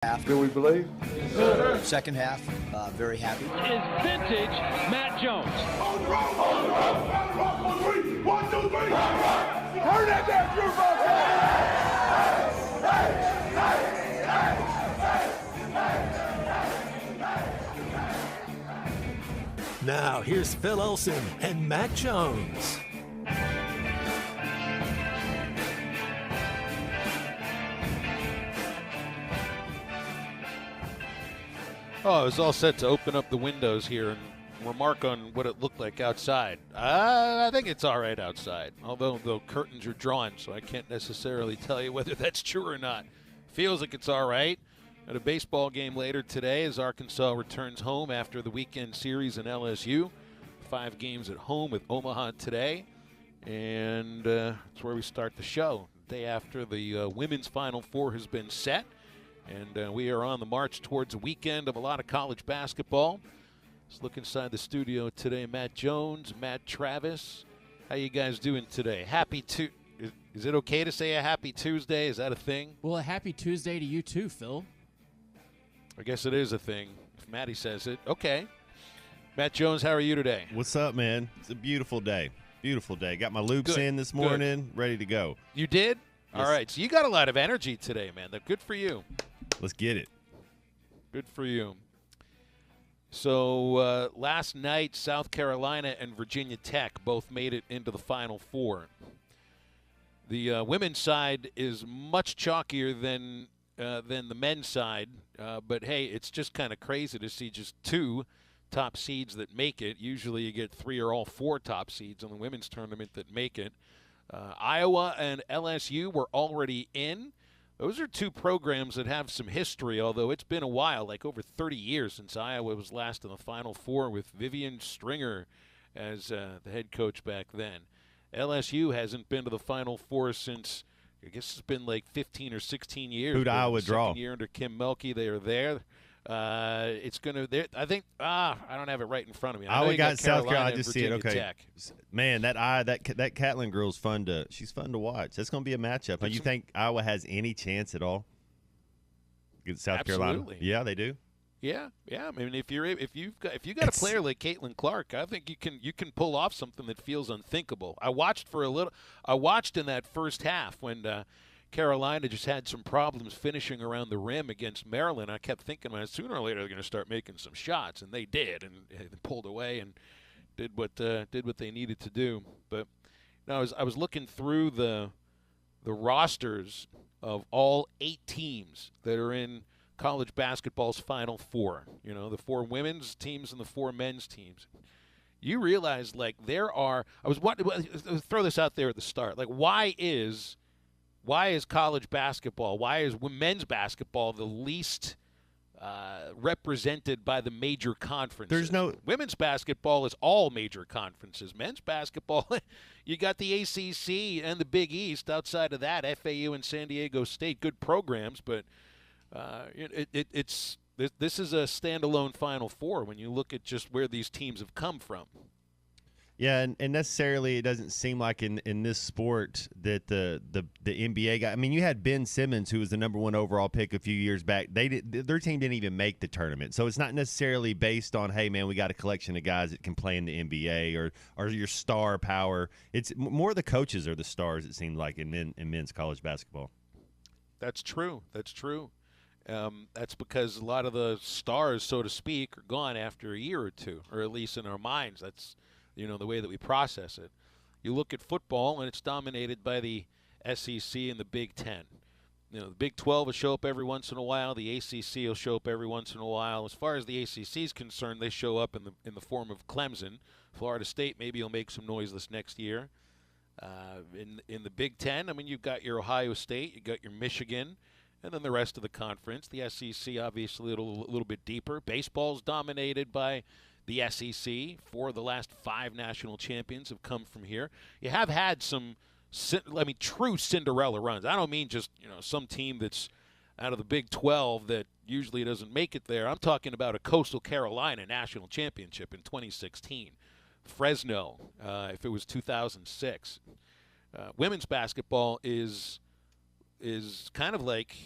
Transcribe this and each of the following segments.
Half. Do we believe? Second half, very happy. Is vintage Matt Jones. On the road, on the road, on the road, on three. 1, 2, 3. Turn that down, Drew Now, here's Phil Olsen and Matt Jones. Oh, I was all set to open up the windows here and remark on what it looked like outside. I think it's all right outside, although the curtains are drawn, so I can't necessarily tell you whether that's true or not. Feels like it's all right. At a baseball game later today as Arkansas returns home after the weekend series in LSU. 5 games at home with Omaha today, and that's where we start the show. The day after the women's Final Four has been set. And we are on the march towards a weekend of a lot of college basketball. Let's look inside the studio today. Matt Jones, Matt Travis. How you guys doing today? Is it okay to say a happy Tuesday? Is that a thing? Well, a happy Tuesday to you too, Phil. I guess it is a thing if Matty says it. Okay. Matt Jones, how are you today? What's up, man? It's a beautiful day. Beautiful day. Got my loops in this morning, ready to go. You did? Yes. All right. So you got a lot of energy today, man. Good for you. Let's get it. Good for you. So last night, South Carolina and Virginia Tech both made it into the Final Four. The women's side is much chalkier than the men's side, but hey, it's just kind of crazy to see just 2 top seeds that make it. Usually you get 3 or all 4 top seeds in the women's tournament that make it. Iowa and LSU were already in. Those are 2 programs that have some history, although it's been a while, like over 30 years since Iowa was last in the Final Four with Vivian Stringer as the head coach back then. LSU hasn't been to the Final Four since, I guess it's been like 15 or 16 years. Who'd Iowa draw? Second year under Kim Melke, they are there. It's going to – I think I don't have it right in front of me. Iowa got South Carolina. I just see it. Okay. Tech. Man, that Catlin girl's fun to – she's fun to watch. That's going to be a matchup. You think Iowa has any chance at all against South Carolina? Yeah, they do. Yeah. I mean, if you got a player like Caitlin Clark, I think you can pull off something that feels unthinkable. I watched in that first half when Carolina just had some problems finishing around the rim against Maryland. I kept thinking, man, sooner or later they're going to start making some shots, and they did, and they pulled away and did what they needed to do. But I was looking through the rosters of all 8 teams that are in college basketball's Final Four. You know, the 4 women's teams and the 4 men's teams. You realize, like, there are. Let's throw this out there at the start. Like, why is college basketball, why is men's basketball the least represented by the major conferences? Women's basketball is all major conferences. Men's basketball, you got the ACC and the Big East. Outside of that, FAU and San Diego State, good programs, but this is a standalone Final Four when you look at just where these teams have come from. Yeah, and necessarily it doesn't seem like in this sport that the NBA guy. I mean, you had Ben Simmons, who was the #1 overall pick a few years back. Their team didn't even make the tournament, so it's not necessarily based on, hey man, we got a collection of guys that can play in the NBA or your star power. It's more the coaches are the stars. It seems like in men's college basketball. That's true. That's because a lot of the stars, so to speak, are gone after a year or 2, or at least in our minds. That's the way that we process it. You look at football, and it's dominated by the SEC and the Big Ten. The Big 12 will show up every once in a while. The ACC will show up every once in a while. As far as the ACC is concerned, they show up in the form of Clemson. Florida State maybe will make some noise this next year. In the Big Ten, I mean, you've got your Ohio State, you've got your Michigan, and then the rest of the conference. The SEC obviously a little bit deeper. Baseball's dominated by the SEC. 4 of the last 5 national champions have come from here. You have had some, true Cinderella runs. I don't mean just, some team that's out of the Big 12 that usually doesn't make it there. I'm talking about a Coastal Carolina national championship in 2016. Fresno, if it was 2006. Women's basketball is kind of like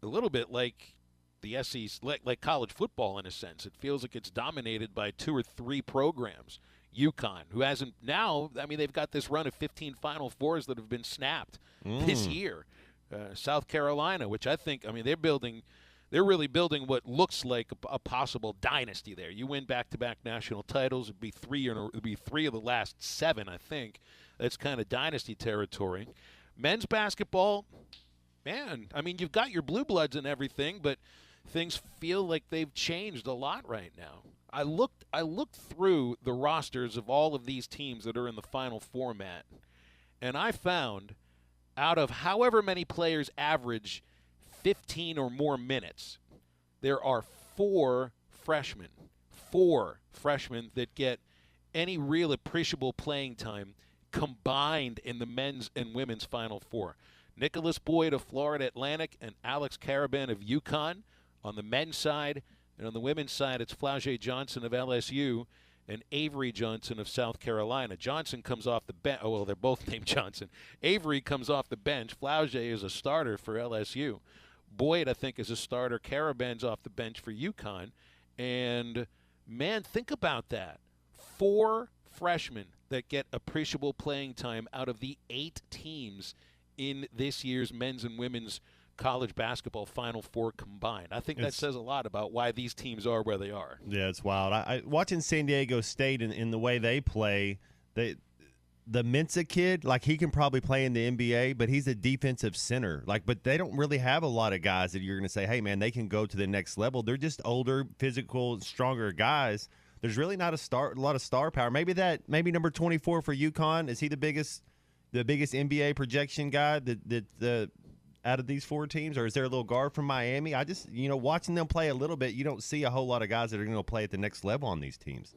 a little bit like the SEC, like college football in a sense. It feels like it's dominated by 2 or 3 programs. UConn, who hasn't now, I mean, they've got this run of 15 Final Fours that have been snapped this year. South Carolina, which I think, I mean, they're really building what looks like a possible dynasty there. You win back-to-back national titles, it'd be 3 of the last 7, I think. That's kind of dynasty territory. Men's basketball, man, I mean, you've got your blue bloods and everything, but things feel like they've changed a lot right now. I looked through the rosters of all of these teams that are in the Final Format, and I found out of however many players average 15 or more minutes, there are 4 freshmen that get any real appreciable playing time combined in the men's and women's Final Four. Nicholas Boyd of Florida Atlantic and Alex Caraban of UConn on the men's side. And on the women's side, it's Flau'jae Johnson of LSU and Avery Johnson of South Carolina. Johnson comes off the bench. Oh, well, they're both named Johnson. Avery comes off the bench. Flau'jae is a starter for LSU. Boyd, I think, is a starter. Caraban's off the bench for UConn. And, man, think about that. 4 freshmen that get appreciable playing time out of the 8 teams in this year's men's and women's college basketball Final Four combined. I think that says a lot about why these teams are where they are. Yeah, it's wild. I watching San Diego State in the way they play, the Mensa kid, like he can probably play in the NBA, but he's a defensive center. But they don't really have a lot of guys that you're going to say, hey, man, they can go to the next level. They're just older, physical, stronger guys. There's really not a lot of star power. Maybe number 24 for UConn, is he the biggest NBA projection guy that out of these 4 teams, or is there a little guard from Miami? I just, watching them play a little bit, you don't see a whole lot of guys that are going to play at the next level on these teams.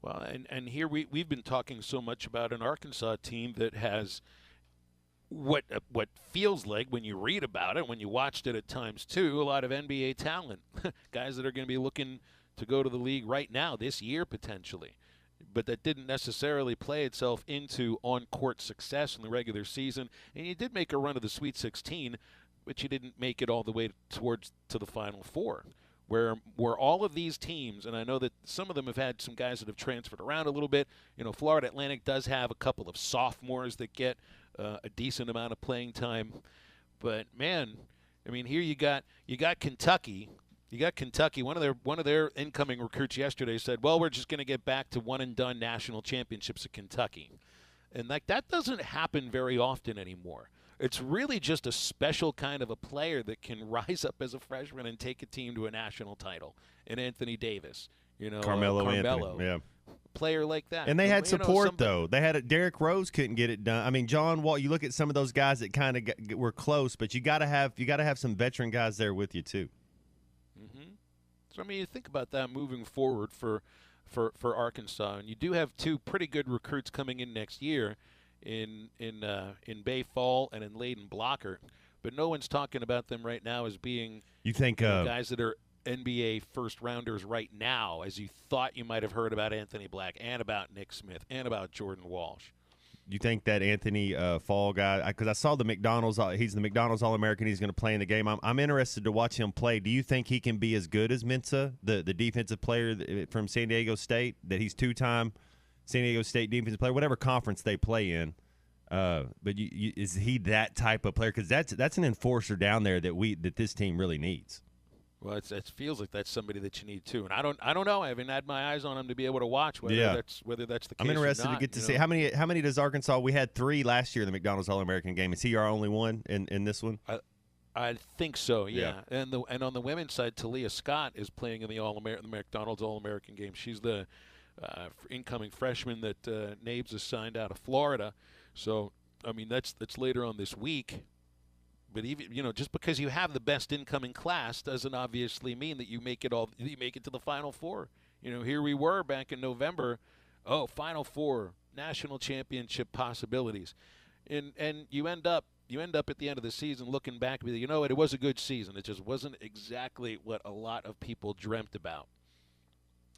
Well, and here we've been talking so much about an Arkansas team that has what feels like, when you read about it, when you watched it at times too, a lot of NBA talent, guys that are going to be looking to go to the league right now this year potentially. But that didn't necessarily play itself into on-court success in the regular season. And you did make a run of the Sweet 16, but you didn't make it all the way to the Final Four, where all of these teams, and I know that some of them have had some guys that have transferred around a little bit. Florida Atlantic does have a couple of sophomores that get a decent amount of playing time. But, man, I mean, here you got Kentucky. You got Kentucky. One of their incoming recruits yesterday said, "Well, we're just going to get back to one and done national championships at Kentucky," and that doesn't happen very often anymore. It's really just a special kind of a player that can rise up as a freshman and take a team to a national title. And Anthony Davis, Carmelo, Anthony, yeah, player like that. And they had support though. They had Derrick Rose couldn't get it done. I mean, John Wall. You look at some of those guys that kind of were close, but you got to have some veteran guys there with you too. So, I mean, you think about that moving forward for Arkansas, and you do have 2 pretty good recruits coming in next year in Bay Fall and in Layden Blocker, but no one's talking about them right now as being guys that are NBA first-rounders right now, as you thought you might have heard about Anthony Black and about Nick Smith and about Jordan Walsh. You think that Anthony Fall guy, because I saw the McDonald's, he's the McDonald's All-American, he's going to play in the game. I'm interested to watch him play. Do you think he can be as good as Mensa, the defensive player from San Diego State, that he's 2-time San Diego State defensive player, whatever conference they play in? But is he that type of player? Because that's an enforcer down there that this team really needs. Well, it feels like that's somebody that you need too, and I don't know. I haven't had my eyes on him to be able to watch whether that's the case. I'm interested or not, to get to see how many does Arkansas? We had 3 last year in the McDonald's All-American game. Is he our only one in this one? I think so. Yeah. And on the women's side, Talia Scott is playing in the McDonald's All-American game. She's the incoming freshman that Nabes has signed out of Florida. So I mean that's later on this week. But even just because you have the best incoming class doesn't obviously mean that you make it to the Final Four. Here we were back in November. Oh, Final Four, national championship possibilities, and you end up at the end of the season looking back with it was a good season. It just wasn't exactly what a lot of people dreamt about.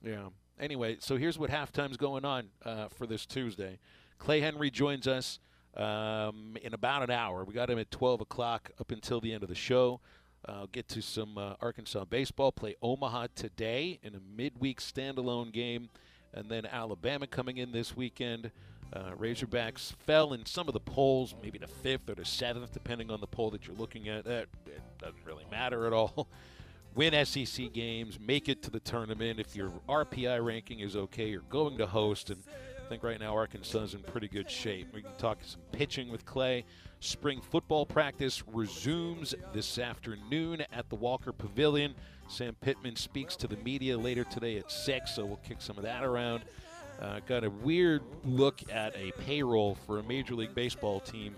Yeah. Anyway, so here's what halftime's going on for this Tuesday. Clay Henry joins us in about an hour. We got him at 12 o'clock up until the end of the show. I'll get to some Arkansas baseball. Play Omaha today in a midweek standalone game. And then Alabama coming in this weekend. Razorbacks fell in some of the polls, maybe the 5th or the 7th, depending on the poll that you're looking at. It doesn't really matter at all. Win SEC games, make it to the tournament. If your RPI ranking is okay, you're going to host. And I think right now Arkansas is in pretty good shape. We can talk some pitching with Clay. Spring football practice resumes this afternoon at the Walker Pavilion. Sam Pittman speaks to the media later today at 6, so we'll kick some of that around. Got a weird look at a payroll for a Major League Baseball team,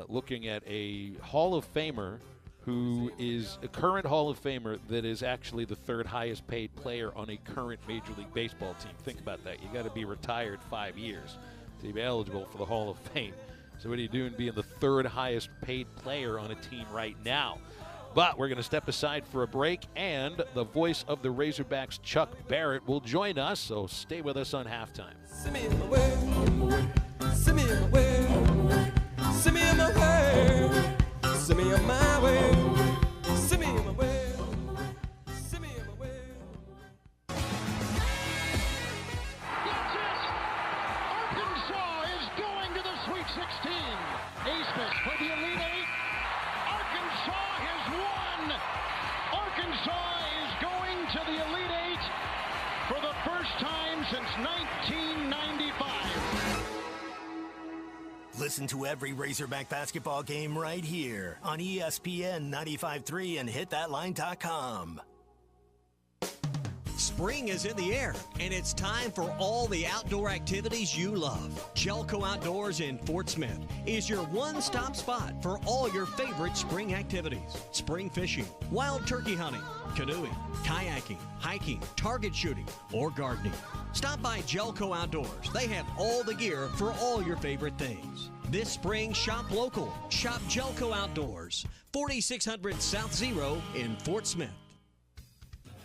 looking at a Hall of Famer who is a current Hall of Famer that is actually the 3rd highest paid player on a current Major League Baseball team. Think about that. You got to be retired 5 years to be eligible for the Hall of Fame. So what are you doing being the 3rd highest paid player on a team right now? But we're going to step aside for a break, and the voice of the Razorbacks, Chuck Barrett, will join us, so stay with us on halftime. Send me in my way. Send me in my way. Send me in my way. Send me in my way. Send me in my way. Send me in my way. That's it! Arkansas is going to the Sweet 16. Ace for the Elite Eight. Arkansas has won! Arkansas is going to the Elite Eight for the first time since 1995. Listen to every Razorback basketball game right here on ESPN 95.3 and hitthatline.com. Spring is in the air, and it's time for all the outdoor activities you love. Jelco Outdoors in Fort Smith is your one-stop spot for all your favorite spring activities. Spring fishing, wild turkey hunting, canoeing, kayaking, hiking, target shooting, or gardening. Stop by Jelco Outdoors. They have all the gear for all your favorite things. This spring, shop local. Shop Jelco Outdoors, 4600 South Zero in Fort Smith.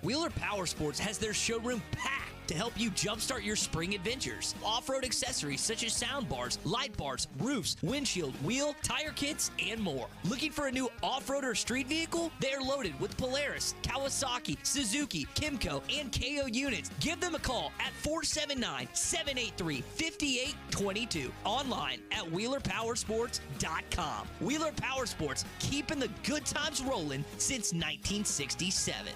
Wheeler Power Sports has their showroom packed to help you jumpstart your spring adventures. Off-road accessories such as sound bars, light bars, roofs, windshield, wheel, tire kits, and more. Looking for a new off-road or street vehicle? They're loaded with Polaris, Kawasaki, Suzuki, Kimco, and KO units. Give them a call at 479-783-5822. Online at WheelerPowersports.com. Wheeler Power Sports, keeping the good times rolling since 1967.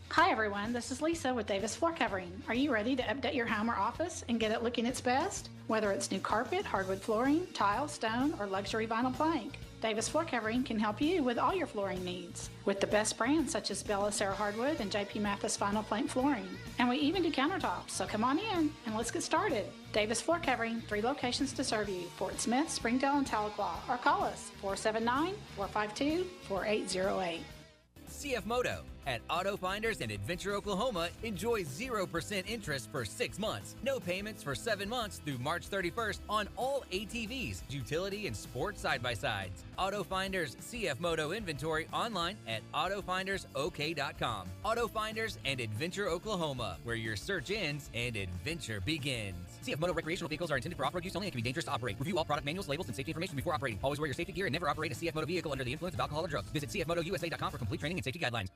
Hi everyone, this is Lisa with Davis Floor Covering. Are you ready to update your home or office and get it looking its best? Whether it's new carpet, hardwood flooring, tile, stone, or luxury vinyl plank, Davis Floor Covering can help you with all your flooring needs. With the best brands such as Bella Sarah Hardwood and JP Mathis Vinyl Plank Flooring. And we even do countertops, so come on in and let's get started. Davis Floor Covering, 3 locations to serve you: Fort Smith, Springdale, and Tahlequah. Or call us, 479-452-4808. CF Moto. At Auto Finders and Adventure, Oklahoma, enjoy 0% interest for 6 months. No payments for 7 months through March 31st on all ATVs, utility, and sport side-by-sides. Auto Finders CF Moto inventory online at autofindersok.com. Auto Finders and Adventure, Oklahoma, where your search ends and adventure begins. CF Moto recreational vehicles are intended for off-road use only and can be dangerous to operate. Review all product manuals, labels, and safety information before operating. Always wear your safety gear and never operate a CF Moto vehicle under the influence of alcohol or drugs. Visit cfmotousa.com for complete training and safety guidelines.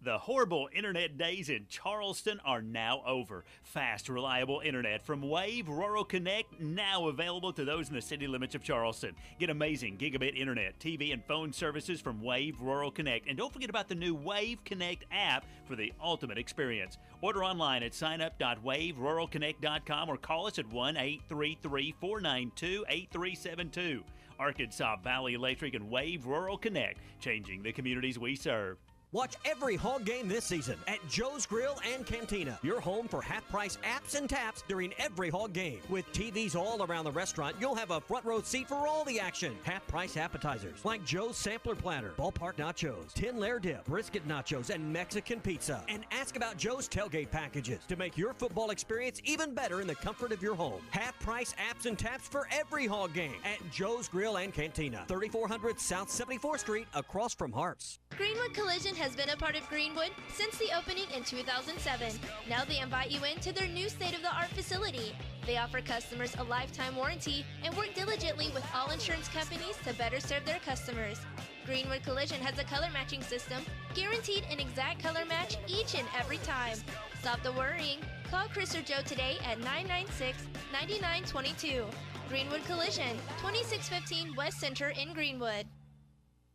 The horrible internet days in Charleston are now over. Fast, reliable internet from Wave Rural Connect, now available to those in the city limits of Charleston. Get amazing gigabit internet, TV, and phone services from Wave Rural Connect. And don't forget about the new Wave Connect app for the ultimate experience. Order online at signup.waveruralconnect.com or call us at 1-833-492-8372. Arkansas Valley Electric and Wave Rural Connect, changing the communities we serve. Watch every Hog game this season at Joe's Grill and Cantina, your home for half-price apps and taps during every Hog game. With TVs all around the restaurant, you'll have a front row seat for all the action. Half-price appetizers like Joe's Sampler Platter, Ballpark Nachos, 10-layer dip, brisket nachos, and Mexican pizza. And ask about Joe's tailgate packages to make your football experience even better in the comfort of your home. Half-price apps and taps for every Hog game at Joe's Grill and Cantina, 3400 South 74th Street, across from Hart's. Greenwood Collision has been a part of Greenwood since the opening in 2007. Now they invite you into their new state-of-the-art facility. They offer customers a lifetime warranty and work diligently with all insurance companies to better serve their customers. Greenwood Collision has a color matching system, guaranteed an exact color match each and every time. Stop the worrying. Call Chris or Joe today at 996-9922. Greenwood Collision, 2615 West Center in Greenwood.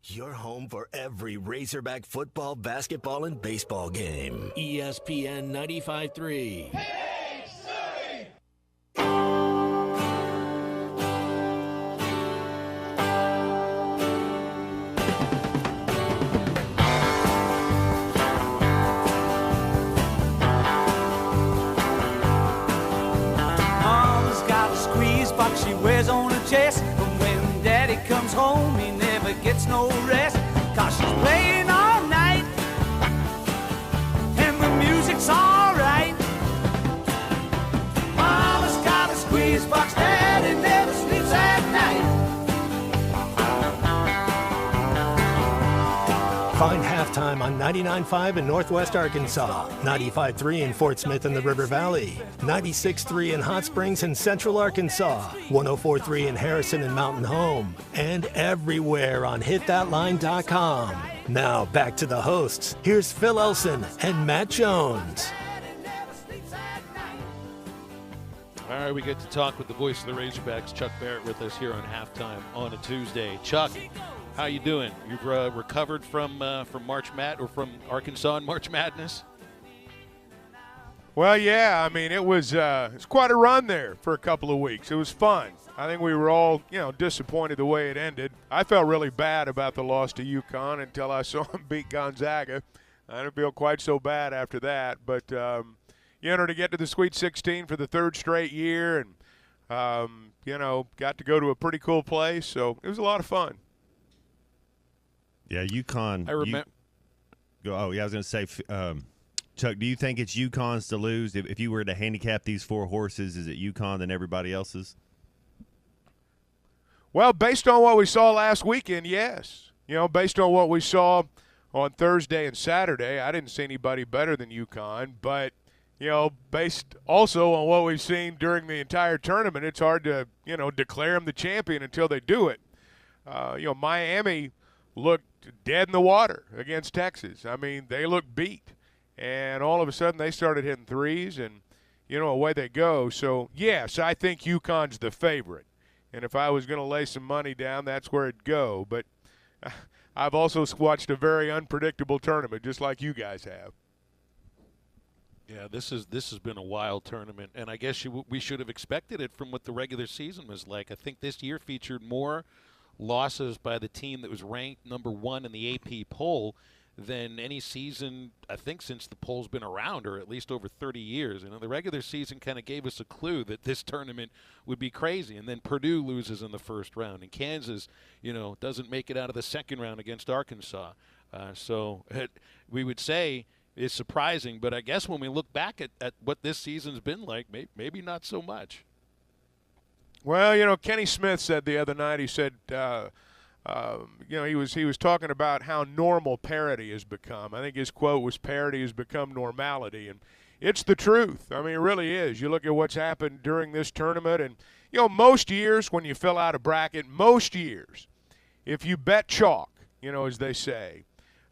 Your home for every Razorback football, basketball, and baseball game. ESPN 95.3. Mama's got a squeeze box she wears on her chest, but when Daddy comes home he never gets no rest, 'cause she's playing all night and the music's alright. Mama's got a squeeze box, Daddy never sleeps at night. Find Halftime on 99.5 in Northwest Arkansas, 95.3 in Fort Smith and the River Valley, 96.3 in Hot Springs and Central Arkansas, 104.3 in Harrison and Mountain Home, and everywhere on hitthatline.com. Now back to the hosts. Here's Phil Elson and Matt Jones. All right, we get to talk with the voice of the Razorbacks, Chuck Barrett, with us here on Halftime on a Tuesday. Chuck, how you doing? You've recovered from from Arkansas and March Madness? Well, yeah. I mean, it was quite a run there for a couple of weeks. It was fun. I think we were all, disappointed the way it ended. I felt really bad about the loss to UConn until I saw them beat Gonzaga. I didn't feel quite so bad after that. But, to get to the Sweet 16 for the third straight year and, got to go to a pretty cool place. So it was a lot of fun. Yeah, UConn. I remember. I was going to say, Chuck, do you think it's UConn's to lose? If you were to handicap these four horses, is it UConn than everybody else's? Well, based on what we saw last weekend, yes. Based on what we saw on Thursday and Saturday, I didn't see anybody better than UConn. But, based also on what we've seen during the entire tournament, it's hard to, declare them the champion until they do it. Miami looked dead in the water against Texas. I mean, they looked beat. And all of a sudden they started hitting threes and, away they go. So, yes, I think UConn's the favorite. And if I was going to lay some money down, that's where it'd go. But I've also watched a very unpredictable tournament, just like you guys have. Yeah, this has been a wild tournament, and I guess we should have expected it from what the regular season was like. I think this year featured more losses by the team that was ranked number 1 in the AP poll than any season, I think, since the poll's been around, or at least over 30 years. The regular season kind of gave us a clue that this tournament would be crazy, and then Purdue loses in the first round, and Kansas, doesn't make it out of the second round against Arkansas. We would say it's surprising, but I guess when we look back at what this season's been like, maybe not so much. Well, Kenny Smith said the other night, he said, he was talking about how normal parity has become. I think his quote was, parity has become normality. And it's the truth. I mean, it really is. You look at what's happened during this tournament, and, most years when you fill out a bracket, most years, if you bet chalk, as they say,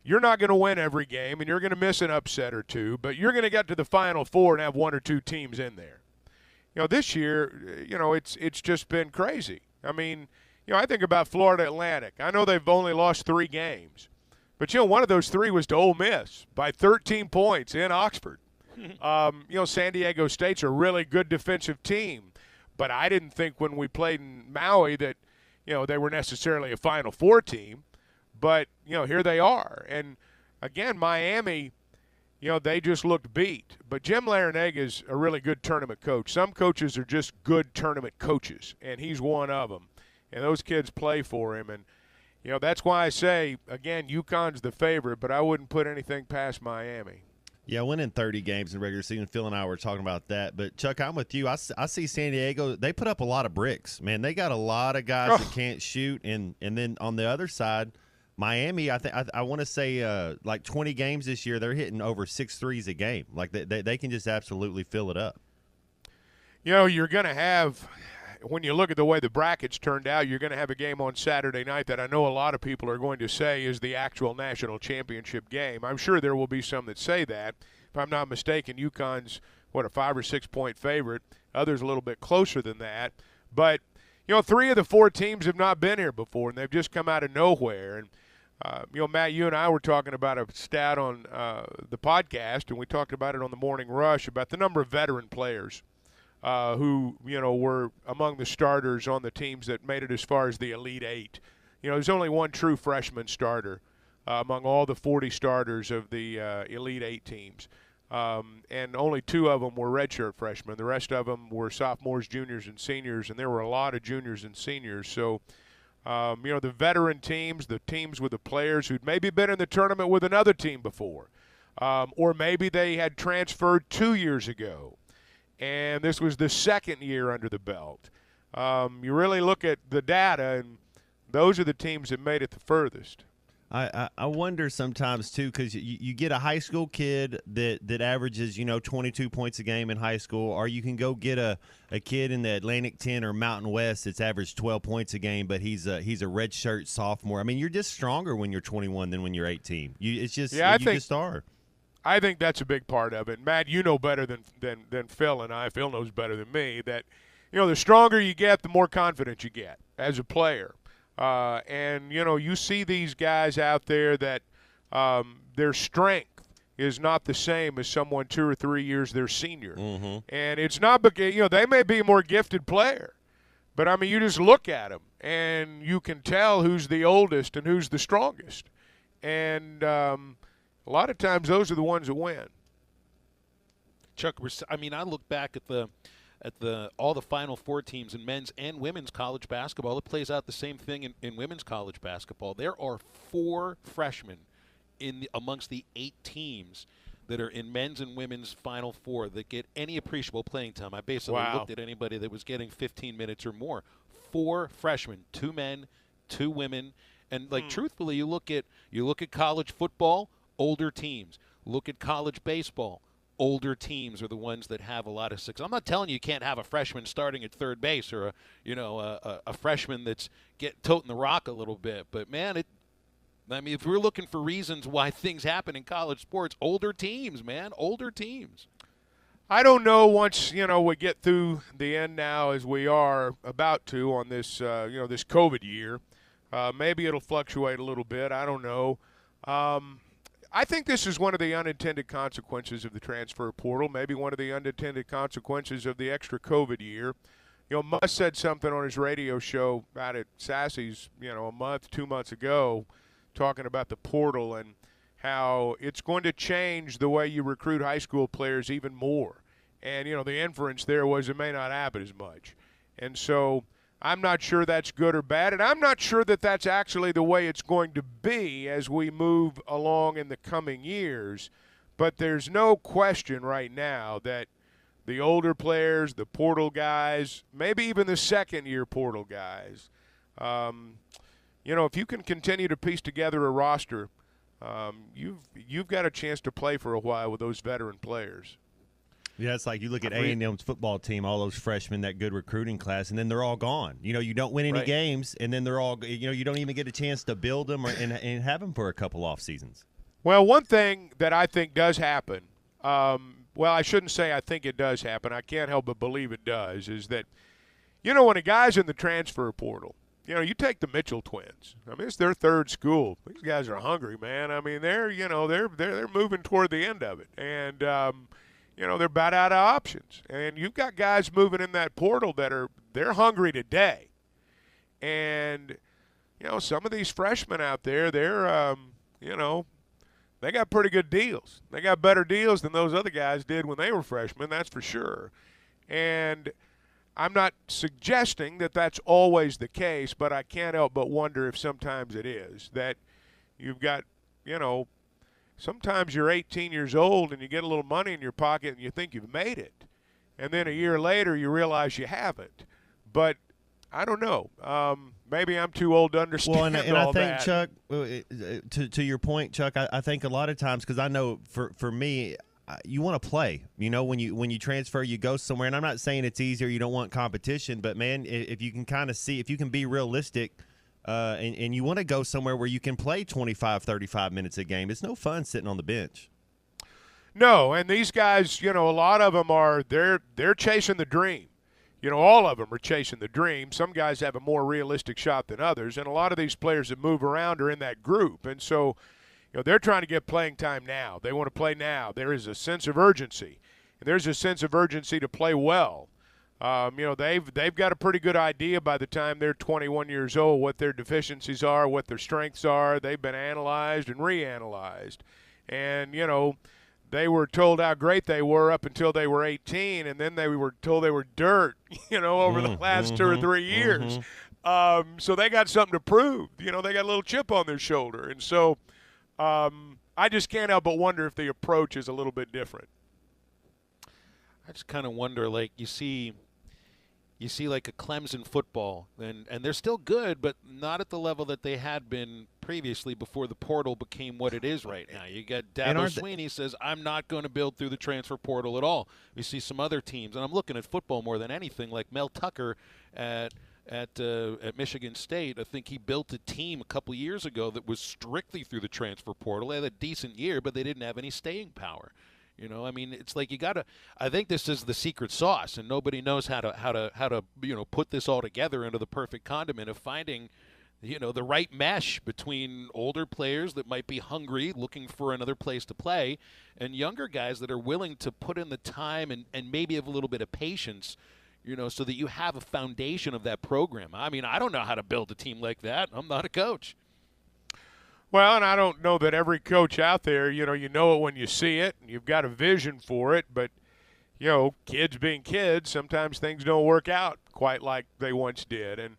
you're not going to win every game, and you're going to miss an upset or two, but you're going to get to the Final Four and have one or two teams in there. This year, it's just been crazy. I mean, I think about Florida Atlantic. I know they've only lost 3 games. But, one of those 3 was to Ole Miss by 13 points in Oxford. San Diego State's a really good defensive team. But I didn't think when we played in Maui that, they were necessarily a Final Four team. But, here they are. And, again, Miami, they just looked beat. But Jim Larinaga a really good tournament coach. Some coaches are just good tournament coaches, and he's one of them. And those kids play for him. And, that's why I say, again, UConn's the favorite, but I wouldn't put anything past Miami. Yeah, winning 30 games in the regular season. Phil and I were talking about that. But, Chuck, I'm with you. I see San Diego. They put up a lot of bricks. Man, they got a lot of guys that can't shoot. And then on the other side, Miami, I want to say like 20 games this year, they're hitting over 6 threes a game. Like they can just absolutely fill it up. You're going to have when you look at the way the brackets turned out, you're going to have a game on Saturday night that I know a lot of people are going to say is the actual national championship game. I'm sure there will be some that say that. If I'm not mistaken, UConn's, a 5 or 6 point favorite. Others a little bit closer than that. But, 3 of the 4 teams have not been here before, and they've just come out of nowhere. And, Matt, you and I were talking about a stat on the podcast, and we talked about it on the Morning Rush, about the number of veteran players who, were among the starters on the teams that made it as far as the Elite Eight. There's only one true freshman starter among all the 40 starters of the Elite Eight teams. And only 2 of them were redshirt freshmen. The rest of them were sophomores, juniors, and seniors, and there were a lot of juniors and seniors. So, the veteran teams, the teams with the players who'd maybe been in the tournament with another team before, or maybe they had transferred 2 years ago, and this was the second year under the belt. You really look at the data, and those are the teams that made it the furthest. I wonder sometimes, too, because you get a high school kid that averages, 22 points a game in high school, or you can go get a kid in the Atlantic 10 or Mountain West that's averaged 12 points a game, but he's a redshirt sophomore. I mean, you're just stronger when you're 21 than when you're 18. You just are. I think that's a big part of it. Matt, you know better than Phil and I. Phil knows better than me that, the stronger you get, the more confident you get as a player. And, you see these guys out there that their strength is not the same as someone 2 or 3 years their senior. Mm-hmm. And it's not because, they may be a more gifted player. But, I mean, you just look at them, and you can tell who's the oldest and who's the strongest. And a lot of times those are the ones that win. Chuck, I look back at all the Final Four teams in men's and women's college basketball. It plays out the same thing in women's college basketball. There are 4 freshmen amongst the 8 teams that are in men's and women's Final Four that get any appreciable playing time. I basically looked at anybody that was getting 15 minutes or more. 4 freshmen, 2 men, 2 women, and truthfully, you look at college football, older teams. Look at college baseball. Older teams are the ones that have a lot of success. I'm not telling you can't have a freshman starting at third base or a freshman that's toting the rock a little bit. But man, if we're looking for reasons why things happen in college sports, older teams, man, older teams. I don't know once we get through the end now as we are about to on this this COVID year. Maybe it'll fluctuate a little bit. I don't know. I think this is one of the unintended consequences of the transfer portal, maybe one of the unintended consequences of the extra COVID year. Muss said something on his radio show out at Sassy's, a month, 2 months ago, talking about the portal and how it's going to change the way you recruit high school players even more. And, the inference there was it may not happen as much. And so I'm not sure that's good or bad, and I'm not sure that that's actually the way it's going to be as we move along in the coming years. But there's no question right now that the older players, the portal guys, maybe even the second-year portal guys, if you can continue to piece together a roster, you've got a chance to play for a while with those veteran players. Yeah, it's like you look at A&M's football team, all those freshmen, that good recruiting class, and then they're all gone. You don't win any games, and then they're all, you don't even get a chance to build them and have them for a couple off seasons. Well, one thing that I think does happen, I shouldn't say I think it does happen. I can't help but believe it does, is that, when a guy's in the transfer portal, you take the Mitchell twins. I mean, it's their third school. These guys are hungry, man. I mean, they're moving toward the end of it. And, they're about out of options. And you've got guys moving in that portal they're hungry today. And, some of these freshmen out there, they're, they got pretty good deals. They got better deals than those other guys did when they were freshmen, that's for sure. And I'm not suggesting that that's always the case, but I can't help but wonder if sometimes it is. That you've got, sometimes you're 18 years old and you get a little money in your pocket and you think you've made it. And then a year later you realize you haven't. But I don't know. Maybe I'm too old to understand all that. Well, and I think, Chuck, to your point, Chuck, I think a lot of times, because I know for me, you want to play. You know, when you transfer, you go somewhere. And I'm not saying it's easier. You don't want competition, but man, if you can kind of see, if you can be realistic, and you want to go somewhere where you can play 25, 35 minutes a game, it's no fun sitting on the bench. No, and these guys, a lot of them they're chasing the dream. All of them are chasing the dream. Some guys have a more realistic shot than others, and a lot of these players that move around are in that group. And so, they're trying to get playing time now. They want to play now. There is a sense of urgency, and there's a sense of urgency to play well. They've got a pretty good idea by the time they're 21 years old what their deficiencies are, what their strengths are. They've been analyzed and reanalyzed. And, they were told how great they were up until they were 18, and then they were told they were dirt, over the last 2 or 3 years. So they got something to prove. They got a little chip on their shoulder. And so I just can't help but wonder if the approach is a little bit different. I just kind of wonder, like, you see like a Clemson football, and they're still good, but not at the level that they had been previously before the portal became what it is right now. You got Dabo Swinney says, I'm not going to build through the transfer portal at all. We see some other teams, and I'm looking at football more than anything, like Mel Tucker at Michigan State. I think he built a team a couple years ago that was strictly through the transfer portal. They had a decent year, but they didn't have any staying power. It's like you gotta. I think this is the secret sauce, and nobody knows how to put this all together into the perfect condiment of finding, the right mesh between older players that might be hungry, looking for another place to play, and younger guys that are willing to put in the time and maybe have a little bit of patience, so that you have a foundation of that program. I mean, I don't know how to build a team like that. I'm not a coach. Well, and I don't know that every coach out there, you know it when you see it, and you've got a vision for it, but, kids being kids, sometimes things don't work out quite like they once did. And,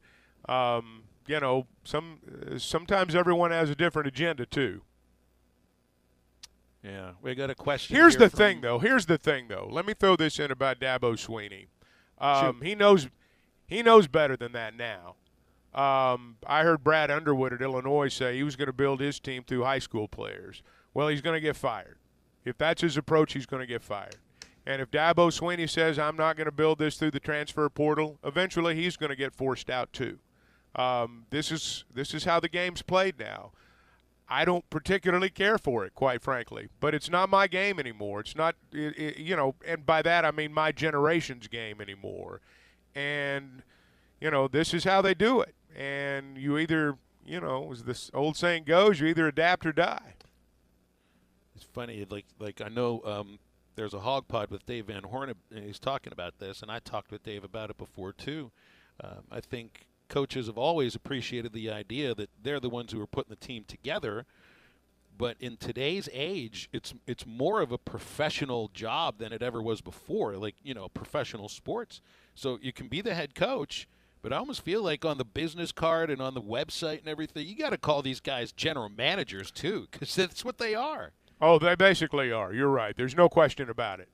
sometimes everyone has a different agenda too. Yeah, we got a question. Here's the thing, though. Let me throw this in about Dabo Swinney. He knows better than that now. I heard Brad Underwood at Illinois say he was going to build his team through high school players. Well, he's going to get fired. If that's his approach, he's going to get fired. And if Dabo Swinney says, I'm not going to build this through the transfer portal, eventually he's going to get forced out too. This is how the game's played now. I don't particularly care for it, quite frankly, but it's not my game anymore. It's not, and by that I mean my generation's game anymore. And, this is how they do it. And you either, as this old saying goes, you either adapt or die. It's funny, like I know there's a Hog Pod with Dave Van Horn, and he's talking about this, and I talked with Dave about it before too. I think coaches have always appreciated the idea that they're the ones who are putting the team together. But in today's age, it's more of a professional job than it ever was before, like, professional sports. So you can be the head coach, but I almost feel like on the business card and on the website and everything, you got to call these guys general managers too, because that's what they are. Oh, they basically are. You're right. There's no question about it.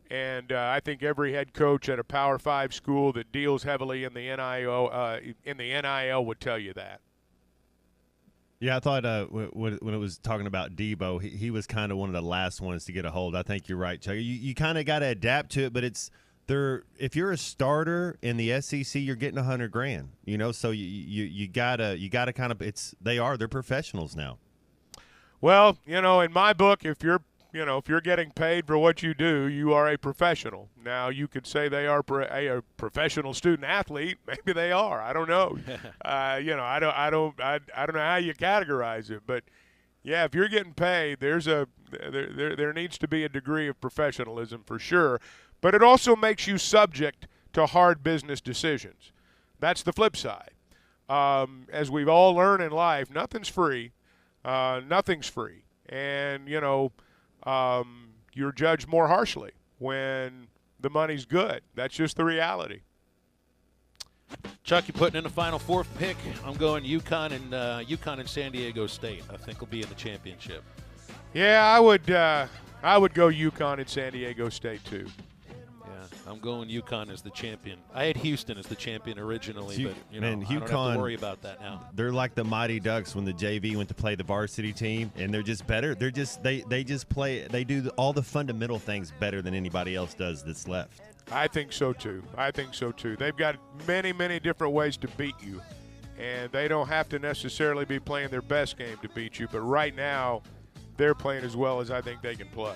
And I think every head coach at a Power 5 school that deals heavily in the NIL would tell you that. Yeah, I thought when it was talking about Debo, he was kind of one of the last ones to get a hold. I think you're right, Chuck. You kind of got to adapt to it, but it's there. If you're a starter in the SEC, you're getting $100,000. So you gotta kind of they're professionals now. Well, in my book, if you're getting paid for what you do, you are a professional. Now, you could say they are a professional student athlete. Maybe they are. I don't know. I don't know how you categorize it, but yeah, if you're getting paid, there needs to be a degree of professionalism for sure. But it also makes you subject to hard business decisions. That's the flip side. As we've all learned in life, nothing's free. Nothing's free, and you're judged more harshly when the money's good. That's just the reality. Chuck, you putting in the final fourth pick. I'm going UConn and San Diego State. I think will be in the championship. Yeah, I would go UConn and San Diego State too. Yeah, I'm going UConn as the champion. I had Houston as the champion originally, but I don't have UConn, to worry about that now. They're like the Mighty Ducks when the JV went to play the varsity team, and they're just better. They just play. They do all the fundamental things better than anybody else does that's left. I think so too. They've got many, many different ways to beat you, and they don't have to necessarily be playing their best game to beat you. But right now, they're playing as well as I think they can play.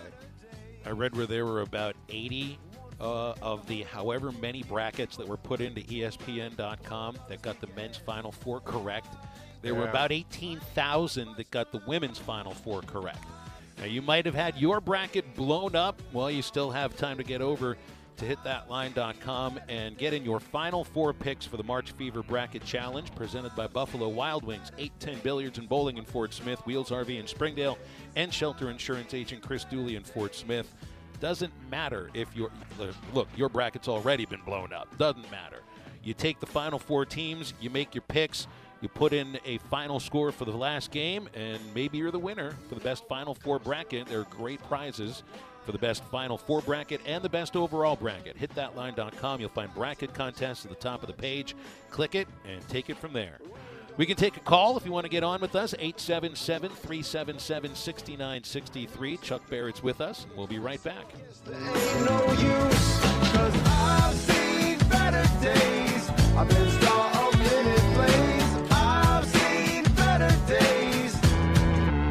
I read where there were about 80 of the however many brackets that were put into ESPN.com that got the men's Final Four correct. There were about 18,000 that got the women's Final Four correct. Now, you might have had your bracket blown up. Well, you still have time to get over to hitthatline.com and get in your Final Four picks for the March Fever Bracket Challenge presented by Buffalo Wild Wings, 810 Billiards and Bowling in Fort Smith, Wheels RV in Springdale, and Shelter Insurance Agent Chris Dooley in Fort Smith. Doesn't matter if your bracket's already been blown up. Doesn't matter. You take the Final Four teams, you make your picks, you put in a final score for the last game, and maybe you're the winner for the best Final Four bracket. There are great prizes for the best Final Four bracket and the best overall bracket. HitThatLine.com. You'll find bracket contests at the top of the page. Click it and take it from there. We can take a call if you want to get on with us, 877-377-6963. Chuck Barrett's with us, and we'll be right back. Ain't no use, 'cause I've seen better days. I've been star of minute plays. I've seen better days.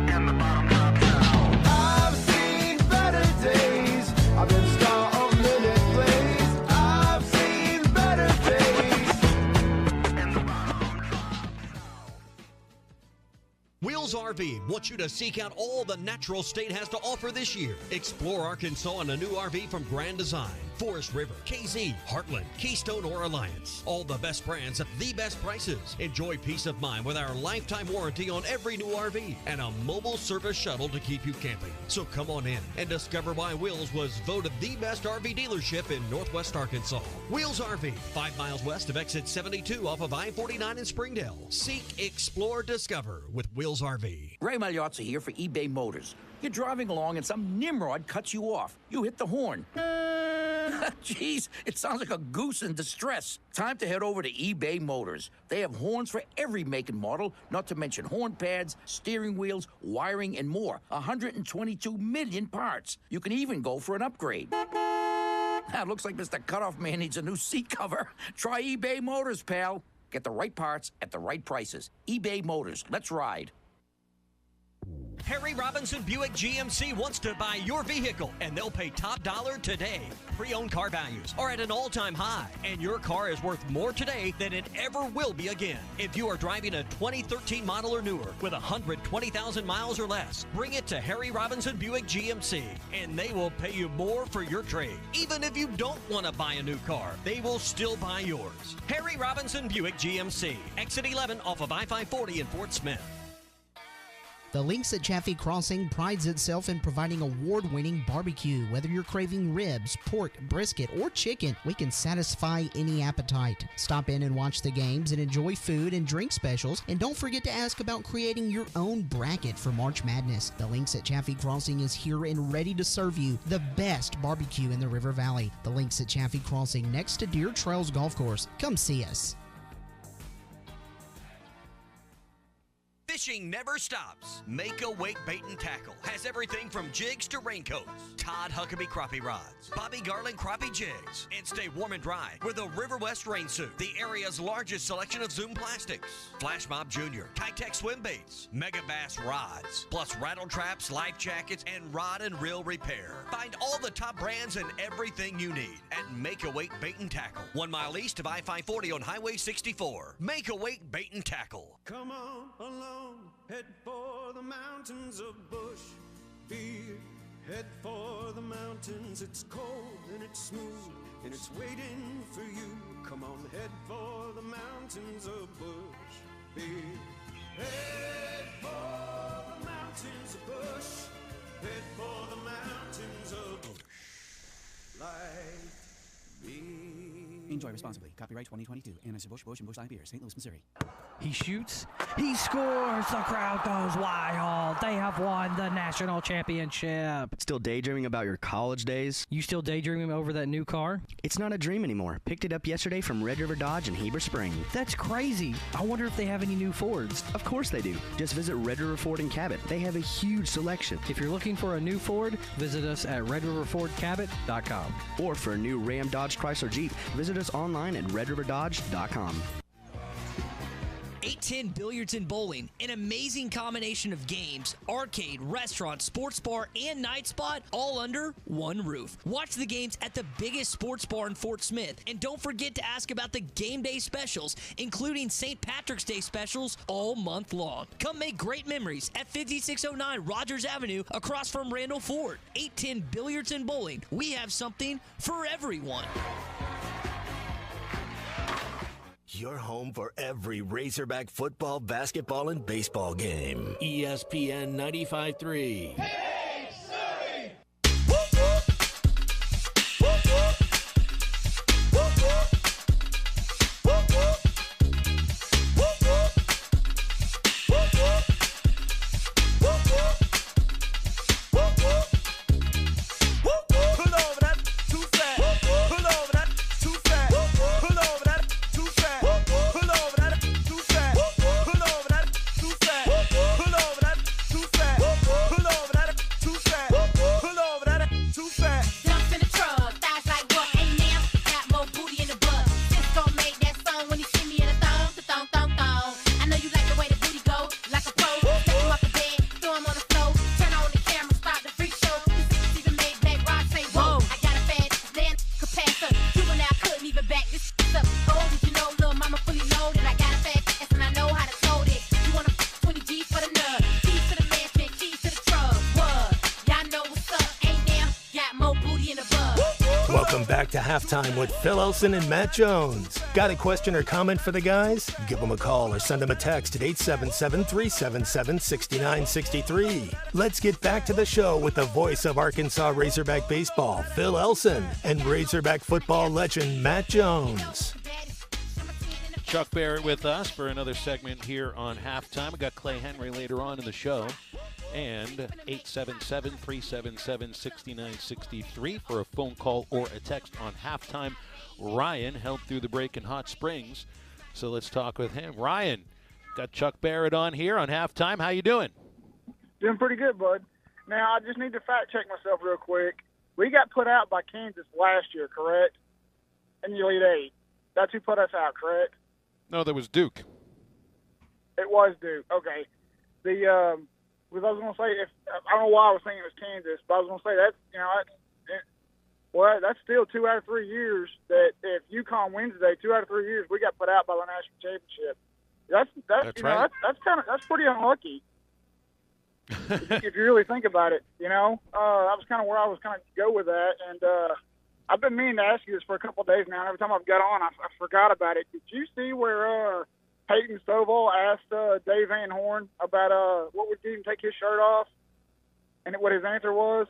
And the bottom comes out. I've seen better days. I've been star of minute plays. I've seen better days. And the bottom comes out. Wheels RV wants you to seek out all the natural state has to offer this year. Explore Arkansas in a new RV from Grand Design, Forest River, KZ, Heartland, Keystone, or Alliance. All the best brands at the best prices. Enjoy peace of mind with our lifetime warranty on every new RV and a mobile service shuttle to keep you camping. So come on in and discover why Wheels was voted the best RV dealership in Northwest Arkansas. Wheels RV, 5 miles west of exit 72 off of I-49 in Springdale. Seek, explore, discover with Wheels RV. Ray Magliozzi here for eBay Motors. You're driving along and some nimrod cuts you off. You hit the horn. Jeez, it sounds like a goose in distress. Time to head over to eBay Motors. They have horns for every make and model, not to mention horn pads, steering wheels, wiring, and more. 122 million parts. You can even go for an upgrade. It looks like Mr. Cutoff Man needs a new seat cover. Try eBay Motors, pal. Get the right parts at the right prices. eBay Motors. Let's ride. Harry Robinson Buick GMC wants to buy your vehicle, and they'll pay top dollar today. Pre-owned car values are at an all-time high, and your car is worth more today than it ever will be again. If you are driving a 2013 model or newer with 120,000 miles or less, bring it to Harry Robinson Buick GMC, and they will pay you more for your trade. Even if you don't want to buy a new car, they will still buy yours. Harry Robinson Buick GMC, exit 11 off of I-540 in Fort Smith. The Links at Chaffee Crossing prides itself in providing award-winning barbecue. Whether you're craving ribs, pork, brisket, or chicken, we can satisfy any appetite. Stop in and watch the games and enjoy food and drink specials. And don't forget to ask about creating your own bracket for March Madness. The Links at Chaffee Crossing is here and ready to serve you the best barbecue in the River Valley. The Links at Chaffee Crossing next to Deer Trails Golf Course. Come see us. Fishing never stops. Make a Wake Bait and Tackle has everything from jigs to raincoats, Todd Huckabee crappie rods, Bobby Garland crappie jigs, and stay warm and dry with a River West rain suit, the area's largest selection of Zoom plastics, Flash Mob Jr., Kitech swim baits, Mega Bass rods, plus rattle traps, life jackets, and rod and reel repair. Find all the top brands and everything you need at Make a Wake Bait and Tackle, 1 mile east of I-540 on Highway 64. Make a Wake Bait and Tackle. Come on along, head for the mountains of Bush Beer. Head for the mountains, it's cold and it's smooth and it's waiting for you. Come on, head for the mountains of Bush Beer. Head for the mountains of Bush. Head for the mountains of Bush. Like beer. Enjoy responsibly. Copyright 2022. Anheuser-Busch, Busch, and Busch Light Beer, St. Louis, Missouri. He shoots. He scores. The crowd goes wild. They have won the national championship. Still daydreaming about your college days? You still daydreaming over that new car? It's not a dream anymore. Picked it up yesterday from Red River Dodge in Heber Springs. That's crazy. I wonder if they have any new Fords. Of course they do. Just visit Red River Ford in Cabot. They have a huge selection. If you're looking for a new Ford, visit us at redriverfordcabot.com. Or for a new Ram, Dodge, Chrysler, Jeep, visit us online at redriverdodge.com. 810 Billiards and Bowling, an amazing combination of games, arcade, restaurant, sports bar, and night spot, all under one roof. Watch the games at the biggest sports bar in Fort Smith, and don't forget to ask about the game day specials, including St. Patrick's Day specials all month long. Come make great memories at 5609 Rogers Avenue across from Randall Ford. 810 Billiards and Bowling. We have something for everyone. Your home for every Razorback football, basketball, and baseball game. ESPN 95.3. To halftime with Phil Elson and Matt Jones. Got a question or comment for the guys? Give them a call or send them a text at 877-377-6963. Let's get back to the show with the voice of Arkansas Razorback baseball, Phil Elson, and Razorback football legend Matt Jones. Chuck Barrett with us for another segment here on Halftime. We got Clay Henry later on in the show. And 877-377-6963 for a phone call or a text on halftime. Ryan held through the break in Hot Springs, so let's talk with him. Ryan, got Chuck Barrett on here on halftime. How you doing? Doing pretty good, bud. Now, I just need to fact check myself real quick. We got put out by Kansas last year, correct? In the Elite Eight. That's who put us out, correct? No, that was Duke. It was Duke. Okay. Because I was going to say, I don't know why I was thinking it was Kansas, but I was going to say that's still 2 out of 3 years that if UConn wins today, 2 out of 3 years we got put out by the national championship. That's right. That's pretty unlucky. if you really think about it, that was kind of where I was kind of go with that, and I've been meaning to ask you this for a couple of days now. And every time I've got on, I forgot about it. Did you see where Peyton Stovall asked Dave Van Horn about what would get him take his shirt off, and what his answer was?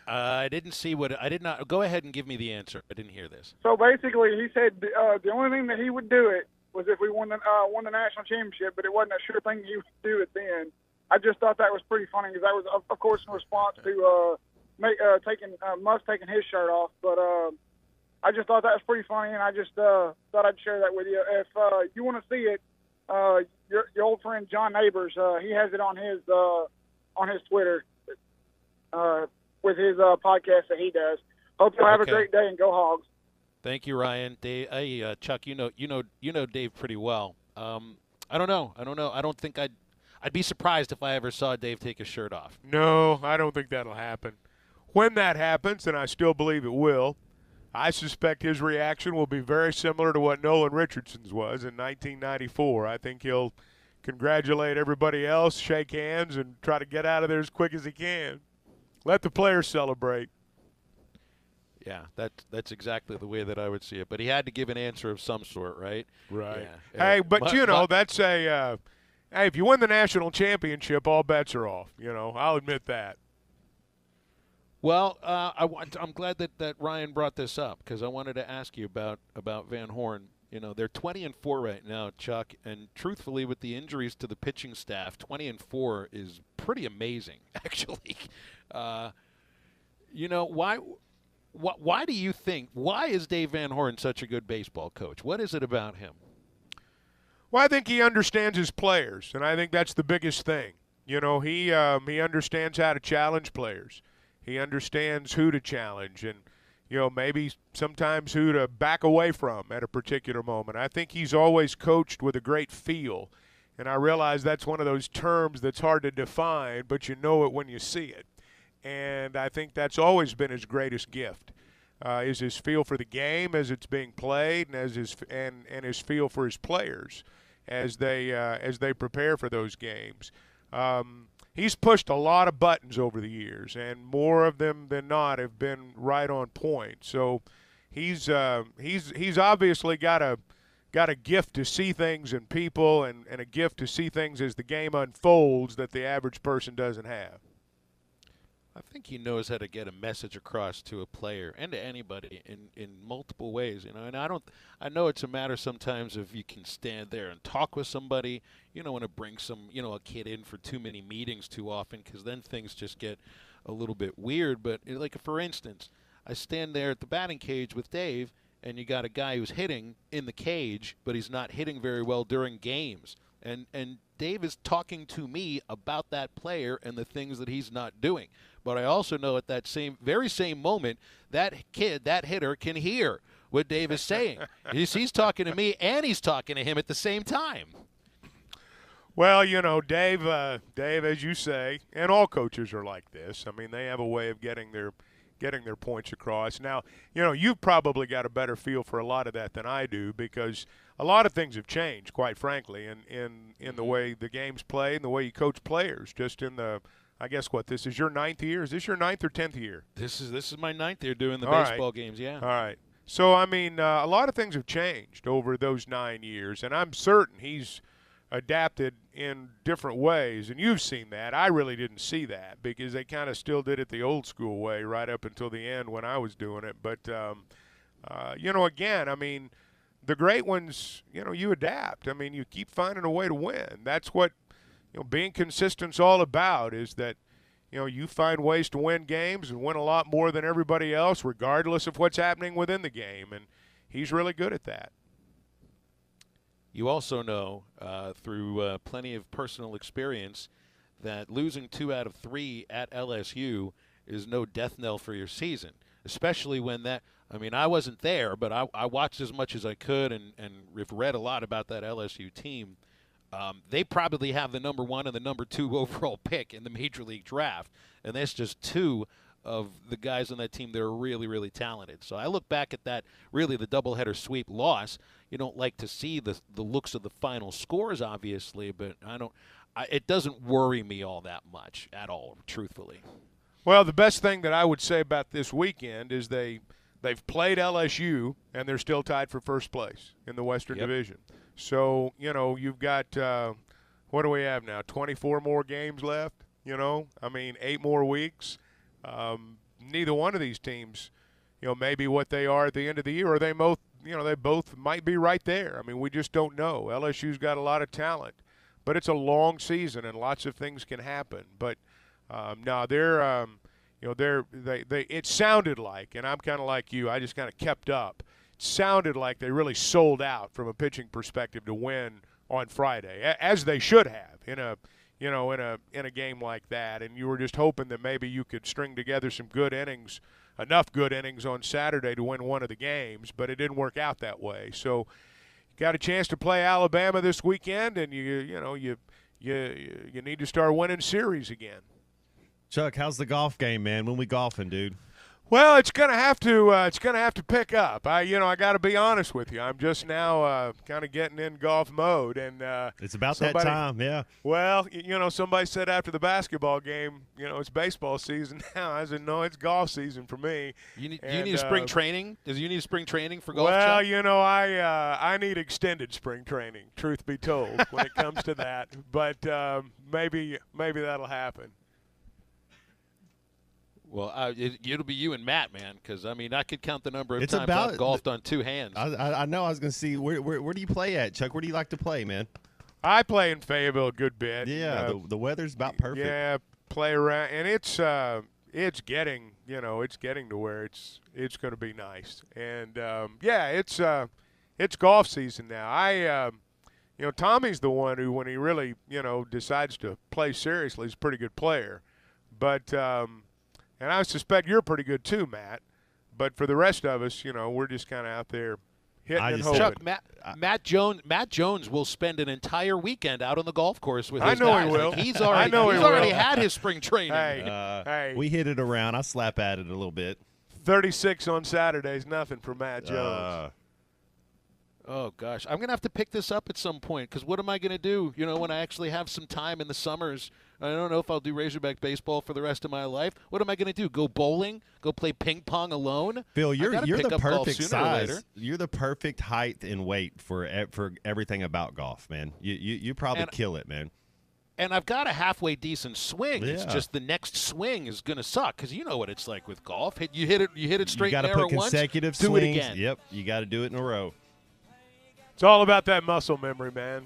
I didn't see what I did not. Go ahead and give me the answer. I didn't hear this. So basically, he said the only thing that he would do it was if we won the national championship, but it wasn't a sure thing he would do it then. I just thought that was pretty funny because that was, of course, in response to Musk taking his shirt off, but. I just thought that was pretty funny, and I just thought I'd share that with you. If you want to see it, your old friend John Neighbors, he has it on his Twitter with his podcast that he does. Hope you'll have a great day and go Hogs. Thank you, Ryan. Dave, hey, Chuck, you know Dave pretty well. I don't know. I don't think I'd be surprised if I ever saw Dave take his shirt off. No, I don't think that'll happen. When that happens, and I still believe it will, I suspect his reaction will be very similar to what Nolan Richardson's was in 1994. I think he'll congratulate everybody else, shake hands, and try to get out of there as quick as he can. Let the players celebrate. Yeah, that's exactly the way that I would see it. But he had to give an answer of some sort, right? Right. Yeah. Hey, but that's a hey, if you win the national championship, all bets are off. I'll admit that. Well, I'm glad that Ryan brought this up because I wanted to ask you about Van Horn They're 20-4 right now, Chuck, and truthfully, with the injuries to the pitching staff, 20-4 is pretty amazing, actually. Why do you think? Why is Dave Van Horn such a good baseball coach? What is it about him? Well, I think he understands his players, and I think that's the biggest thing. He understands how to challenge players. He understands who to challenge and, maybe sometimes who to back away from at a particular moment. I think he's always coached with a great feel, and I realize that's one of those terms that's hard to define, but you know it when you see it. And I think that's always been his greatest gift, is his feel for the game as it's being played, and as his feel for his players as they prepare for those games. He's pushed a lot of buttons over the years, and more of them than not have been right on point. So he's obviously got a gift to see things in people, and a gift to see things as the game unfolds that the average person doesn't have. I think he knows how to get a message across to a player and to anybody in multiple ways, And I know it's a matter sometimes if you can stand there and talk with somebody. You don't want to bring a kid in for too many meetings too often, because then things just get a little bit weird. But like, for instance, I stand there at the batting cage with Dave, and you got a guy who's hitting in the cage, but he's not hitting very well during games. And Dave is talking to me about that player and the things that he's not doing. But I also know at that very same moment, that hitter can hear what Dave is saying. He's talking to me, and he's talking to him at the same time. Well, Dave, as you say, and all coaches are like this. I mean, they have a way of getting their points across. Now, you've probably got a better feel for a lot of that than I do, because a lot of things have changed, quite frankly, in the way the game's played and the way you coach players. Just in the, I guess, this is your 9th year? Is this your 9th or 10th year? This is my 9th year doing the All baseball right. games, yeah. All right. So, I mean, a lot of things have changed over those 9 years, and I'm certain he's adapted in different ways, and you've seen that. I really didn't see that, because they kind of still did it the old school way right up until the end when I was doing it. But, again, I mean, the great ones, you adapt. I mean, you keep finding a way to win. That's what being consistent's all about, is that you find ways to win games and win a lot more than everybody else, regardless of what's happening within the game, and he's really good at that. You also know, through plenty of personal experience, that losing 2 out of 3 at LSU is no death knell for your season, especially when I wasn't there, but I watched as much as I could and have read a lot about that LSU team. They probably have the number 1 and the number 2 overall pick in the Major League Draft, and that's just 2 of the guys on that team that are really, really talented. So I look back at that, really the doubleheader sweep loss. You don't like to see the looks of the final scores, obviously, but it doesn't worry me all that much at all, truthfully. Well, the best thing that I would say about this weekend is they've played LSU, and they're still tied for first place in the Western Division. So, you've got, what do we have now, 24 more games left, 8 more weeks. Neither one of these teams, may be what they are at the end of the year, or they both might be right there. I mean, we just don't know. LSU's got a lot of talent, but it's a long season and lots of things can happen. But no, it sounded like, and I'm kind of like you, I just kind of kept up. It sounded like they really sold out from a pitching perspective to win on Friday, as they should have in a game like that. And you were just hoping that maybe you could string together some good innings, enough good innings on Saturday to win one of the games, but it didn't work out that way. So you got a chance to play Alabama this weekend, and you need to start winning series again. Chuck, how's the golf game, man? When we golfing, dude? Well, it's gonna have to pick up. I got to be honest with you. I'm just now kind of getting in golf mode, and it's about that time, yeah. Well, somebody said after the basketball game, it's baseball season now. I said, no, it's golf season for me. You need spring training? Does you need spring training for golf? Well, I need extended spring training. Truth be told, when it comes to that, but maybe that'll happen. Well, it'll be you and Matt, man, because, I mean, I could count the number of It's times about- I've golfed on two hands. I know. I was going to see where do you play at, Chuck? Where do you like to play, man? I play in Fayetteville a good bit. Yeah, the weather's about perfect. Yeah, play around, and it's getting to where it's going to be nice. And it's golf season now. Tommy's the one who, when he really decides to play seriously, is a pretty good player. But and I suspect you're pretty good too, Matt. But for the rest of us, we're just kind of out there hitting and hoping. Chuck, Matt Jones will spend an entire weekend out on the golf course with his I know guys. he will. Like, he's already had his spring training. Hey, We hit it around. I slap at it a little bit. 36 on Saturdays, nothing for Matt Jones. Oh, gosh. I'm going to have to pick this up at some point because what am I going to do, when I actually have some time in the summers? I don't know if I'll do Razorback baseball for the rest of my life. What am I going to do, go bowling, go play ping pong alone? Phil, you're the perfect size. Later. You're the perfect height and weight for everything about golf, man. You probably kill it, man. And I've got a halfway decent swing. Yeah. It's just the next swing is going to suck because you know what it's like with golf. You hit it straight and narrow once. You got to put consecutive do swings. it again. Yep, you got to do it in a row. It's all about that muscle memory, man.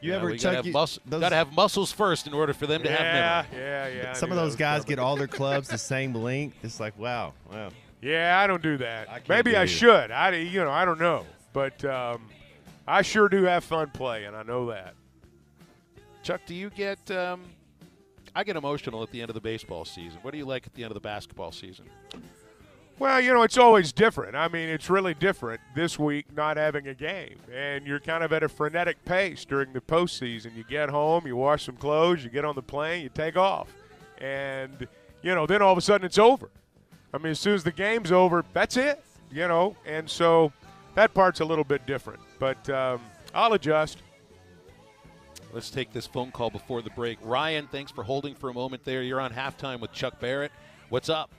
You ever got to have muscles first in order for them to have memory. Yeah. Some of those guys get all their clubs the same length. It's like, wow. Yeah, I don't do that. Maybe Maybe I I should. I don't know. But I sure do have fun playing. I know that. Chuck, do you get I get emotional at the end of the baseball season. What do you like at the end of the basketball season? Well, it's always different. I mean, it's really different this week not having a game. And you're kind of at a frenetic pace during the postseason. You get home, you wash some clothes, you get on the plane, you take off. And, then all of a sudden it's over. I mean, as soon as the game's over, that's it, And so that part's a little bit different. But I'll adjust. Let's take this phone call before the break. Ryan, thanks for holding for a moment there. You're on halftime with Chuck Barrett. What's up?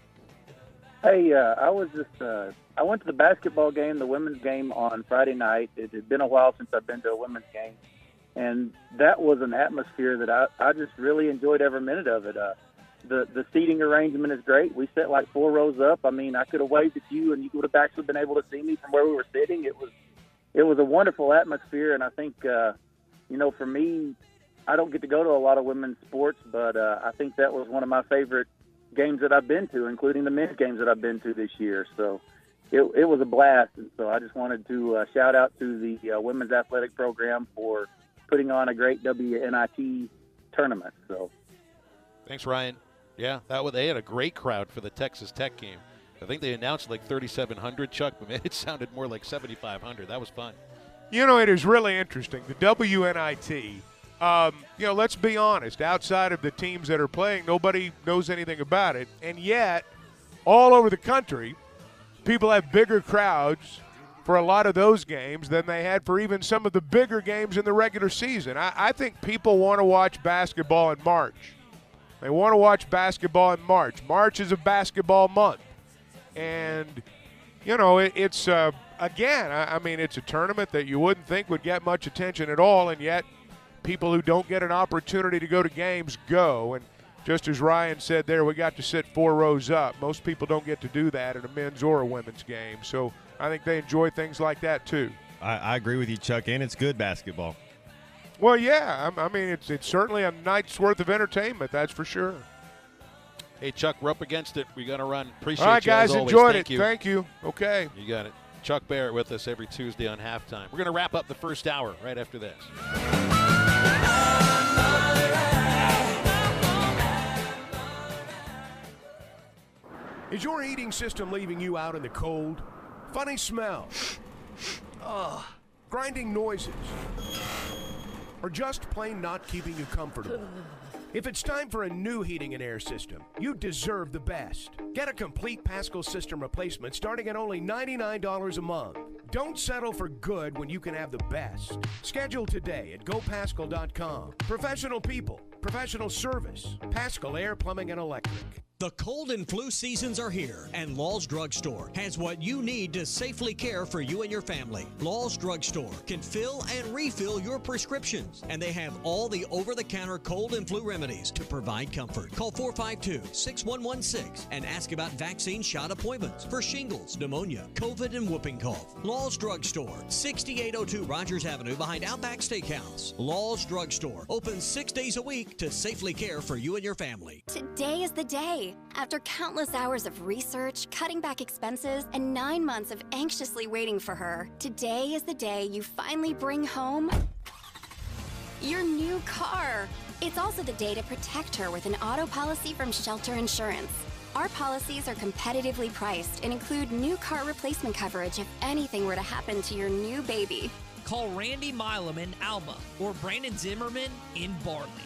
Hey, I was I went to the basketball game, the women's game on Friday night. It had been a while since I've been to a women's game, and that was an atmosphere that I just really enjoyed every minute of it. The seating arrangement is great. We sat like 4 rows up. I mean, I could have waved at you, and you would have actually been able to see me from where we were sitting. It was a wonderful atmosphere, and I think for me, I don't get to go to a lot of women's sports, but I think that was one of my favorite games that I've been to, including the men's games that I've been to this year. So it was a blast. And so I just wanted to shout out to the women's athletic program for putting on a great WNIT tournament. So thanks, Ryan. Yeah, they had a great crowd for the Texas Tech game. I think they announced like 3,700, Chuck, but it sounded more like 7,500. That was fun. It is really interesting. The WNIT, let's be honest. Outside of the teams that are playing, nobody knows anything about it. And yet, all over the country, people have bigger crowds for a lot of those games than they had for even some of the bigger games in the regular season. I think people want to watch basketball in March. They want to watch basketball in March. March is a basketball month. And, it's, again, I mean, it's a tournament that you wouldn't think would get much attention at all, and yet people who don't get an opportunity to go to games go. And just as Ryan said there, we got to sit 4 rows up. Most people don't get to do that in a men's or a women's game. So I think they enjoy things like that too. I agree with you, Chuck, and it's good basketball. Well, yeah. I mean, it's certainly a night's worth of entertainment, that's for sure. Hey, Chuck, we're up against it. We got to run. Appreciate you. All right, you guys, as always. enjoyed Thank it. you. Thank you. Okay. You got it. Chuck Barrett with us every Tuesday on halftime. We're going to wrap up the first hour right after this. Is your heating system leaving you out in the cold? Funny smell? Grinding noises? Or just plain not keeping you comfortable? If it's time for a new heating and air system, you deserve the best. Get a complete Pascal system replacement starting at only $99 a month. Don't settle for good when you can have the best. Schedule today at gopascal.com. Professional people, professional service, Pascal Air, Plumbing, and Electric. The cold and flu seasons are here, and Law's Drugstore has what you need to safely care for you and your family. Law's Drugstore can fill and refill your prescriptions, and they have all the over-the-counter cold and flu remedies to provide comfort. Call 452-6116 and ask about vaccine shot appointments for shingles, pneumonia, COVID, and whooping cough. Law's Drugstore, 6802 Rogers Avenue behind Outback Steakhouse. Law's Drugstore, open 6 days a week to safely care for you and your family. Today is the day. After countless hours of research, cutting back expenses, and 9 months of anxiously waiting for her, today is the day you finally bring home your new car. It's also the day to protect her with an auto policy from Shelter Insurance. Our policies are competitively priced and include new car replacement coverage if anything were to happen to your new baby. Call Randy Milam in Alma or Brandon Zimmerman in Bartley.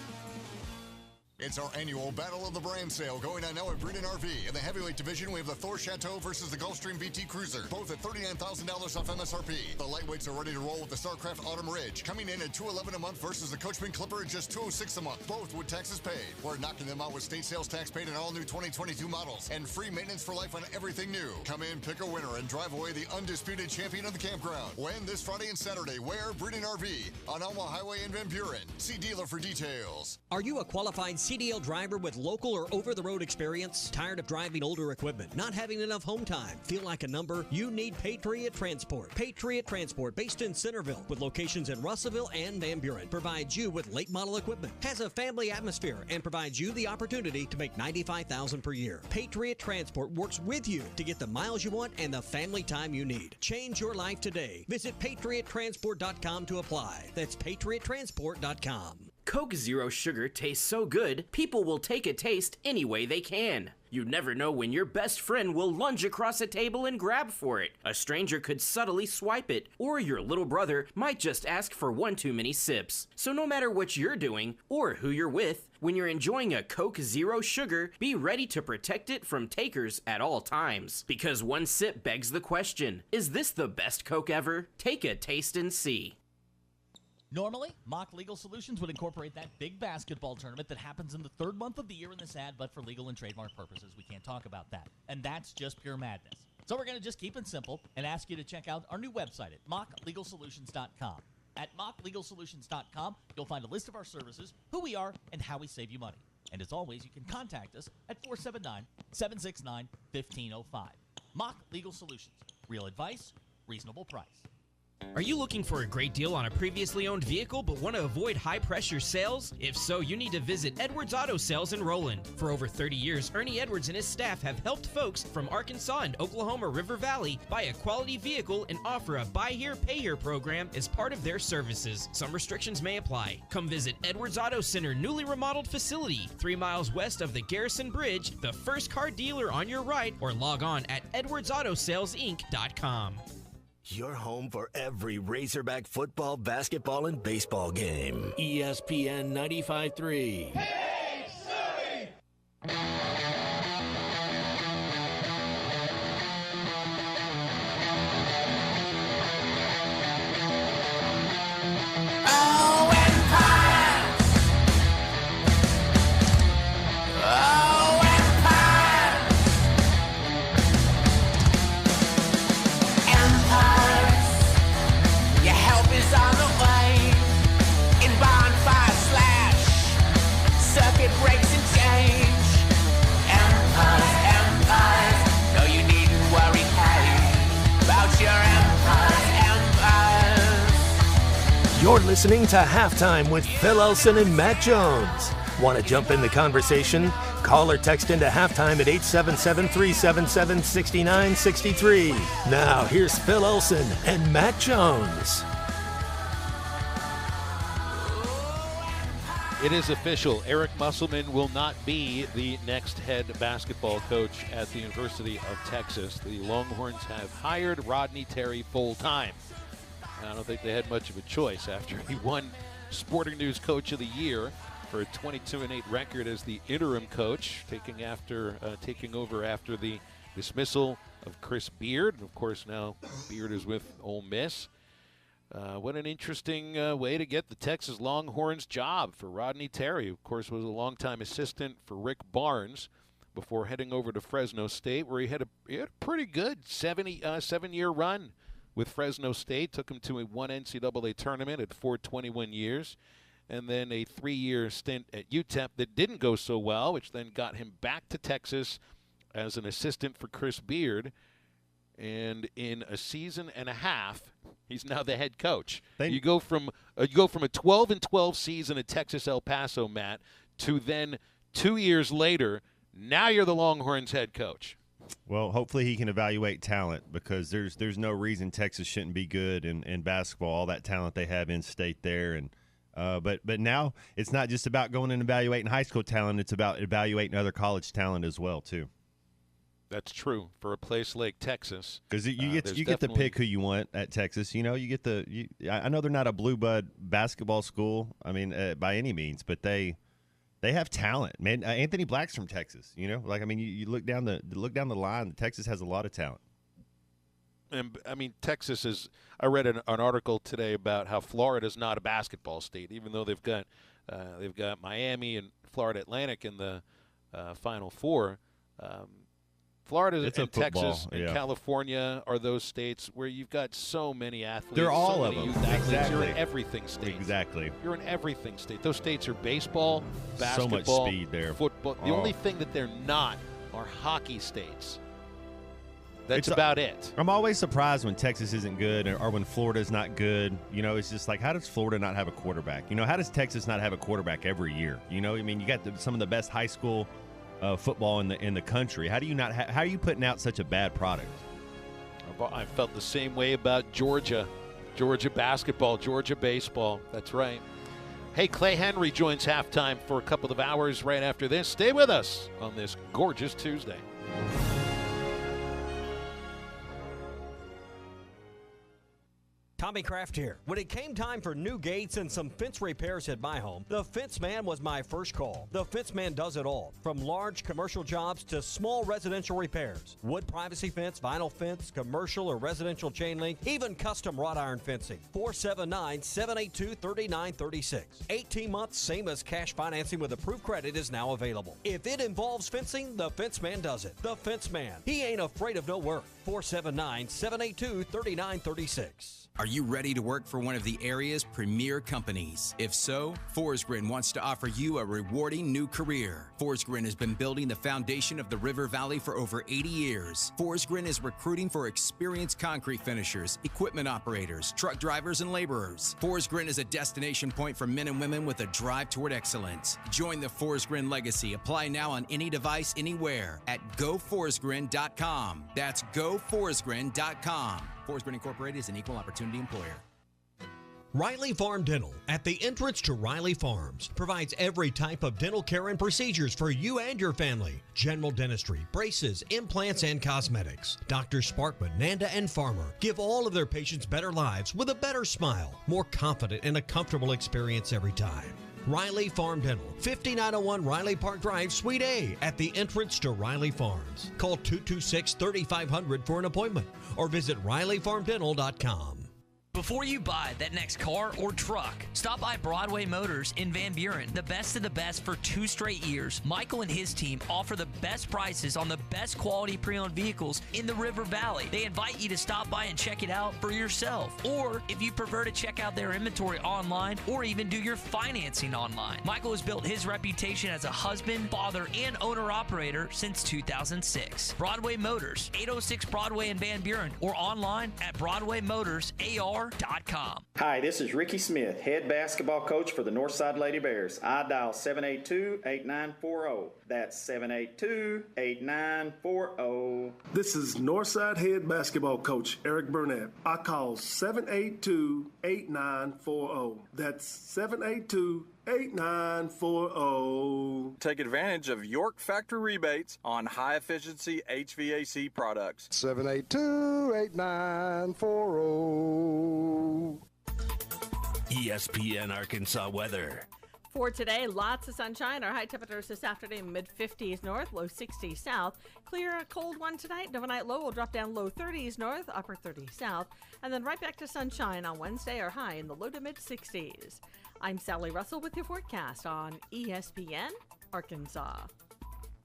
It's our annual Battle of the Brand sale going on now at Breeden RV. In the heavyweight division, we have the Thor Chateau versus the Gulfstream VT Cruiser, both at $39,000 off MSRP. The lightweights are ready to roll with the Starcraft Autumn Ridge, coming in at $211 a month versus the Coachman Clipper at just $206 a month, both with taxes paid. We're knocking them out with state sales tax paid on all new 2022 models and free maintenance for life on everything new. Come in, pick a winner, and drive away the undisputed champion of the campground. When this Friday and Saturday, where Breeden RV on Omaha Highway in Van Buren. See dealer for details. Are you a qualified CDL driver with local or over-the-road experience? Tired of driving older equipment? Not having enough home time? Feel like a number? You need Patriot Transport. Patriot Transport, based in Centerville, with locations in Russellville and Van Buren, provides you with late model equipment, has a family atmosphere, and provides you the opportunity to make $95,000 per year. Patriot Transport works with you to get the miles you want and the family time you need. Change your life today. Visit patriottransport.com to apply. That's patriottransport.com. Coke Zero Sugar tastes so good, people will take a taste any way they can. You never know when your best friend will lunge across a table and grab for it. A stranger could subtly swipe it, or your little brother might just ask for one too many sips. So no matter what you're doing, or who you're with, when you're enjoying a Coke Zero Sugar, be ready to protect it from takers at all times. Because one sip begs the question, is this the best Coke ever? Take a taste and see. Normally, Mock Legal Solutions would incorporate that big basketball tournament that happens in the third month of the year in this ad, but for legal and trademark purposes, we can't talk about that. And that's just pure madness. So we're going to just keep it simple and ask you to check out our new website at mocklegalsolutions.com. At mocklegalsolutions.com, you'll find a list of our services, who we are, and how we save you money. And as always, you can contact us at 479-769-1505. Mock Legal Solutions. Real advice, reasonable price. Are you looking for a great deal on a previously owned vehicle but want to avoid high-pressure sales? If so, you need to visit Edwards Auto Sales in Roland. For over 30 years, Ernie Edwards and his staff have helped folks from Arkansas and Oklahoma River Valley buy a quality vehicle and offer a Buy Here, Pay Here program as part of their services. Some restrictions may apply. Come visit Edwards Auto Center newly remodeled facility, 3 miles west of the Garrison Bridge, the first car dealer on your right, or log on at edwardsautosalesinc.com. Your home for every Razorback football, basketball, and baseball game. ESPN 95.3. Hey, Sully! Oh, Empire! Oh, Empire! Empires, your help is on the way. In bonfire slash, circuit breaks and change. Empires, empires, no you needn't worry, hey, about your empires, empires. You're listening to Halftime with Phil Elson and Matt Jones. Want to jump in the conversation? Call or text into halftime at 877-377-6963. Now, here's Phil Elson and Matt Jones. It is official. Eric Musselman will not be the next head basketball coach at the University of Texas. The Longhorns have hired Rodney Terry full-time. I don't think they had much of a choice after he won Sporting News Coach of the Year for a 22-8 record as the interim coach, taking over after the dismissal of Chris Beard. And of course, now Beard is with Ole Miss. What an interesting way to get the Texas Longhorns job for Rodney Terry. Of course, was a longtime assistant for Rick Barnes. before heading over to Fresno State, where he had a pretty good 7-year run with Fresno State. Took him to one NCAA tournament at 421 years. And then a 3-year stint at UTEP that didn't go so well, which then got him back to Texas as an assistant for Chris Beard. And in a season and a half, he's now the head coach. You go from a 12-12 season at Texas El Paso, Matt, to then 2 years later, now you're the Longhorns head coach. Well, hopefully he can evaluate talent, because there's no reason Texas shouldn't be good in basketball. All that talent they have in state there, and but now it's not just about going and evaluating high school talent; it's about evaluating other college talent as well too. That's true for a place like Texas, because you get to pick who you want at Texas. You know, you get I know they're not a blue blood basketball school. I mean, by any means, but they have talent, man. Anthony Black's from Texas. You know, like, I mean, you look down the line. Texas has a lot of talent. And I mean, Texas is. I read an article today about how Florida's not a basketball state, even though they've got Miami and Florida Atlantic in the Final Four. Florida and Texas and California are those states where you've got so many athletes. They're all so of many them. Youth athletes. Exactly. You're in everything state. Exactly. You're in everything state. Those states are baseball, basketball, so much speed there. Football. The only thing that they're not are hockey states. That's about it. I'm always surprised when Texas isn't good or when Florida's not good. You know, it's just like, how does Florida not have a quarterback? You know, how does Texas not have a quarterback every year? You know, I mean, you got some of the best high school football in the country. How do you not? How are you putting out such a bad product? I felt the same way about Georgia basketball, Georgia baseball. That's right. Hey, Clay Henry joins halftime for a couple of hours right after this. Stay with us on this gorgeous Tuesday. Tommy Kraft here. When it came time for new gates and some fence repairs at my home, the Fence Man was my first call. The Fence Man does it all, from large commercial jobs to small residential repairs. Wood privacy fence, vinyl fence, commercial or residential chain link, even custom wrought iron fencing. 479-782-3936. 18 months, same as cash financing with approved credit, is now available. If it involves fencing, the Fence Man does it. The Fence Man. He ain't afraid of no work. 479-782-3936. Are you ready to work for one of the area's premier companies? If so, Forsgren wants to offer you a rewarding new career. Forsgren has been building the foundation of the River Valley for over 80 years. Forsgren is recruiting for experienced concrete finishers, equipment operators, truck drivers, and laborers. Forsgren is a destination point for men and women with a drive toward excellence. Join the Forsgren legacy. Apply now on any device, anywhere at goforsgren.com. That's goforsgren.com. Forsgren Incorporated is an equal opportunity employer. Riley Farm Dental, at the entrance to Riley Farms, provides every type of dental care and procedures for you and your family. General dentistry, braces, implants, and cosmetics. Drs. Sparkman, Nanda, and Farmer give all of their patients better lives with a better smile, more confident, and a comfortable experience every time. Riley Farm Dental, 5901 Riley Park Drive, Suite A, at the entrance to Riley Farms. Call 226-3500 for an appointment or visit RileyFarmDental.com. Before you buy that next car or truck, stop by Broadway Motors in Van Buren. The best of the best for 2 straight years. Michael and his team offer the best prices on the best quality pre-owned vehicles in the River Valley. They invite you to stop by and check it out for yourself. Or if you prefer to check out their inventory online or even do your financing online. Michael has built his reputation as a husband, father, and owner-operator since 2006. Broadway Motors, 806 Broadway in Van Buren, or online at BroadwayMotorsAR.com. Hi, this is Ricky Smith, head basketball coach for the Northside Lady Bears. I dial 782-8940. That's 782-8940. This is Northside head basketball coach Eric Burnett. I call 782-8940. That's 782-8940. Take advantage of York Factory rebates on high-efficiency HVAC products. 782-8940. ESPN Arkansas weather. For today, lots of sunshine. Our high temperatures this afternoon, mid-50s north, low 60s south. Clear, a cold one tonight. Overnight low will drop down low 30s north, upper 30s south. And then right back to sunshine on Wednesday, our high in the low to mid-60s. I'm Sally Russell with your forecast on ESPN Arkansas.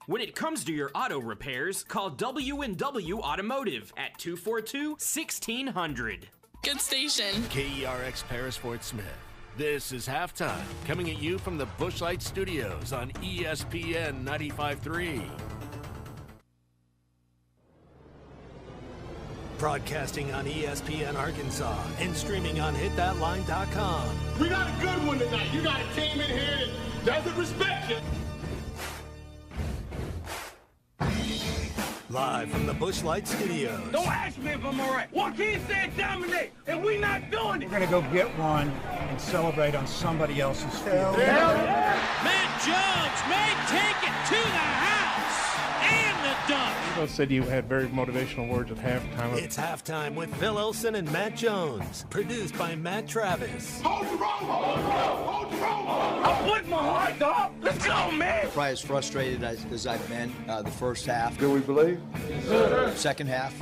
When it comes to your auto repairs, call W&W Automotive at 242-1600. Good station. KERX Paris Fort Smith. This is Halftime, coming at you from the Bushlight Studios on ESPN 95.3. Broadcasting on ESPN Arkansas and streaming on hitthatline.com. We got a good one tonight. You got a team in here that doesn't respect you. Live from the Bushlight Studios. Don't ask me if I'm all right. Joaquin said dominate, and we not doing it. We're going to go get one and celebrate on somebody else's field. Matt Jones may take it to the house and the dunk. You said you had very motivational words at halftime. It's Halftime with Phil Olsen and Matt Jones. Produced by Matt Travis. Hold the rope! Hold the rope! Hold the rope! I'm putting my heart, dog. Let's go, man! Probably as frustrated as I've been the first half. Do we believe? Second half,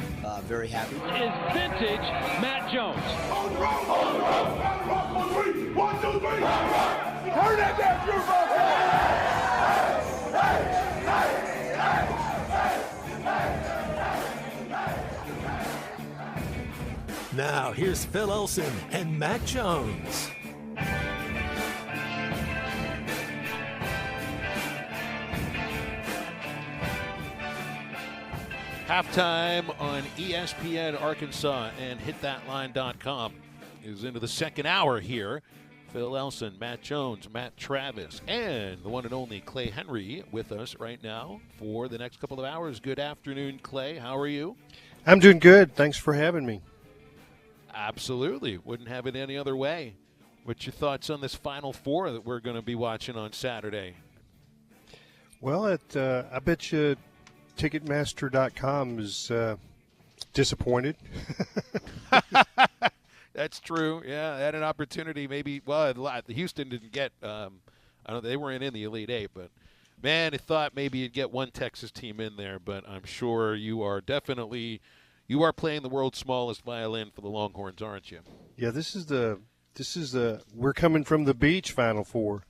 very happy. Is vintage Matt Jones. Hold the rope! Hold the rope! Hold the rope! 1, 2, 3! 1, 2, 3! Turn that down, beautiful! Now, here's Phil Olsen and Matt Jones. Halftime on ESPN Arkansas and hitthatline.com is into the second hour here. Phil Elson, Matt Jones, Matt Travis, and the one and only Clay Henry with us right now for the next couple of hours. Good afternoon, Clay. How are you? I'm doing good. Thanks for having me. Absolutely. Wouldn't have it any other way. What's your thoughts on this Final Four that we're going to be watching on Saturday? Well, I bet you Ticketmaster.com is disappointed. That's true. Yeah, they had an opportunity. Maybe. Well, Houston didn't get. I don't. They weren't in the Elite Eight, but man, I thought maybe you'd get one Texas team in there. But I'm sure you are definitely. You are playing the world's smallest violin for the Longhorns, aren't you? Yeah, this is the we're coming from the beach Final Four.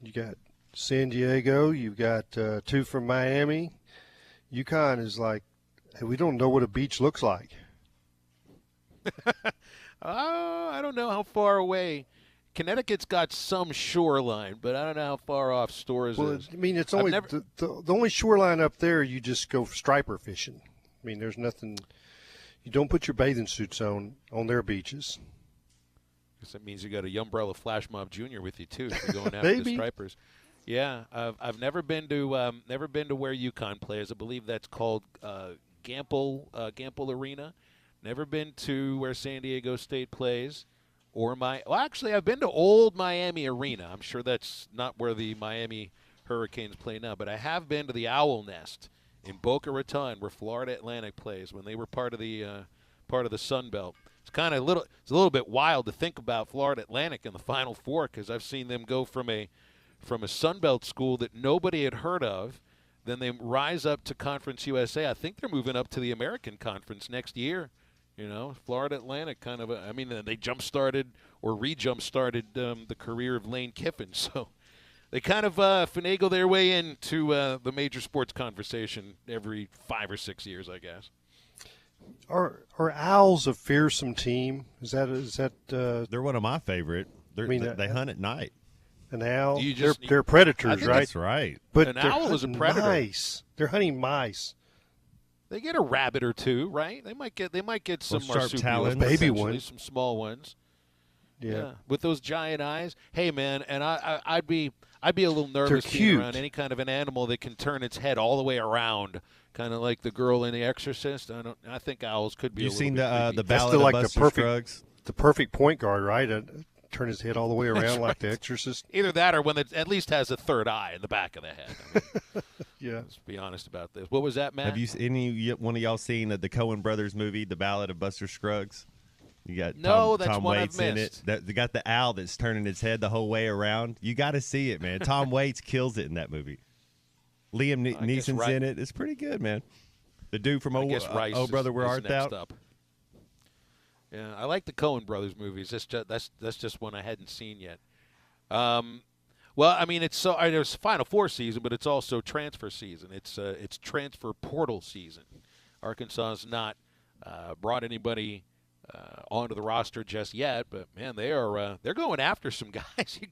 You got San Diego, you've got two from Miami. UConn is like, hey, we don't know what a beach looks like. I don't know how far away. Connecticut's got some shoreline, but I don't know how far off Storrs is. I mean, it's only the only shoreline up there. You just go striper fishing. I mean, there's nothing. You don't put your bathing suits on their beaches. Because that means you got a Umbrella Flash Mob Jr. with you too. If you're going after the stripers. Yeah, I've never been to where UConn plays. I believe that's called Gamble Arena. Never been to where San Diego State plays, actually, I've been to Old Miami Arena. I'm sure that's not where the Miami Hurricanes play now, but I have been to the Owl Nest in Boca Raton, where Florida Atlantic plays when they were part of the Sun Belt. It's a little bit wild to think about Florida Atlantic in the Final Four because I've seen them go from a Sun Belt school that nobody had heard of. Then they rise up to Conference USA. I think they're moving up to the American Conference next year. You know, Florida Atlantic they jump-started or re-jump-started the career of Lane Kiffin. So they kind of finagle their way into the major sports conversation every 5 or 6 years, I guess. Are Owls a fearsome team? Is that? They're one of my favorite. They hunt at night. An owl? They're predators, right? That's right. But an owl is a predator. Mice. They're hunting mice. They get a rabbit or two, right? They might get some marsupials, baby ones, some small ones. Yeah, with those giant eyes. Hey, man, and I'd be a little nervous being around any kind of an animal that can turn its head all the way around, kind of like the girl in The Exorcist. I think owls could be. You've a seen the Ballad of Buster Scruggs? The perfect point guard, right? Turn his head all the way around like The Exorcist. Either that or one that at least has a third eye in the back of the head. Yeah. Let's be honest about this. What was that, Matt? Have you one of y'all seen the Coen Brothers movie, The Ballad of Buster Scruggs? You got Tom Waits in it. They got the owl that's turning its head the whole way around. You got to see it, man. Tom Waits kills it in that movie. Liam Neeson's in it. It's pretty good, man. The dude from Oh Brother, Where Art Thou? Up. Yeah, I like the Coen Brothers movies. That's just one I hadn't seen yet. Well, I mean, there's Final Four season, but it's also transfer season. It's transfer portal season. Arkansas has not brought anybody onto the roster just yet, but man, they're going after some guys.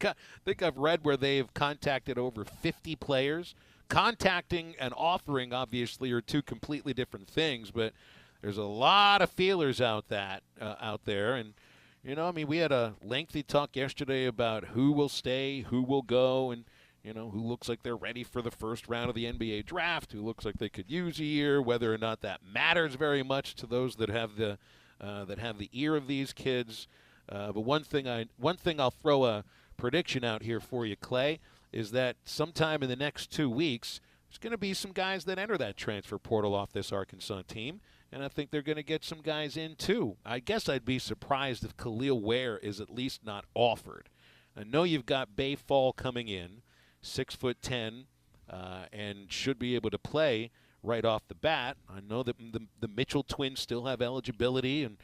I think I've read where they've contacted over 50 players. Contacting and offering, obviously, are two completely different things, but there's a lot of feelers out there, and I mean, we had a lengthy talk yesterday about who will stay, who will go, and who looks like they're ready for the first round of the NBA draft, who looks like they could use a year, whether or not that matters very much to those that have the ear of these kids. But one thing I'll throw a prediction out here for you, Clay, is that sometime in the next 2 weeks, there's going to be some guys that enter that transfer portal off this Arkansas team. And I think they're going to get some guys in, too. I guess I'd be surprised if Khalil Ware is at least not offered. I know you've got Bay Fall coming in, 6'10", and should be able to play right off the bat. I know that the Mitchell twins still have eligibility, and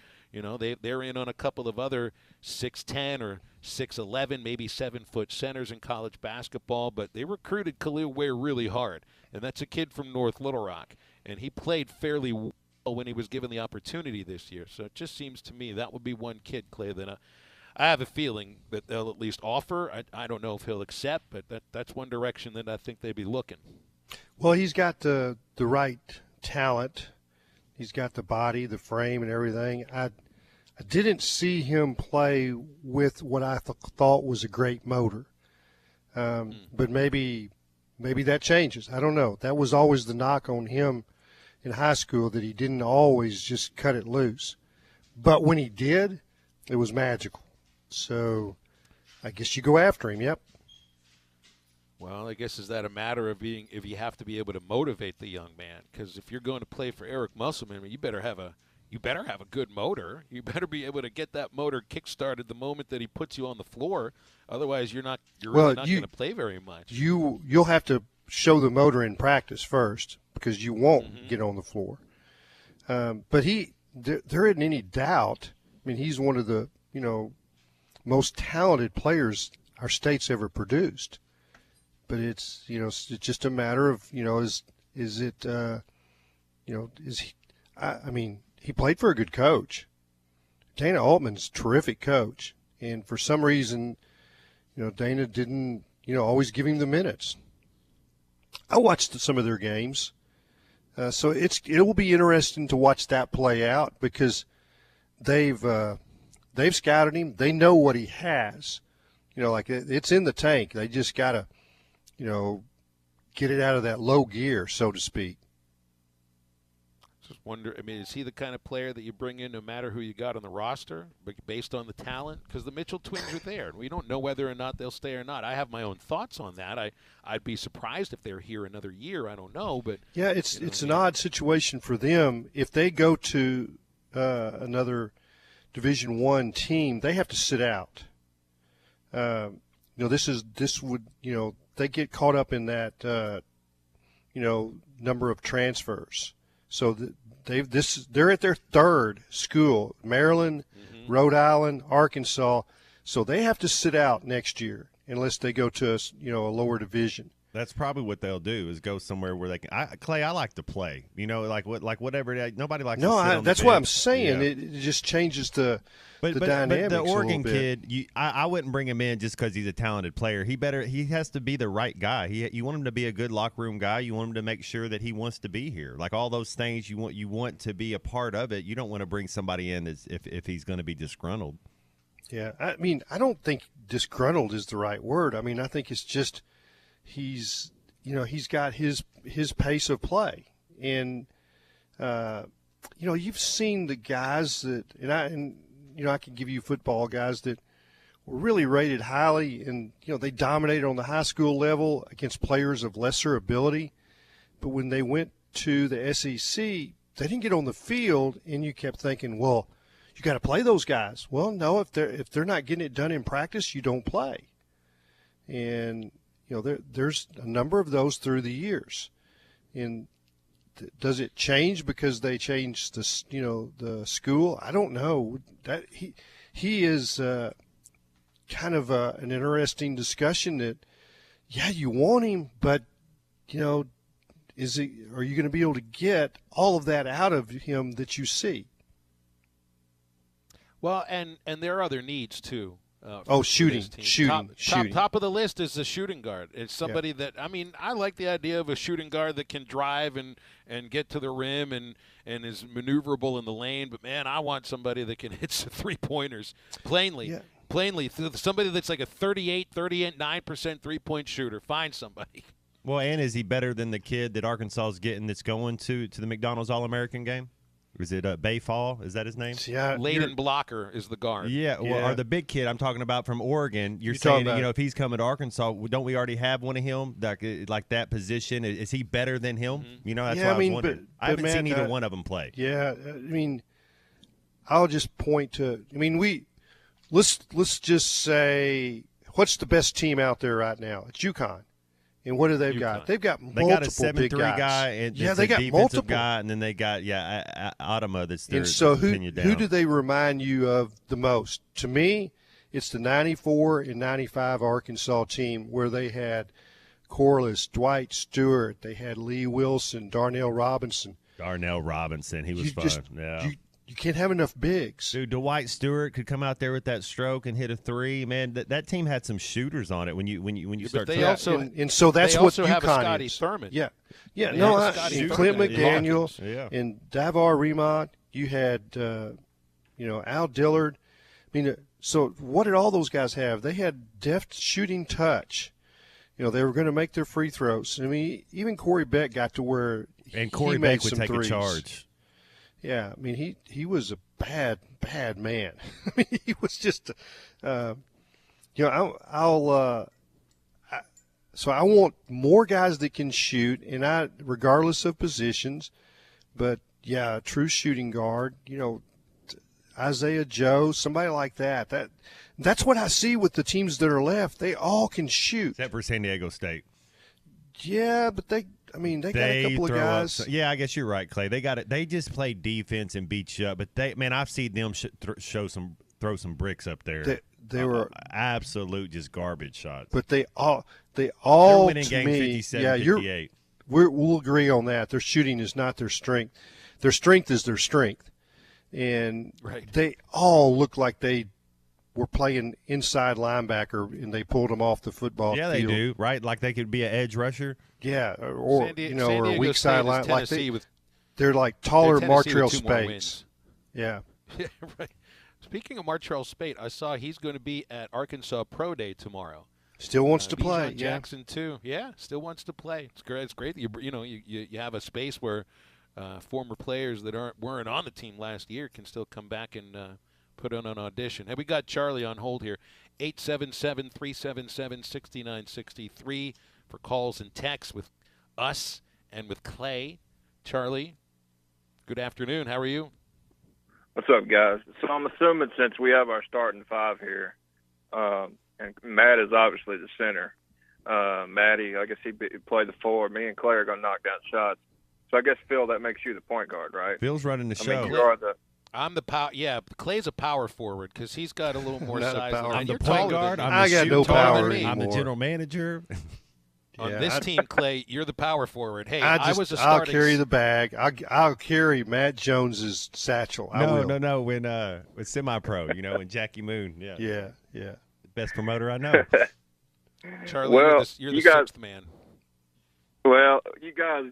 they're in on a couple of other 6'10" or 6'11", maybe 7-foot centers in college basketball, but they recruited Khalil Ware really hard, and that's a kid from North Little Rock, and he played fairly well when he was given the opportunity this year. So it just seems to me that would be one kid, Clay, that I have a feeling that they'll at least offer. I don't know if he'll accept, but that's one direction that I think they'd be looking. Well, he's got the right talent. He's got the body, the frame, and everything. I didn't see him play with what I thought was a great motor. But maybe that changes. I don't know. That was always the knock on him in high school, that he didn't always just cut it loose. But when he did, it was magical. So I guess you go after him, yep. Well, I guess is that a matter of if you have to be able to motivate the young man? Because if you're going to play for Eric Musselman, you better have a good motor. You better be able to get that motor kick-started the moment that he puts you on the floor. Otherwise, you're really not going to play very much. You'll have to show the motor in practice first, because you won't get on the floor. But there isn't any doubt. I mean, he's one of the most talented players our state's ever produced. But it's it's just a matter of is it is he? I mean, he played for a good coach. Dana Altman's a terrific coach, and for some reason, Dana didn't always give him the minutes. I watched some of their games, so it will be interesting to watch that play out, because they've scouted him. They know what he has. Like it's in the tank. They just gotta get it out of that low gear, so to speak. Just wonder, I mean, is he the kind of player that you bring in no matter who you got on the roster, based on the talent? Because the Mitchell twins are there, and we don't know whether or not they'll stay or not. I have my own thoughts on that. I'd be surprised if they're here another year. I don't know, but yeah, it's an odd situation for them. If they go to another Division I team, they have to sit out. They get caught up in that number of transfers. So they're at their third school, Maryland, Rhode Island, Arkansas. So they have to sit out next year unless they go to a lower division. That's probably what they'll do, is go somewhere where they can. Clay, I like to play. Whatever. Nobody likes. No, to sit on that's the what bench. I'm saying. Yeah. It just changes the But dynamics. the a little Oregon bit. kid, I wouldn't bring him in just because he's a talented player. He has to be the right guy. You want him to be a good locker room guy. You want him to make sure that he wants to be here. Like all those things, you want to be a part of it. You don't want to bring somebody in if he's going to be disgruntled. Yeah, I mean, I don't think disgruntled is the right word. I mean, I think it's just he's got his pace of play, and you've seen the guys that, I can give you football guys that were really rated highly, and they dominated on the high school level against players of lesser ability, but when they went to the SEC, they didn't get on the field, and you kept thinking, well, you got to play those guys. Well, no, if they're not getting it done in practice, you don't play. And there's a number of those through the years. And does it change because they changed the school? I don't know. That he is kind of an interesting discussion that yeah, you want him, but you know, are you going to be able to get all of that out of him that you see? Well, and there are other needs too. Shooting. Top of the list is the shooting guard. It's somebody that, I mean, I like the idea of a shooting guard that can drive and get to the rim and is maneuverable in the lane. But, man, I want somebody that can hit some three-pointers plainly. Yeah. Plainly, somebody that's like a 39% three-point shooter. Find somebody. Well, and is he better than the kid that Arkansas is getting that's going to the McDonald's All-American game? Was it Bay Fall? Is that his name? Yeah, Leighton Blocker is the guard. Yeah, well, or the big kid I'm talking about from Oregon. You're saying, if he's coming to Arkansas, don't we already have one of him like that position? Is he better than him? Mm-hmm. That's what I was wondering. I haven't seen either one of them play. Yeah, I mean, I'll just point to. I mean, let's just say, what's the best team out there right now? It's UConn. And what do they got? They've got multiple a 7'3" guy, and they got defensive multiple guy, and then they got Adama that's their and so who do they remind you of the most? To me, it's the 94 and 95 Arkansas team where they had Corliss, Dwight Stewart, they had Lee Wilson, Darnell Robinson. He was fun. You can't have enough bigs. Dude, Dwight Stewart could come out there with that stroke and hit a three. Man, that team had some shooters on it when you start. They also and so that's what UConn have a Scotty is. Thurman. Yeah. They No, have Clint McDaniel Yeah. and Davar Remont. You had Al Dillard. I mean, so what did all those guys have? They had deft shooting touch. They were going to make their free throws. I mean, even Corey Beck got to where Corey he made Beck would some take threes. a charge. Yeah, I mean he was a bad man. I mean he was just, so I want more guys that can shoot, and regardless of positions, but yeah, a true shooting guard. Isaiah Joe, somebody like that. That's what I see with the teams that are left. They all can shoot, except for San Diego State. Yeah, but they got a couple of guys. Yeah, I guess you're right, Clay. They got it. They just play defense and beat you up. But I've seen them throw some bricks up there. They were absolute just garbage shots. But they all they're winning to me, 57-58. We'll agree on that. Their shooting is not their strength. Their strength is their strength, and they all look like they were playing inside linebacker, and they pulled them off the football field. Yeah, they do, right? Like they could be an edge rusher. Yeah, or a weak State side line. Like with, they're like taller Martrell Spate. Spates. Yeah. Yeah, right. Speaking of Martrell Spate, I saw he's going to be at Arkansas Pro Day tomorrow. Still wants to play. Bijan Jackson too. Yeah, still wants to play. It's great. It's great that you have a space where former players that weren't on the team last year can still come back and put on an audition. Hey, we got Charlie on hold here, 877-377-6963 for calls and texts with us and with Clay. Charlie, good afternoon. How are you? What's up, guys? So I'm assuming since we have our starting five here, and Matt is obviously the center. Matty, I guess he played the forward. Me and Clay are going to knock down shots. So I guess, Phil, that makes you the point guard, right? Phil's running the show. I mean, you are the I'm the power. Yeah, Clay's a power forward because he's got a little more size. I'm the point guard. I got no power anymore. I'm the general manager. On this team, Clay, you're the power forward. Hey, I'll carry the bag. I'll carry Matt Jones's satchel. No. When with semi-pro, when Jackie Moon. Yeah. Best promoter I know. Charlie, you're the sixth man. Well, you guys,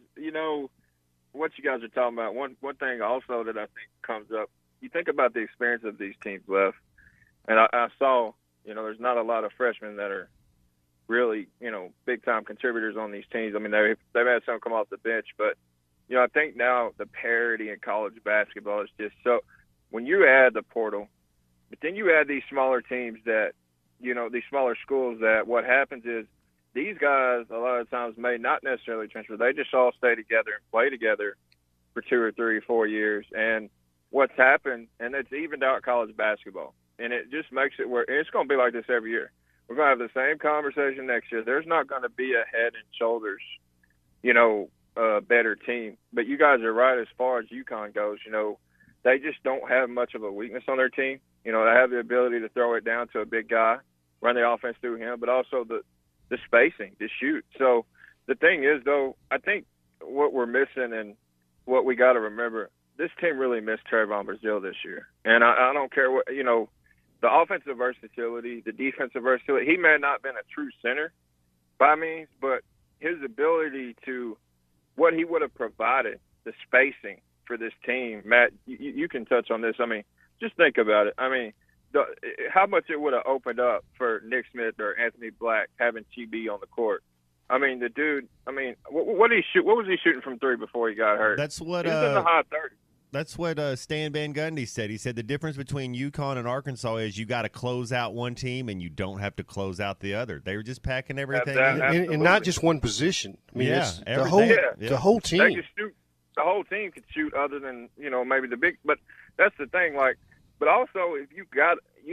what you guys are talking about. One thing also that I think comes up. You think about the experience of these teams left, and I saw, there's not a lot of freshmen that are really, big time contributors on these teams. I mean, they've had some come off the bench, but I think now the parity in college basketball is just so. When you add the portal, but then you add these smaller teams that, these smaller schools, that what happens is these guys a lot of times may not necessarily transfer. They just all stay together and play together for 2 or 3 or 4 years. And what's happened, and it's evened out college basketball, and it just makes it where it's going to be like this every year. We're going to have the same conversation next year. There's not going to be a head and shoulders, better team. But you guys are right as far as UConn goes. They just don't have much of a weakness on their team. They have the ability to throw it down to a big guy, run the offense through him, but also the spacing to shoot. So the thing is, though, I think what we're missing and what we got to remember, this team really missed Trayvon Brazile this year. And I don't care what, the offensive versatility, the defensive versatility. He may not have been a true center by means, but his ability to what he would have provided, the spacing for this team, Matt, you can touch on this. I mean, just think about it. I mean, how much it would have opened up for Nick Smith or Anthony Black having TB on the court. I mean, the dude. I mean, what did he shoot? What was he shooting from three before he got hurt? That's what. He was in the high 30s. That's what Stan Van Gundy said. He said the difference between UConn and Arkansas is you got to close out one team and you don't have to close out the other. They were just packing everything in. And not just one position. I mean, yeah, it's the whole team. They could shoot. The whole team could shoot, other than maybe the big. But that's the thing. Like, but also if you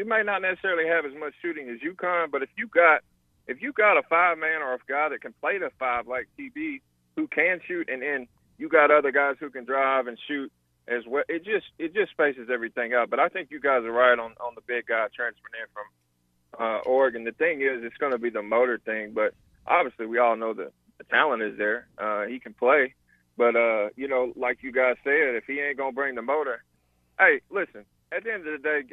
may not necessarily have as much shooting as UConn, but if you got a 5-man or a guy that can play the 5 like TB who can shoot, and then you got other guys who can drive and shoot as well, it just spaces everything out. But I think you guys are right on the big guy transferring in from Oregon. The thing is, it's going to be the motor thing, but obviously we all know the talent is there. He can play, but like you guys said, if he ain't going to bring the motor, hey, listen. At the end of the day,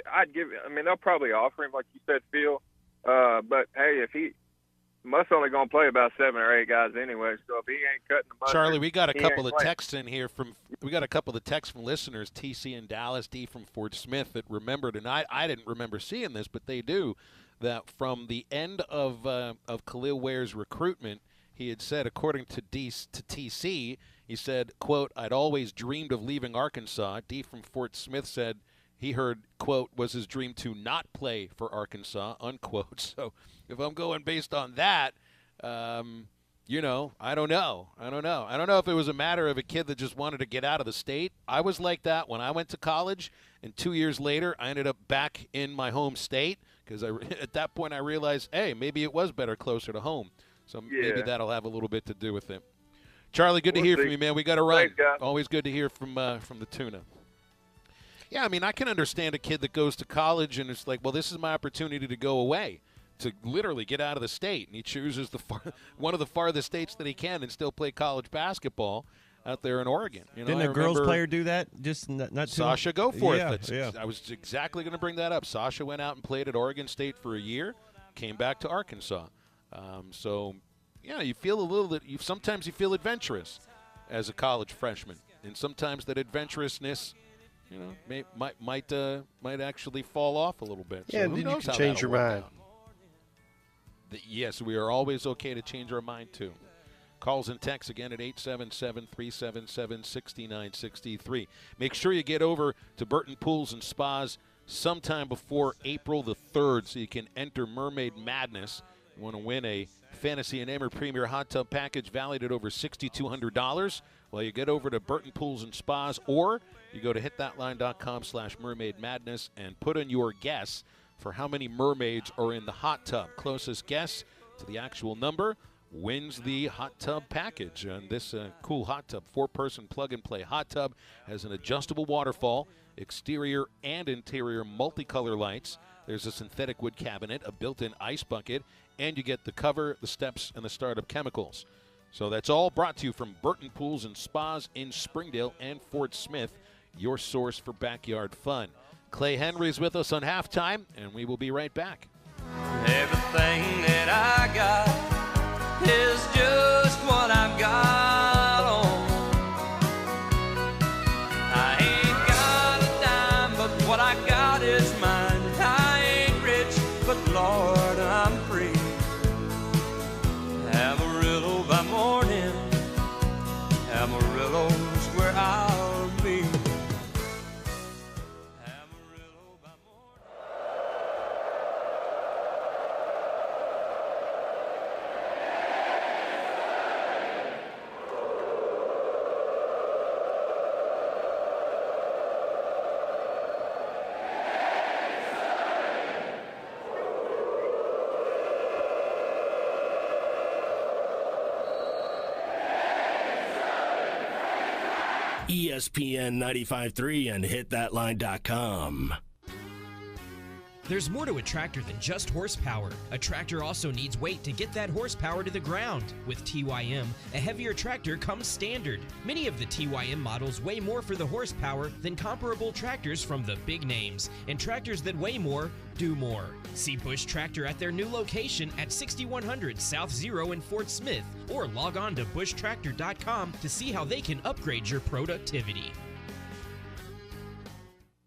they'll probably offer him, like you said, Phil. But hey, if he Mutt's only going to play about 7 or 8 guys anyway, so if he ain't cutting the mustard, Charlie, we got a couple of texts in here from listeners, TC in Dallas, D from Fort Smith, that remembered, and I didn't remember seeing this, but they do, that from the end of Khalil Ware's recruitment, he had said, according to TC, he said, quote, "I'd always dreamed of leaving Arkansas." D from Fort Smith said he heard, quote, "was his dream to not play for Arkansas," unquote. So if I'm going based on that, I don't know. I don't know if it was a matter of a kid that just wanted to get out of the state. I was like that when I went to college, and 2 years later I ended up back in my home state because at that point I realized, hey, maybe it was better closer to home. So maybe that'll have a little bit to do with it. Charlie, good to hear from you, man. We got to run. Thanks, always good to hear from the tuna. Yeah, I mean, I can understand a kid that goes to college and it's like, well, this is my opportunity to go away, to literally get out of the state. And he chooses one of the farthest states that he can and still play college basketball out there in Oregon. Didn't a girls player do that? Just not Sasha Goforth. Yeah. I was exactly going to bring that up. Sasha went out and played at Oregon State for a year, came back to Arkansas. You feel a little bit. Sometimes you feel adventurous as a college freshman, and sometimes that adventurousness, might actually fall off a little bit. Yeah, so who you knows can how change that'll your work mind. out. Yes, we are always okay to change our mind too. Calls and texts again at 877-377-6963. Make sure you get over to Burton Pools and Spas sometime before April the 3rd so you can enter Mermaid Madness. You want to win a Fantasy and Amber Premier hot tub package valued at over $6,200. Well, you get over to Burton Pools and Spas, or you go to hitthatline.com/Mermaid Madness and put in your guess for how many mermaids are in the hot tub. Closest guess to the actual number wins the hot tub package. And this cool hot tub, 4-person plug-and-play hot tub, has an adjustable waterfall, exterior and interior multicolor lights. There's a synthetic wood cabinet, a built-in ice bucket, and you get the cover, the steps, and the startup chemicals. So that's all brought to you from Burton Pools and Spas in Springdale and Fort Smith, your source for backyard fun. Clay Henry's with us on Halftime, and we will be right back. Everything that I got is just what I've got on. I ain't got a dime, but what I got is mine. I ain't rich, but Lord, I'm free. Amarillo by morning, Amarillo's where I'll be. Amarillo by morning. ESPN 95.3 and hitthatline.com. There's more to a tractor than just horsepower. A tractor also needs weight to get that horsepower to the ground. With TYM, a heavier tractor comes standard. Many of the TYM models weigh more for the horsepower than comparable tractors from the big names, and tractors that weigh more do more. See Bush Tractor at their new location at 6100 South Zero in Fort Smith, or log on to bushtractor.com to see how they can upgrade your productivity.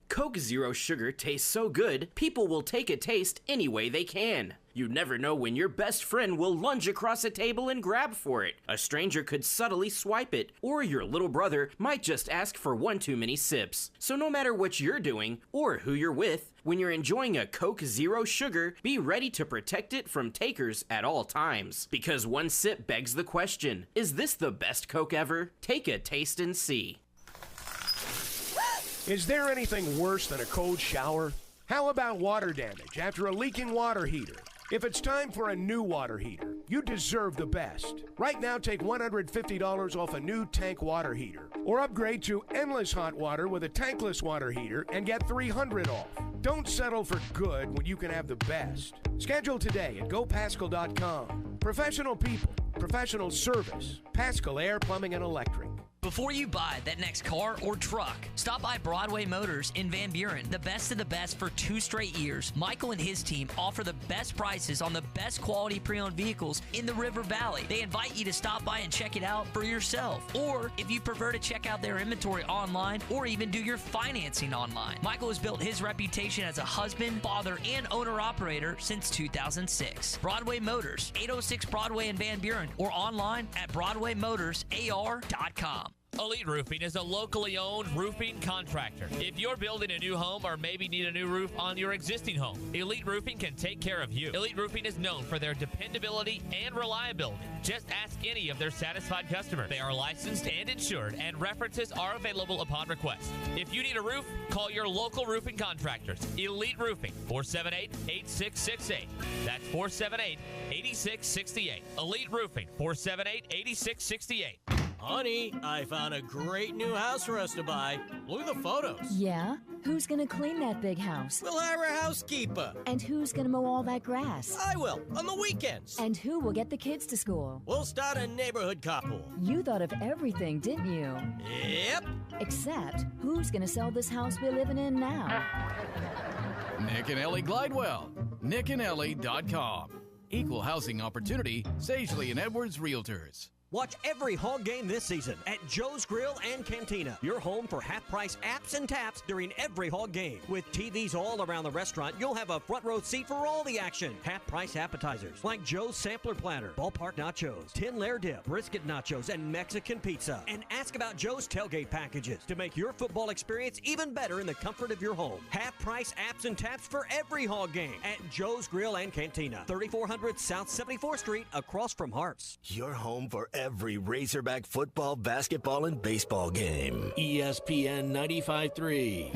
Coke Zero Sugar tastes so good, people will take a taste any way they can. You never know when your best friend will lunge across a table and grab for it. A stranger could subtly swipe it, or your little brother might just ask for one too many sips. So no matter what you're doing, or who you're with, when you're enjoying a Coke Zero Sugar, be ready to protect it from takers at all times. Because one sip begs the question, is this the best Coke ever? Take a taste and see. Is there anything worse than a cold shower? How about water damage after a leaking water heater? If it's time for a new water heater, you deserve the best. Right now, take $150 off a new tank water heater, or upgrade to endless hot water with a tankless water heater and get $300 off. Don't settle for good when you can have the best. Schedule today at GoPascal.com. Professional people, professional service. Pascal Air, Plumbing, and Electric. Before you buy that next car or truck, stop by Broadway Motors in Van Buren. The best of the best for 2 straight years. Michael and his team offer the best prices on the best quality pre-owned vehicles in the River Valley. They invite you to stop by and check it out for yourself. Or if you prefer to check out their inventory online or even do your financing online. Michael has built his reputation as a husband, father, and owner-operator since 2006. Broadway Motors, 806 Broadway in Van Buren, or online at BroadwayMotorsAR.com. Elite Roofing is a locally owned roofing contractor. If you're building a new home or maybe need a new roof on your existing home, Elite Roofing can take care of you. Elite Roofing is known for their dependability and reliability. Just ask any of their satisfied customers. They are licensed and insured, and references are available upon request. If you need a roof, call your local roofing contractors. Elite Roofing, 478-8668. That's 478-8668. Elite Roofing, 478-8668. Honey, I found a great new house for us to buy. Look at the photos. Yeah? Who's gonna clean that big house? We'll hire a housekeeper. And who's gonna mow all that grass? I will, on the weekends. And who will get the kids to school? We'll start a neighborhood carpool. You thought of everything, didn't you? Yep. Except, who's gonna sell this house we're living in now? Nick and Ellie Glidewell. nickandellie.com. Equal housing opportunity, Sagely and Edwards Realtors. Watch every Hog game this season at Joe's Grill and Cantina, your home for half-price apps and taps during every Hog game. With TVs all around the restaurant, you'll have a front row seat for all the action. Half-price appetizers like Joe's Sampler Platter, Ballpark Nachos, 10-layer dip, brisket nachos, and Mexican pizza. And ask about Joe's tailgate packages to make your football experience even better in the comfort of your home. Half-price apps and taps for every Hog game at Joe's Grill and Cantina, 3400 South 74th Street, across from Hart's. Your home for every Razorback football, basketball, and baseball game. ESPN 95.3.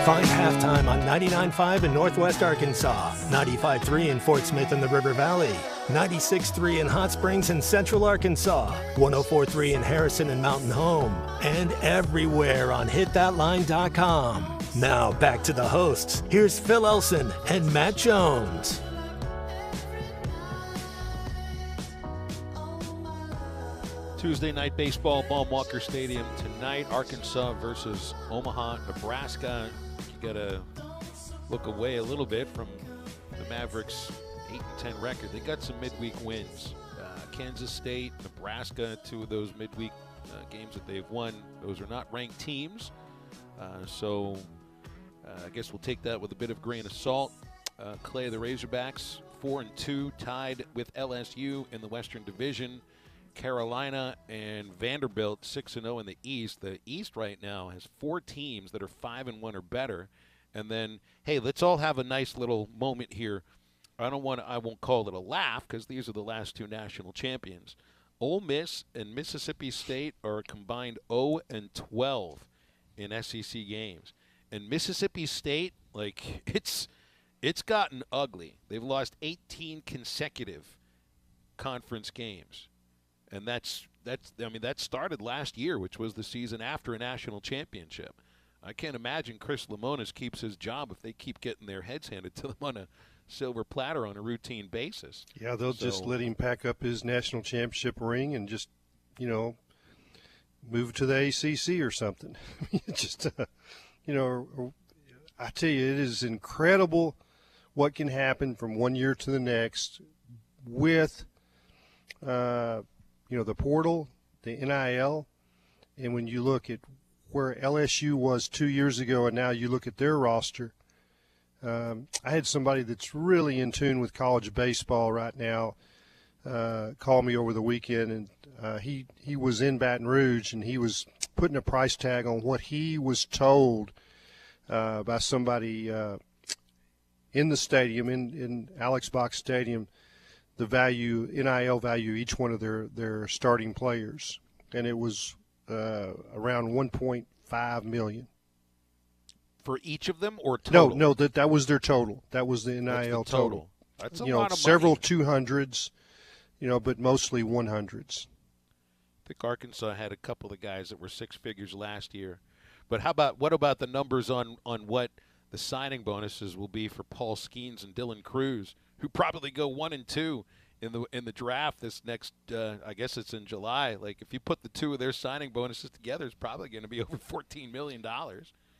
Find halftime on 99.5 in Northwest Arkansas, 95.3 in Fort Smith and the River Valley, 96.3 in Hot Springs and Central Arkansas, 104.3 in Harrison and Mountain Home, and everywhere on hitthatline.com. Now back to the hosts. Here's Phil Elson and Matt Jones. Tuesday night baseball, Baum Walker Stadium tonight. Arkansas versus Omaha, Nebraska. You got to look away a little bit from the Mavericks' 8-10 record. They got some midweek wins. Kansas State, Nebraska, two of those midweek games that they've won. Those are not ranked teams. So I guess we'll take that with a bit of grain of salt. Clay, the Razorbacks, 4-2, tied with LSU in the Western Division. Carolina and Vanderbilt, 6-0 in the East. The East right now has 4 teams that are 5-1 or better. And then, hey, let's all have a nice little moment here. I won't call it a laugh because these are the last 2 national champions. Ole Miss and Mississippi State are a combined 0-12 in SEC games. And Mississippi State, like, it's gotten ugly. They've lost 18 consecutive conference games. And that started last year, which was the season after a national championship. I can't imagine Chris Lemonis keeps his job if they keep getting their heads handed to them on a silver platter on a routine basis. Yeah, they'll just let him pack up his national championship ring and just, move to the ACC or something. Just, I tell you, it is incredible what can happen from one year to the next with, the portal, the NIL, and when you look at where LSU was 2 years ago and now you look at their roster. I had somebody that's really in tune with college baseball right now call me over the weekend, and he was in Baton Rouge, and he was putting a price tag on what he was told by somebody in the stadium, in Alex Box Stadium, the value, NIL value, each one of their starting players, and it was around $1.5 million. For each of them, or total? No, that was their total. That was the NIL total. That's a lot of several money. 200s, but mostly 100s. I think Arkansas had a couple of guys that were 6 figures last year. But what about the numbers on what the signing bonuses will be for Paul Skeens and Dylan Cruz, who probably go 1 and 2 in the draft this next? I guess it's in July. Like, if you put the 2 of their signing bonuses together, it's probably going to be over $14 million.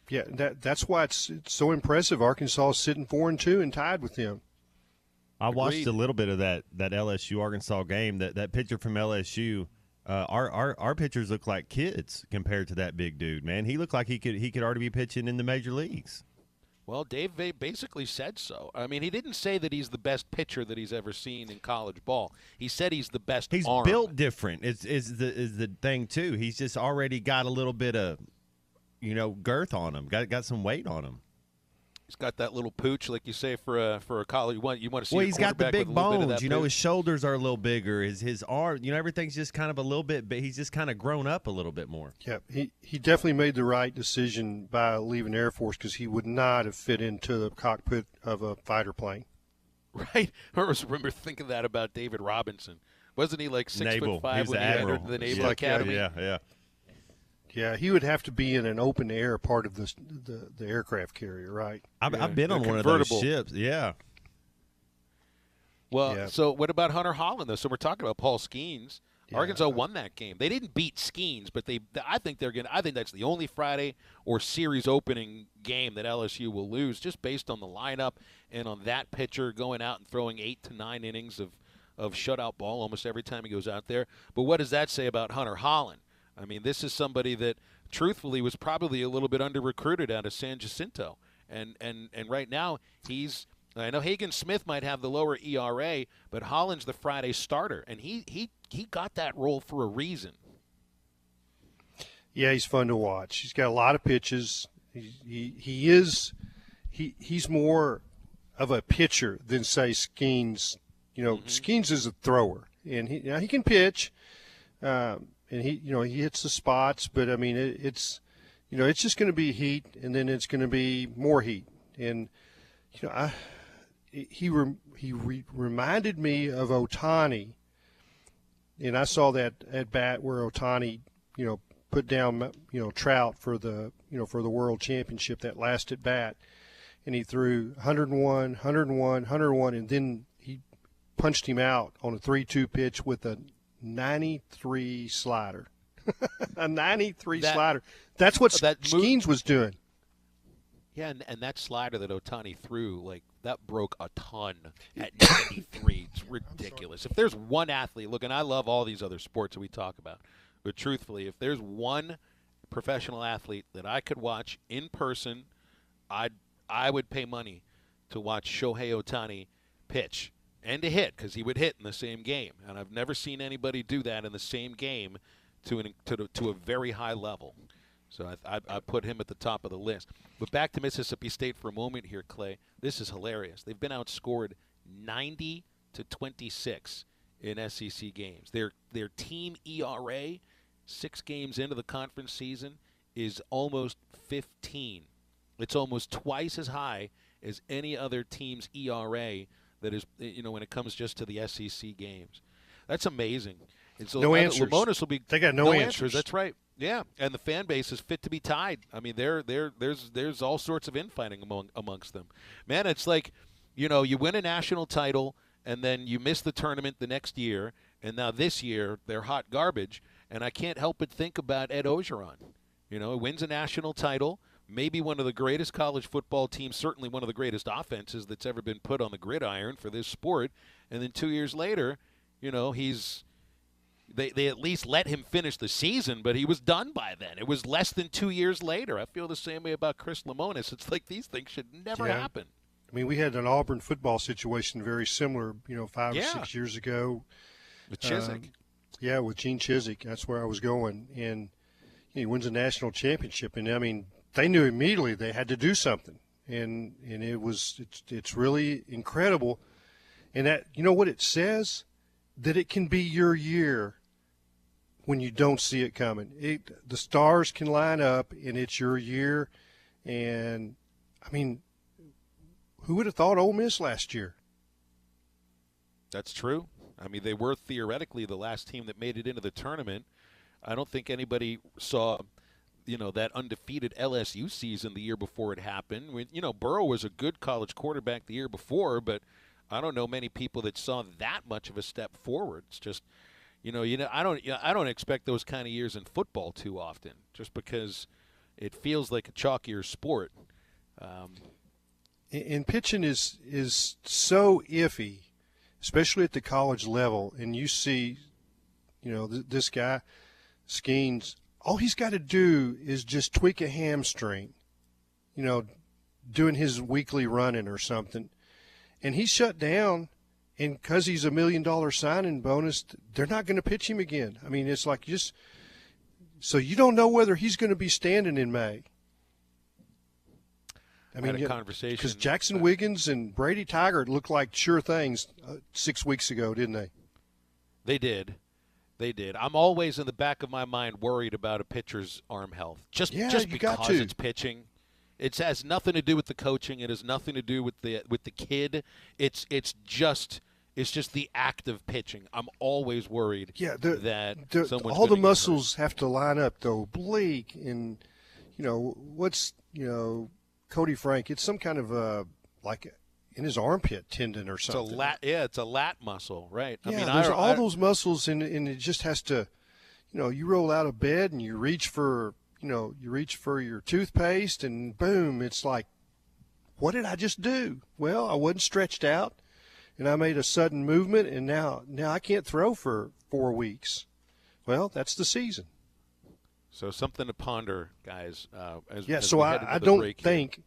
Yeah, that's why it's so impressive. Arkansas is sitting 4-2 and tied with them. I watched a little bit of that LSU Arkansas game. That pitcher from LSU, our pitchers look like kids compared to that big dude. Man, he looked like he could already be pitching in the major leagues. Well, Dave basically said so. I mean, he didn't say that he's the best pitcher that he's ever seen in college ball. He said he's the best. He's arm. built different. Is the thing too. He's just already got a little bit of girth on him. Got some weight on him. He's got that little pooch, like you say, for a college. You want to see. Well, he's got the big bones. His shoulders are a little bigger. His arm. Everything's just kind of a little bit. But he's just kind of grown up a little bit more. Yeah, he definitely made the right decision by leaving Air Force, because he would not have fit into the cockpit of a fighter plane. Right. I remember thinking that about David Robinson. Wasn't he like 6'5" when he entered the Naval Academy? Yeah. Yeah, he would have to be in an open air part of the aircraft carrier, right? I've been on one of those ships. Yeah. Well, So what about Hunter Holland though? So we're talking about Paul Skeens. Yeah. Arkansas won that game. They didn't beat Skeens, but I think that's the only Friday or series opening game that LSU will lose, just based on the lineup and on that pitcher going out and throwing 8 to 9 innings of shutout ball almost every time he goes out there. But what does that say about Hunter Holland? I mean, this is somebody that, truthfully, was probably a little bit under-recruited out of San Jacinto. And right now, I know Hagen Smith might have the lower ERA, but Holland's the Friday starter. And he got that role for a reason. Yeah, he's fun to watch. He's got a lot of pitches. He's more of a pitcher than, say, Skeens. Skeens is a thrower, and he can pitch. And he hits the spots, but I mean, it's just going to be heat, and then it's going to be more heat. And he reminded me of Ohtani, and I saw that at bat where Ohtani, put down, Trout for the World Championship, that last at bat, and he threw 101, and then he punched him out on a 3-2 pitch with a 93 slider. A 93 slider. That's what Skeens was doing. Yeah, and that slider that Ohtani threw, like, that broke a ton at 93. It's ridiculous. If there's one athlete, look, and I love all these other sports that we talk about, but truthfully, if there's one professional athlete that I could watch in person, I would pay money to watch Shohei Ohtani pitch and to hit, because he would hit in the same game. And I've never seen anybody do that in the same game to a very high level. So I put him at the top of the list. But back to Mississippi State for a moment here, Clay. This is hilarious. They've been outscored 90-26 in SEC games. Their team ERA, 6 games into the conference season, is almost 15. It's almost twice as high as any other team's ERA that is, when it comes just to the SEC games. That's amazing. And so no answers. Lamonis will be they got no answers. That's right. Yeah, and the fan base is fit to be tied. I mean, there's all sorts of infighting amongst them. Man, it's like, you win a national title and then you miss the tournament the next year, and now this year they're hot garbage. And I can't help but think about Ed Ogeron. He wins a national title, maybe one of the greatest college football teams, certainly one of the greatest offenses that's ever been put on the gridiron for this sport, and then 2 years later, They at least let him finish the season, but he was done by then. It was less than 2 years later. I feel the same way about Chris Lamonis. It's like these things should never happen. I mean, we had an Auburn football situation very similar, 5 or 6 years ago. With Chizik. With Gene Chizik. That's where I was going. And he wins a national championship. And, I mean, they knew immediately they had to do something. And it's really incredible. And that, what it says? That it can be your year when you don't see it coming. The stars can line up, and it's your year. And, I mean, who would have thought Ole Miss last year? That's true. I mean, they were theoretically the last team that made it into the tournament. I don't think anybody saw, that undefeated LSU season the year before it happened. Burrow was a good college quarterback the year before, but I don't know many people that saw that much of a step forward. It's just, I don't expect those kind of years in football too often, just because it feels like a chalkier sport. And pitching is so iffy, especially at the college level. And you see, this guy, Skeens, all he's got to do is just tweak a hamstring, doing his weekly running or something. And he's shut down, and because he's $1 million signing bonus, they're not going to pitch him again. I mean, it's like so you don't know whether he's going to be standing in May. I mean, had a conversation because Jackson Wiggins and Brady Taggart looked like sure things 6 weeks ago, didn't they? They did. I'm always in the back of my mind worried about a pitcher's arm health, just because it's pitching. It has nothing to do with the coaching. It has nothing to do with the kid. It's just the act of pitching. I'm always worried that someone's all the muscles have to line up, though. Bleak and Cody Frank. It's some kind of like in his armpit tendon or something. It's a lat muscle, right? Yeah, there's all those muscles, and it just has to. You roll out of bed and you reach for. You reach for your toothpaste and boom, it's like, what did I just do? Well, I wasn't stretched out and I made a sudden movement and now I can't throw for 4 weeks. Well, that's the season. So something to ponder, guys. So I don't think,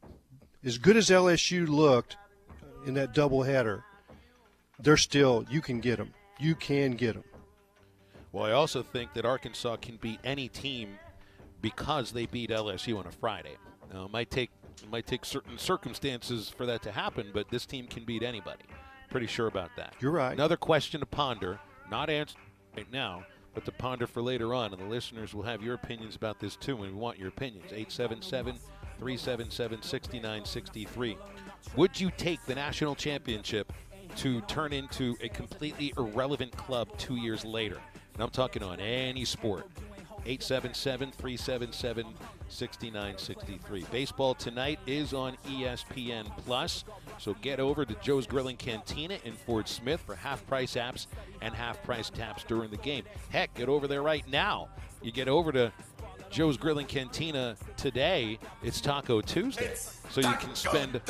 as good as LSU looked in that doubleheader, you can get them. You can get them. Well, I also think that Arkansas can beat any team because they beat LSU on a Friday. Now, it might take certain circumstances for that to happen, but this team can beat anybody. Pretty sure about that. You're right. Another question to ponder, not answer right now, but to ponder for later on, and the listeners will have your opinions about this too, and we want your opinions. 877-377-6963. Would you take the national championship to turn into a completely irrelevant club 2 years later? And I'm talking on any sport. 877-377-6963. Baseball tonight is on ESPN+, so get over to Joe's Grilling Cantina in Fort Smith for half-price apps and half-price taps during the game. Heck, get over there right now. You get over to Joe's Grill and Cantina today, it's Taco Tuesday. So you can spend a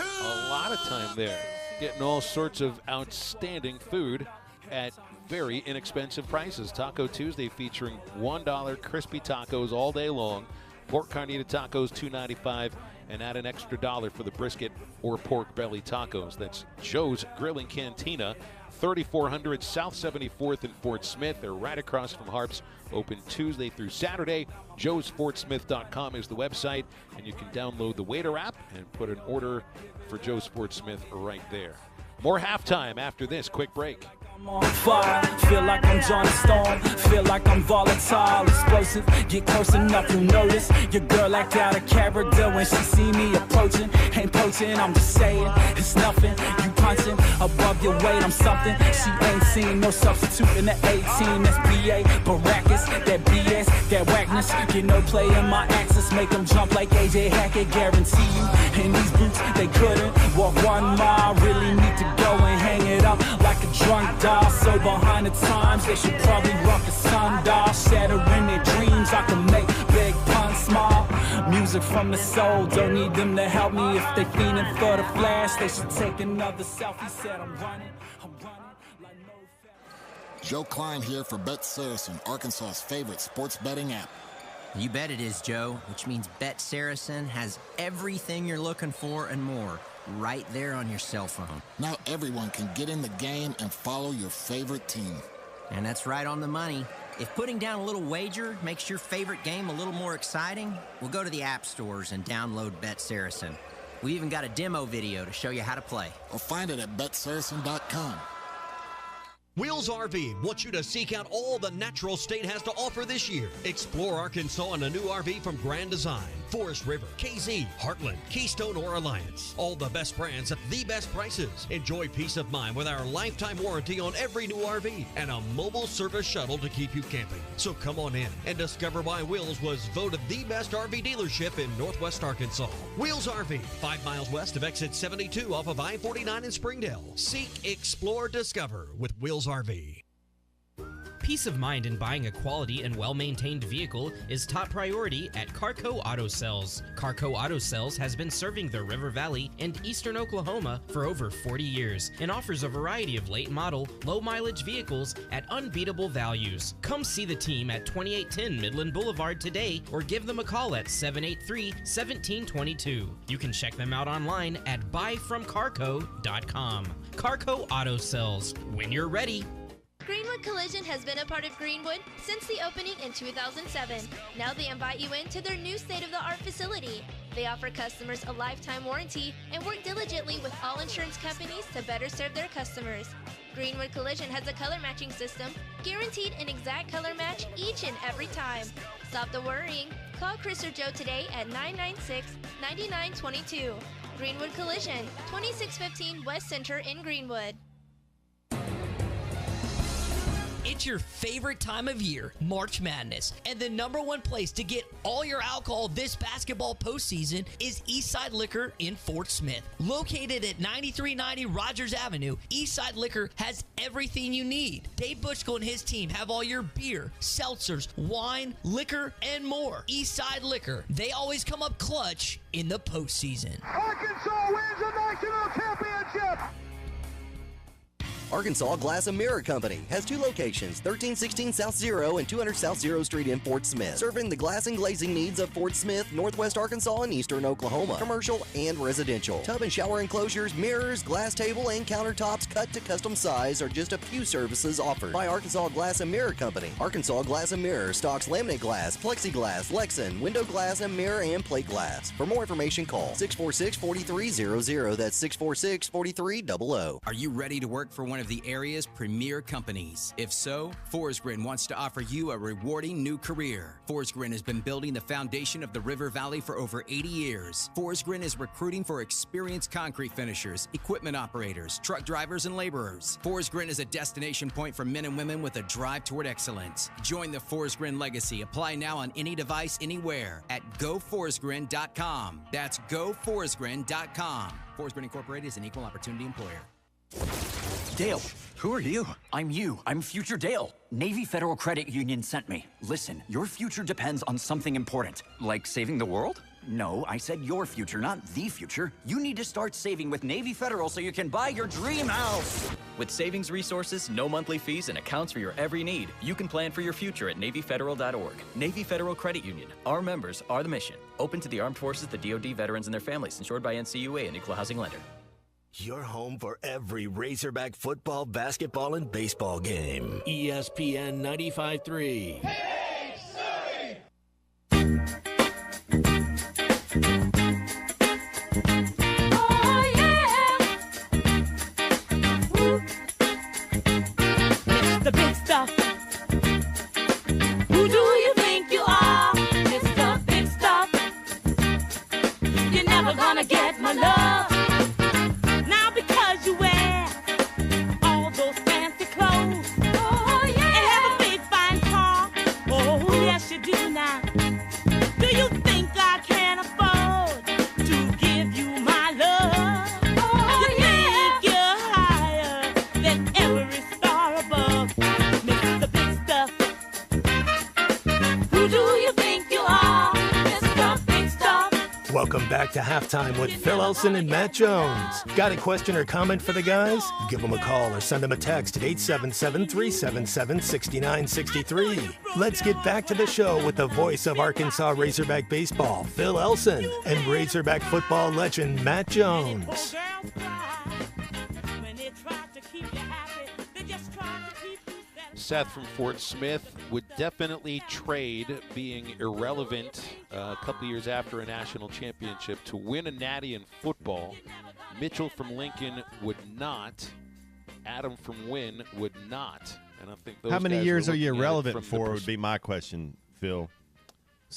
lot of time there getting all sorts of outstanding food at very inexpensive prices. Taco Tuesday featuring $1 crispy tacos all day long. Pork carnita tacos, $2.95, and add an extra $1 for the brisket or pork belly tacos. That's Joe's Grill and Cantina, 3400 South 74th in Fort Smith. They're right across from Harps, open Tuesday through Saturday. joesfortsmith.com is the website, and you can download the Waiter app and put an order for Joe Sportsmith right there. More halftime after this quick break. I'm on fire, feel like I'm Johnny Storm, feel like I'm volatile, explosive, get close enough, you'll notice, your girl act out of character when she see me approaching, ain't poaching, I'm just saying, it's nothing, you punching, above your weight, I'm something, she ain't seen no substitute in the 18, that's BA, Baracus, that BS, that whackness, get no play in my axis, make them jump like AJ Hackett, guarantee you, in these boots, they couldn't, walk 1 mile, really need to go and hang it up, like a drunk dog, so behind the times, they should probably rock a sundial, shattering their dreams, I can make big puns small, music from the soul, don't need them to help me, if they fiending for the flash, they should take another selfie, said I'm running like no Joe Klein here for Bet Saracen, Arkansas's favorite sports betting app. You bet it is, Joe, which means Bet Saracen has everything you're looking for and more right there on your cell phone. Now everyone can get in the game and follow your favorite team. And that's right on the money. If putting down a little wager makes your favorite game a little more exciting, we'll go to the app stores and download Bet Saracen. We even got a demo video to show you how to play. Or find it at betsaracen.com. Wheels RV wants you to seek out all the natural state has to offer this year. Explore Arkansas in a new RV from Grand Design, Forest River, KZ, Heartland, Keystone, or Alliance. All the best brands at the best prices. Enjoy peace of mind with our lifetime warranty on every new RV and a mobile service shuttle to keep you camping. So come on in and discover why Wheels was voted the best RV dealership in Northwest Arkansas. Wheels RV, 5 miles west of exit 72 off of I-49 in Springdale. Seek, explore, discover with Wheels RV. Peace of mind in buying a quality and well-maintained vehicle is top priority at Carco Auto Sales. Carco Auto Sales has been serving the River Valley and eastern Oklahoma for over 40 years and offers a variety of late model, low-mileage vehicles at unbeatable values. Come see the team at 2810 Midland Boulevard today or give them a call at 783-1722. You can check them out online at buyfromcarco.com. Carco Auto Sales. When you're ready. Greenwood Collision has been a part of Greenwood since the opening in 2007. Now they invite you into their new state-of-the-art facility. They offer customers a lifetime warranty and work diligently with all insurance companies to better serve their customers. Greenwood Collision has a color matching system, guaranteed an exact color match each and every time. Stop the worrying. Call Chris or Joe today at 996-9922. Greenwood Collision, 2615 West Center in Greenwood. It's your favorite time of year, March Madness, and the #1 place to get all your alcohol this basketball postseason is Eastside Liquor in Fort Smith. Located at 9390 Rogers Avenue, Eastside Liquor has everything you need. Dave Bushko and his team have all your beer, seltzers, wine, liquor, and more. Eastside Liquor, they always come up clutch in the postseason. Arkansas wins a national championship! Arkansas Glass and Mirror Company has 2 locations, 1316 South Zero and 200 South Zero Street in Fort Smith, serving the glass and glazing needs of Fort Smith, Northwest Arkansas, and Eastern Oklahoma, commercial and residential. Tub and shower enclosures, mirrors, glass table, and countertops cut to custom size are just a few services offered by Arkansas Glass and Mirror Company. Arkansas Glass and Mirror stocks laminate glass, plexiglass, Lexan, window glass, and mirror and plate glass. For more information, call 646-4300. That's 646-4300. Are you ready to work for one of the area's premier companies? If so, Forsgren wants to offer you a rewarding new career. Forsgren has been building the foundation of the River Valley for over 80 years. Forsgren is recruiting for experienced concrete finishers, equipment operators, truck drivers, and laborers. Forsgren is a destination point for men and women with a drive toward excellence. Join the Forsgren legacy. Apply now on any device, anywhere at goforsgren.com. That's goforsgren.com. Forsgren Incorporated is an equal opportunity employer. Dale, Who are you? I'm you. I'm Future Dale. Navy Federal Credit Union sent me. Listen, your future depends on something important. Like saving the world? No, I said your future, not the future. You need to start saving with Navy Federal so you can buy your dream house. With savings resources, no monthly fees, and accounts for your every need, you can plan for your future at NavyFederal.org. Navy Federal Credit Union. Our members are the mission. Open to the armed forces, the DoD, veterans, and their families. Insured by NCUA, an equal housing lender. Your home for every Razorback football, basketball, and baseball game. ESPN 95.3. Oh, yeah. Woo. It's the big stuff. Who do you think you are? It's the big stuff. You're never gonna get my love. Now because you wear all those fancy clothes. Oh, yeah. And have a big fine car. Oh, yes you do now. Do you think I can afford to give you my love? Oh, you think you're higher than every star above? Mr. Big Stuff. Who do you think you are? Mr. Big Stuff. Welcome back to Halftime with Phil Elson and Matt Jones. Got a question or comment for the guys? Give them a call or send them a text at 877-377-6963. Let's get back to the show with the voice of Arkansas Razorback baseball, Phil Elson, and Razorback football legend Matt Jones. Seth from Fort Smith would definitely trade being irrelevant a couple years after a national championship to win a natty in football. Mitchell from Lincoln would not. Adam from Wynn would not. And I think those How many guys years were are you looking at it irrelevant from for the would be my question, Phil.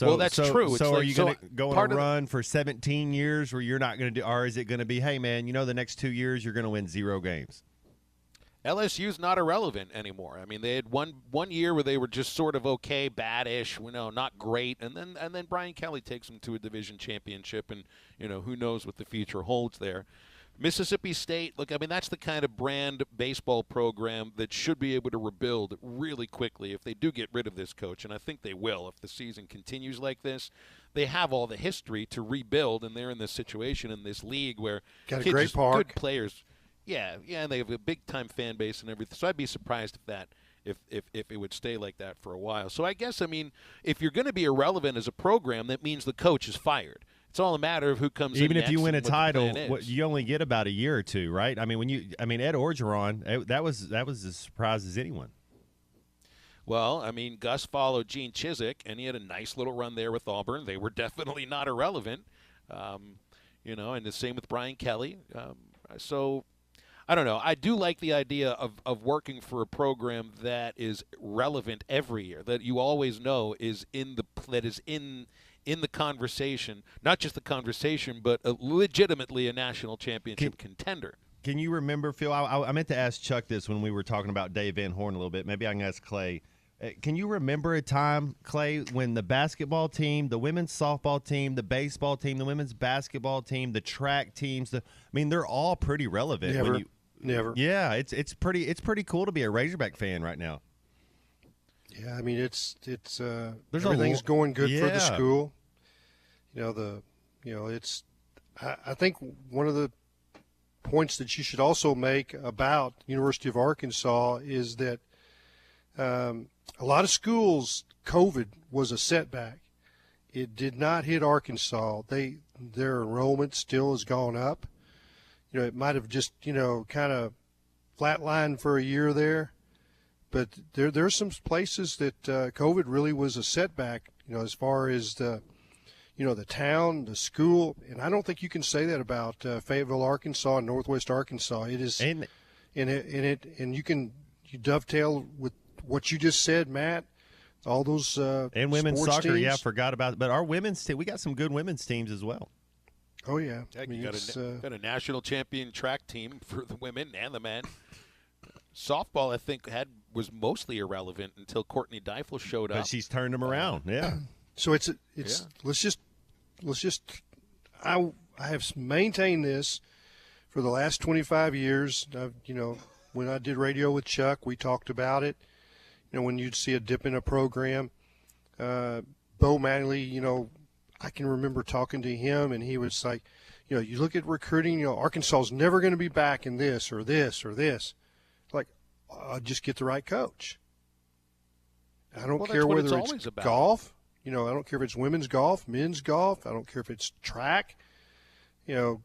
Well, that's true. So are you going to go on part a of the- run for 17 years where you're not going to do, or is it going to be, hey, man, the next 2 years you're going to win 0 games? LSU's not irrelevant anymore. I mean, they had one year where they were just sort of okay, bad-ish, not great, and then Brian Kelly takes them to a division championship, and who knows what the future holds there. Mississippi State, look, I mean, that's the kind of brand baseball program that should be able to rebuild really quickly if they do get rid of this coach, and I think they will if the season continues like this. They have all the history to rebuild, and they're in this situation in this league where Got a kids, great just park. good players. Yeah, and they have a big-time fan base and everything. So I'd be surprised if it would stay like that for a while. So I guess, I mean, if you're going to be irrelevant as a program, that means the coach is fired. It's all a matter of who comes in Even if next you win a and what the title, plan is. you only get about a year or two, right? I mean, Ed Orgeron, that was as surprised as anyone. Well, I mean, Gus followed Gene Chizik, and he had a nice little run there with Auburn. They were definitely not irrelevant, and the same with Brian Kelly. So I don't know. I do like the idea of working for a program that is relevant every year, that you always know is in the conversation, not just the conversation, but legitimately a national championship contender. Can you remember, Phil? I meant to ask Chuck this when we were talking about Dave Van Horn a little bit. Maybe I can ask Clay. Can you remember a time, Clay, when the basketball team, the women's softball team, the baseball team, the women's basketball team, the track teams, they're all pretty relevant. Never. Yeah, it's pretty cool to be a Razorback fan right now. Yeah, I mean it's everything's going good for the school. I think one of the points that you should also make about University of Arkansas is that a lot of schools, COVID was a setback. It did not hit Arkansas. Their enrollment still has gone up. It might have just kind of flatlined for a year there, but there's some places that COVID really was a setback. As far as the town, the school, and I don't think you can say that about Fayetteville, Arkansas, and Northwest Arkansas. It is, and you dovetail with what you just said, Matt. All those and women's sports soccer, teams. yeah, I forgot about it. But our women's team, we got some good women's teams as well. Oh yeah, You got a national champion track team for the women and the men. Softball, I think, was mostly irrelevant until Courtney Deifel showed up. But she's turned them around. Yeah. So it's let's just I have maintained this for the last 25 years. when I did radio with Chuck, we talked about it. When you'd see a dip in a program, Bo Mattingly, I can remember talking to him, and he was like, you look at recruiting, Arkansas is never going to be back in this or this or this. Like, just get the right coach. I don't care whether it's golf. I don't care if it's women's golf, men's golf. I don't care if it's track. The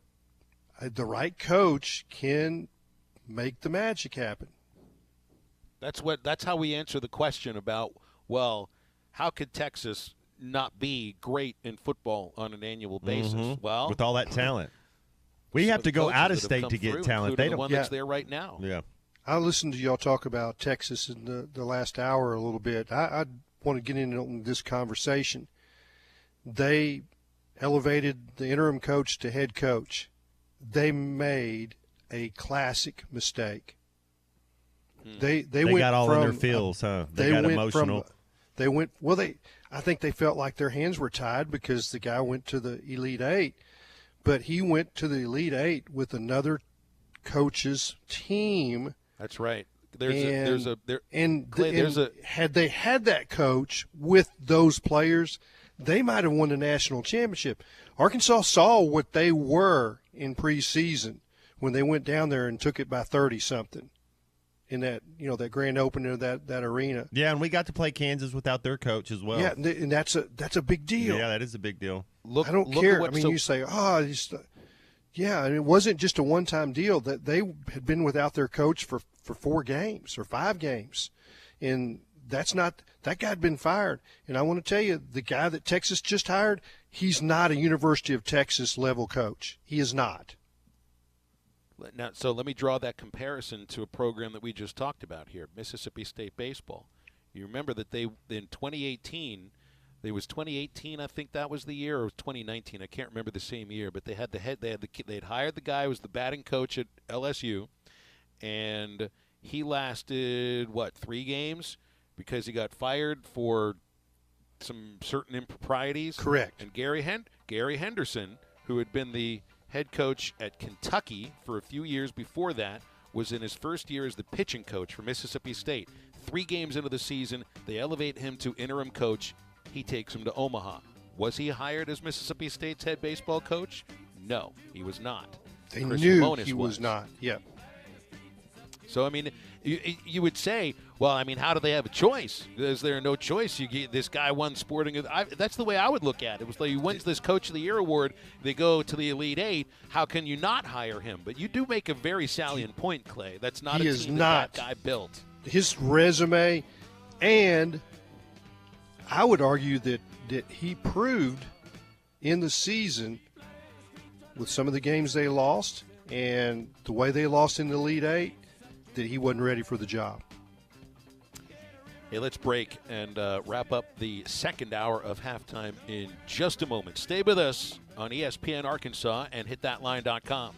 right coach can make the magic happen. That's how we answer the question about, well, how could Texas not be great in football on an annual basis? Mm-hmm. Well, with all that talent, we have to go out of state to get talent. They don't. The one that's there right now. Yeah. I listened to y'all talk about Texas in the last hour a little bit. I want to get into this conversation. They elevated the interim coach to head coach. They made a classic mistake. They went got all from, in their feels, huh? They got emotional. I think they felt like their hands were tied because the guy went to the Elite Eight, but he went to the Elite Eight with another coach's team. That's right. Had they had that coach with those players, they might have won the national championship. Arkansas saw what they were in preseason when they went down there and took it by 30-something in that that grand opening of that arena. Yeah, and we got to play Kansas without their coach as well. Yeah, and that's a big deal. Yeah, that is a big deal. I don't care. You say, it wasn't just a one-time deal. That they had been without their coach for 4 games or 5 games, and that guy had been fired. And I want to tell you, the guy that Texas just hired, he's not a University of Texas level coach. He is not. Now, so let me draw that comparison to a program that we just talked about here, Mississippi State baseball. You remember that in 2018, it was 2018, I think that was the year, or it was 2019. I can't remember the same year, but they had they'd hired the guy who was the batting coach at LSU, and he lasted 3 games because he got fired for some certain improprieties. Correct. And Gary Henderson, who had been the head coach at Kentucky for a few years before that, was in his first year as the pitching coach for Mississippi State. 3 games into the season, they elevate him to interim coach. He takes him to Omaha. Was he hired as Mississippi State's head baseball coach? No, he was not. They knew he was not. Yeah. So, I mean, you would say, well, I mean, how do they have a choice? Is there no choice? This guy won sporting. That's the way I would look at it. It was like, he wins this Coach of the Year award. They go to the Elite Eight. How can you not hire him? But you do make a very salient point, Clay. That's not a team that guy built. His resume, and I would argue that he proved in the season with some of the games they lost and the way they lost in the Elite Eight that he wasn't ready for the job. Hey, let's break and wrap up the second hour of halftime in just a moment. Stay with us on ESPN Arkansas and hitthatline.com.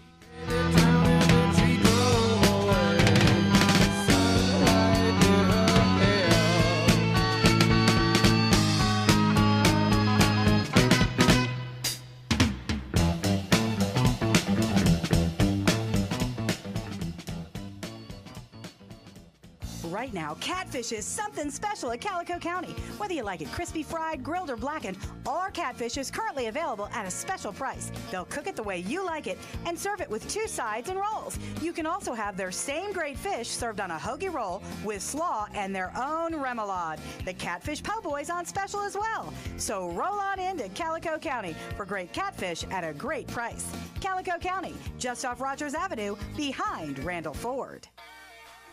Right now, catfish is something special at Calico County. Whether you like it crispy, fried, grilled, or blackened, all our catfish is currently available at a special price. They'll cook it the way you like it and serve it with 2 sides and rolls. You can also have their same great fish served on a hoagie roll with slaw and their own remoulade. The Catfish Po' Boy's on special as well. So roll on into Calico County for great catfish at a great price. Calico County, just off Rogers Avenue, behind Randall Ford.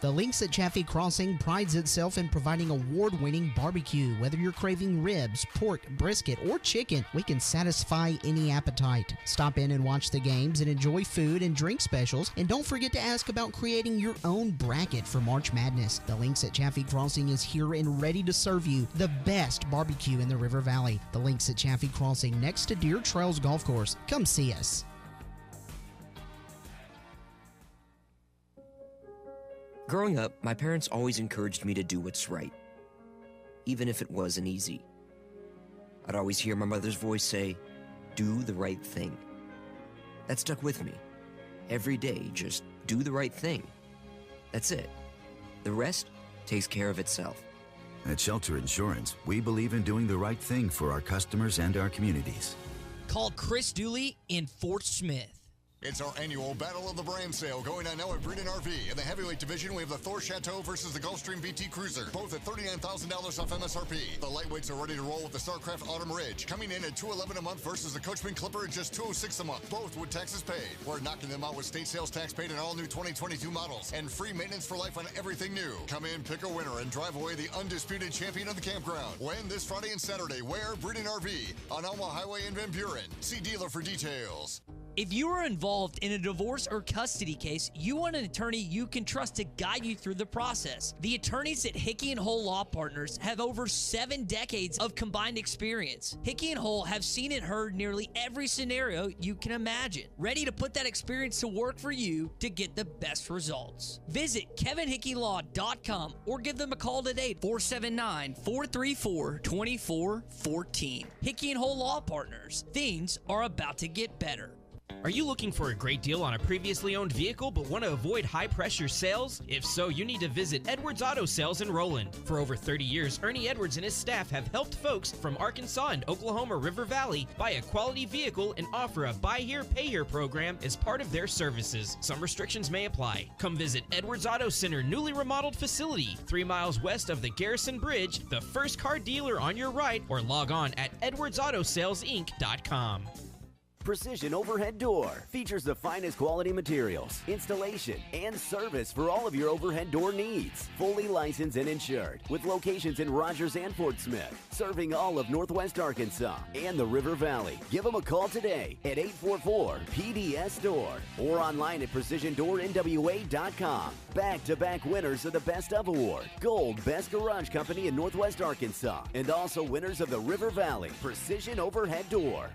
The Links at Chaffee Crossing prides itself in providing award-winning barbecue. Whether you're craving ribs, pork, brisket, or chicken, we can satisfy any appetite. Stop in and watch the games and enjoy food and drink specials. And don't forget to ask about creating your own bracket for March Madness. The Links at Chaffee Crossing is here and ready to serve you the best barbecue in the River Valley. The Links at Chaffee Crossing, next to Deer Trails Golf Course. Come see us. Growing up, my parents always encouraged me to do what's right, even if it wasn't easy. I'd always hear my mother's voice say, "Do the right thing." That stuck with me. Every day, just do the right thing. That's it. The rest takes care of itself. At Shelter Insurance, we believe in doing the right thing for our customers and our communities. Call Chris Dooley in Fort Smith. It's our annual Battle of the Brand sale going on now at Breeden RV. In the heavyweight division, we have the Thor Chateau versus the Gulfstream VT Cruiser, both at $39,000 off MSRP. The lightweights are ready to roll with the Starcraft Autumn Ridge, coming in at $211 a month versus the Coachman Clipper at just $206 a month, both with taxes paid. We're knocking them out with state sales tax paid on all new 2022 models and free maintenance for life on everything new. Come in, pick a winner, and drive away the undisputed champion of the campground. When this Friday and Saturday, where Breeden RV on Omaha Highway in Van Buren. See dealer for details. If you are involved in a divorce or custody case, you want an attorney you can trust to guide you through the process. The attorneys at Hickey and Hole Law Partners have over 7 decades of combined experience. Hickey and Hole have seen and heard nearly every scenario you can imagine, ready to put that experience to work for you to get the best results. Visit KevinHickeyLaw.com or give them a call today, 479-434-2414. Hickey and Hole Law Partners. Things are about to get better. Are you looking for a great deal on a previously owned vehicle but want to avoid high-pressure sales? If so, you need to visit Edwards Auto Sales in Roland. For over 30 years, Ernie Edwards and his staff have helped folks from Arkansas and Oklahoma River Valley buy a quality vehicle and offer a buy here, pay here program as part of their services. Some restrictions may apply. Come visit Edwards Auto Center newly remodeled facility, 3 miles west of the Garrison Bridge, the first car dealer on your right, or log on at edwardsautosalesinc.com. Precision Overhead Door features the finest quality materials, installation, and service for all of your overhead door needs. Fully licensed and insured, with locations in Rogers and Fort Smith, serving all of Northwest Arkansas and the River Valley. Give them a call today at 844-PDS-DOOR or online at PrecisionDoorNWA.com. Back-to-back winners of the Best of Award, Gold Best Garage Company in Northwest Arkansas, and also winners of the River Valley Precision Overhead Door.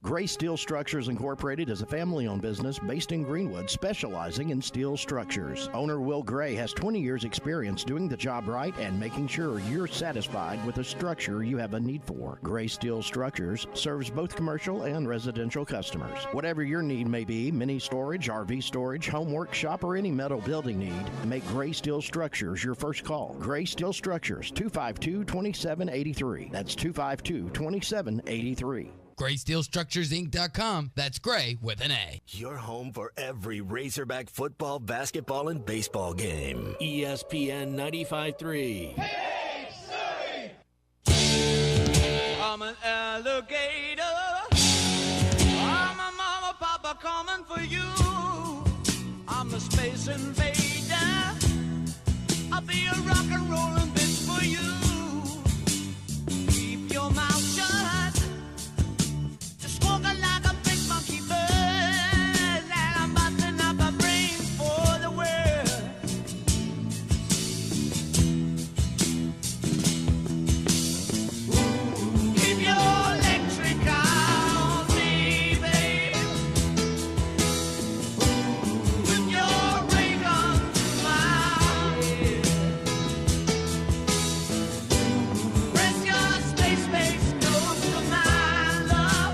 Gray Steel Structures Incorporated is a family-owned business based in Greenwood specializing in steel structures. Owner Will Gray has 20 years experience doing the job right and making sure you're satisfied with the structure you have a need for. Gray Steel Structures serves both commercial and residential customers. Whatever your need may be, mini storage, RV storage, home workshop, or any metal building need, make Gray Steel Structures your first call. Gray Steel Structures, 252-2783. That's 252-2783. GraySteelStructuresInc.com. That's Gray with an A. Your home for every Razorback football, basketball, and baseball game. ESPN 95.3. I'm an alligator. I'm a mama, papa coming for you. I'm a space invader. I'll be a rock and rollin' bitch for you. Keep your mouth shut. Walking like a big monkey bird, and I'm busting up a brain for the world. Keep your electric on, baby. With your ray gun to my head. Press your space close to my love.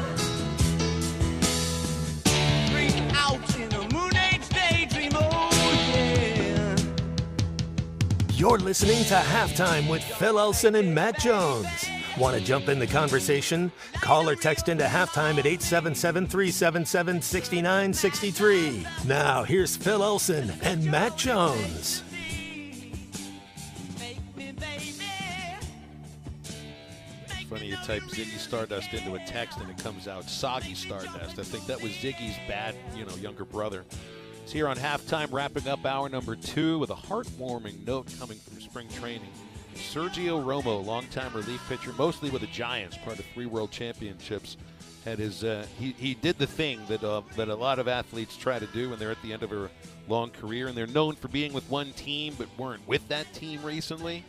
You're listening to Halftime with Phil Elson and Matt Jones. Want to jump in the conversation? Call or text into Halftime at 877-377-6963. Now, here's Phil Elson and Matt Jones. Funny, you type Ziggy Stardust into a text and it comes out Soggy Stardust. I think that was Ziggy's bad, younger brother. It's here on Halftime, wrapping up hour number 2 with a heartwarming note coming from spring training. Sergio Romo, longtime relief pitcher, mostly with the Giants, part of 3 World Championships, had his he did the thing that a lot of athletes try to do when they're at the end of a long career, and they're known for being with one team but weren't with that team recently.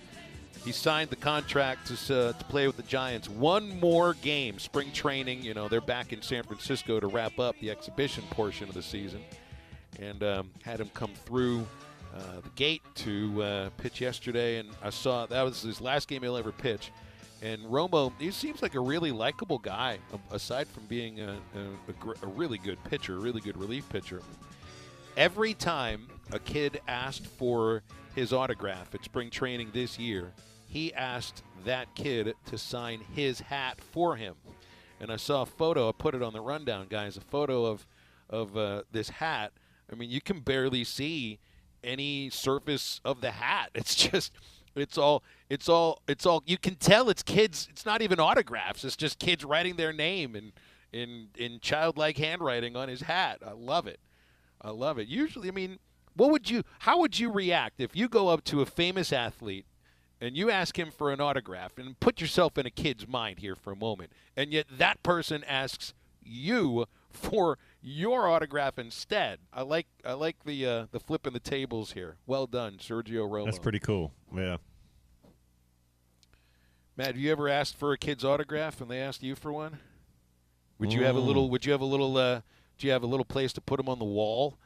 He signed the contract to play with the Giants. One more game, spring training. They're back in San Francisco to wrap up the exhibition portion of the season. And had him come through the gate to pitch yesterday. And I saw that was his last game he'll ever pitch. And Romo, he seems like a really likable guy, aside from being a really good pitcher, a really good relief pitcher. Every time a kid asked for his autograph at spring training this year. He asked that kid to sign his hat for him. And I saw a photo. I put it on the rundown, guys, a photo of this hat. I mean, you can barely see any surface of the hat. It's just, it's all, you can tell it's kids. It's not even autographs. It's just kids writing their name in childlike handwriting on his hat. I love it. I love it. Usually, I mean, how would you react if you go up to a famous athlete and you ask him for an autograph, and put yourself in a kid's mind here for a moment, and yet that person asks you for your autograph instead? I like the flipping the tables here. Well done, Sergio Romo. That's pretty cool. Yeah. Matt, have you ever asked for a kid's autograph and they asked you for one? Would you have a little? Do you have a little place to put them on the wall?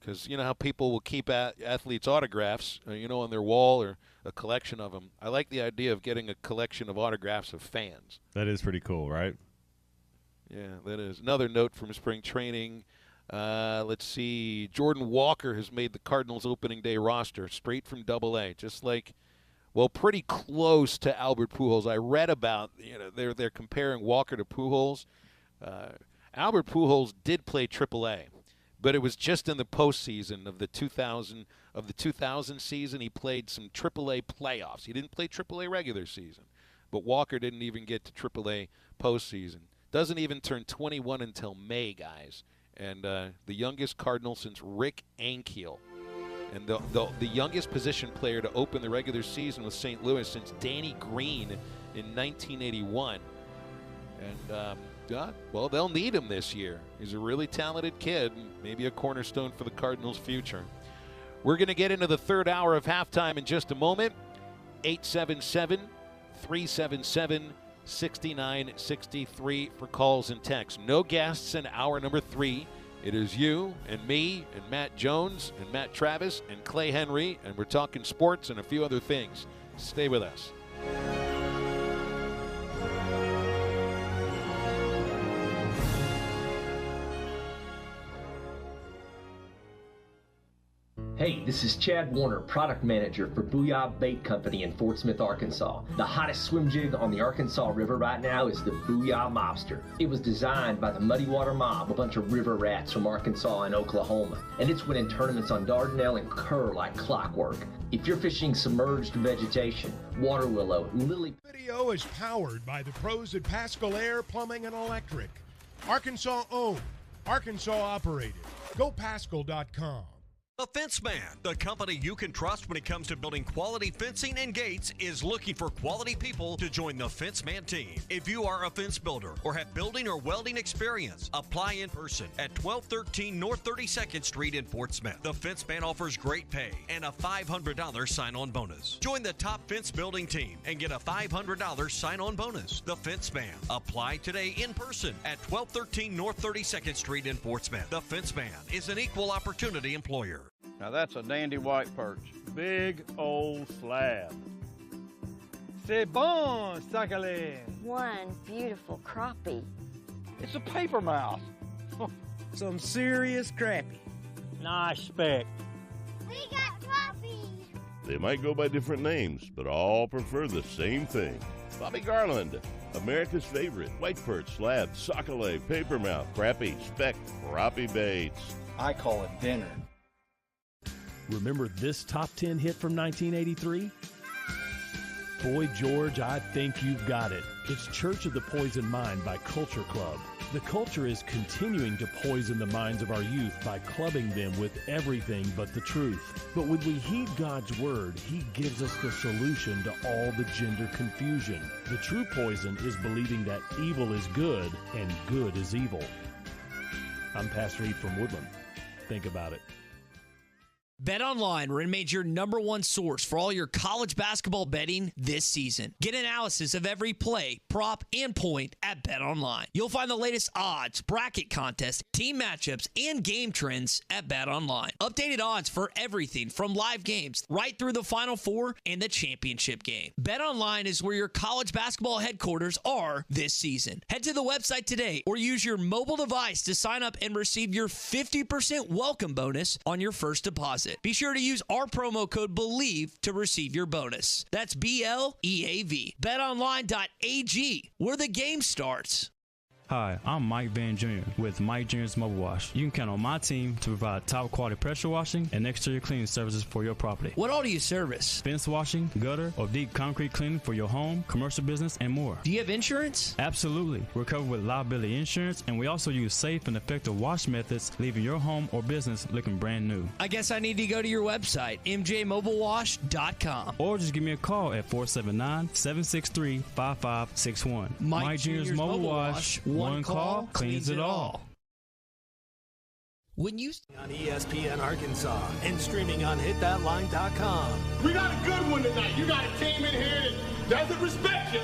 Because you know how people will keep athletes' autographs, on their wall, or a collection of them. I like the idea of getting a collection of autographs of fans. That is pretty cool, right? Yeah, that is. Another note from spring training. Let's see. Jordan Walker has made the Cardinals' opening day roster straight from AA, just like, well, pretty close to Albert Pujols. I read about, they're comparing Walker to Pujols. Albert Pujols did play AAA, but it was just in the postseason of the 2000 season. He played some AAA playoffs. He didn't play AAA regular season, but Walker didn't even get to AAA postseason. Doesn't even turn 21 until May, guys. And the youngest Cardinal since Rick Ankiel. And the youngest position player to open the regular season with St. Louis since Danny Green in 1981. And, well, they'll need him this year. He's a really talented kid, and maybe a cornerstone for the Cardinals' future. We're going to get into the third hour of halftime in just a moment. 877-377-6963 for calls and texts. No guests in hour number 3. It is you and me and Matt Jones and Matt Travis and Clay Henry, and we're talking sports and a few other things. Stay with us. Hey, this is Chad Warner, product manager for Booyah Bait Company in Fort Smith, Arkansas. The hottest swim jig on the Arkansas River right now is the Booyah Mobster. It was designed by the Muddy Water Mob, a bunch of river rats from Arkansas and Oklahoma, and it's winning tournaments on Dardanelle and Kerr like clockwork. If you're fishing submerged vegetation, water willow, lily... Video is powered by the pros at Pascal Air Plumbing and Electric. Arkansas owned, Arkansas operated. GoPascal.com. The Fence Man, the company you can trust when it comes to building quality fencing and gates, is looking for quality people to join the Fence Man team. If you are a fence builder or have building or welding experience, apply in person at 1213 North 32nd Street in Fort Smith. The Fence Man offers great pay and a $500 sign-on bonus. Join the top fence building team and get a $500 sign-on bonus. The Fence Man. Apply today in person at 1213 North 32nd Street in Fort Smith. The Fence Man is an equal opportunity employer. Now that's a dandy white perch. Big old slab. C'est bon, sacalé. One beautiful crappie. It's a paper mouth. Some serious crappie. Nice speck. We got crappie. They might go by different names, but all prefer the same thing. Bobby Garland, America's favorite white perch, slab, sacalé, paper mouth, crappie, speck, crappie baits. I call it dinner. Remember this top 10 hit from 1983? Boy George, I Think You've Got It. It's Church of the Poison Mind by Culture Club. The culture is continuing to poison the minds of our youth by clubbing them with everything but the truth. But when we heed God's word, He gives us the solution to all the gender confusion. The true poison is believing that evil is good and good is evil. I'm Pastor Eve from Woodland. Think about it. BetOnline remains your #1 source for all your college basketball betting this season. Get analysis of every play, prop, and point at BetOnline. You'll find the latest odds, bracket contests, team matchups, and game trends at BetOnline. Updated odds for everything from live games right through the Final Four and the championship game. BetOnline is where your college basketball headquarters are this season. Head to the website today or use your mobile device to sign up and receive your 50% welcome bonus on your first deposit. deposit. Be sure to use our promo code BELIEVE to receive your bonus. That's BLEAV. BetOnline.ag, where the game starts. Hi, I'm Mike Van Jr. with Mike Jr.'s Mobile Wash. You can count on my team to provide top quality pressure washing and exterior cleaning services for your property. What all do you service? Fence washing, gutter, or deep concrete cleaning for your home, commercial business, and more. Do you have insurance? Absolutely. We're covered with liability insurance, and we also use safe and effective wash methods, leaving your home or business looking brand new. I guess I need to go to your website, mjmobilewash.com. Or just give me a call at 479-763-5561. Mike Jr.'s Mobile Wash. One call cleans it all. When you on ESPN Arkansas and streaming on hitthatline.com. We got a good one tonight. You got a team in here that doesn't respect you.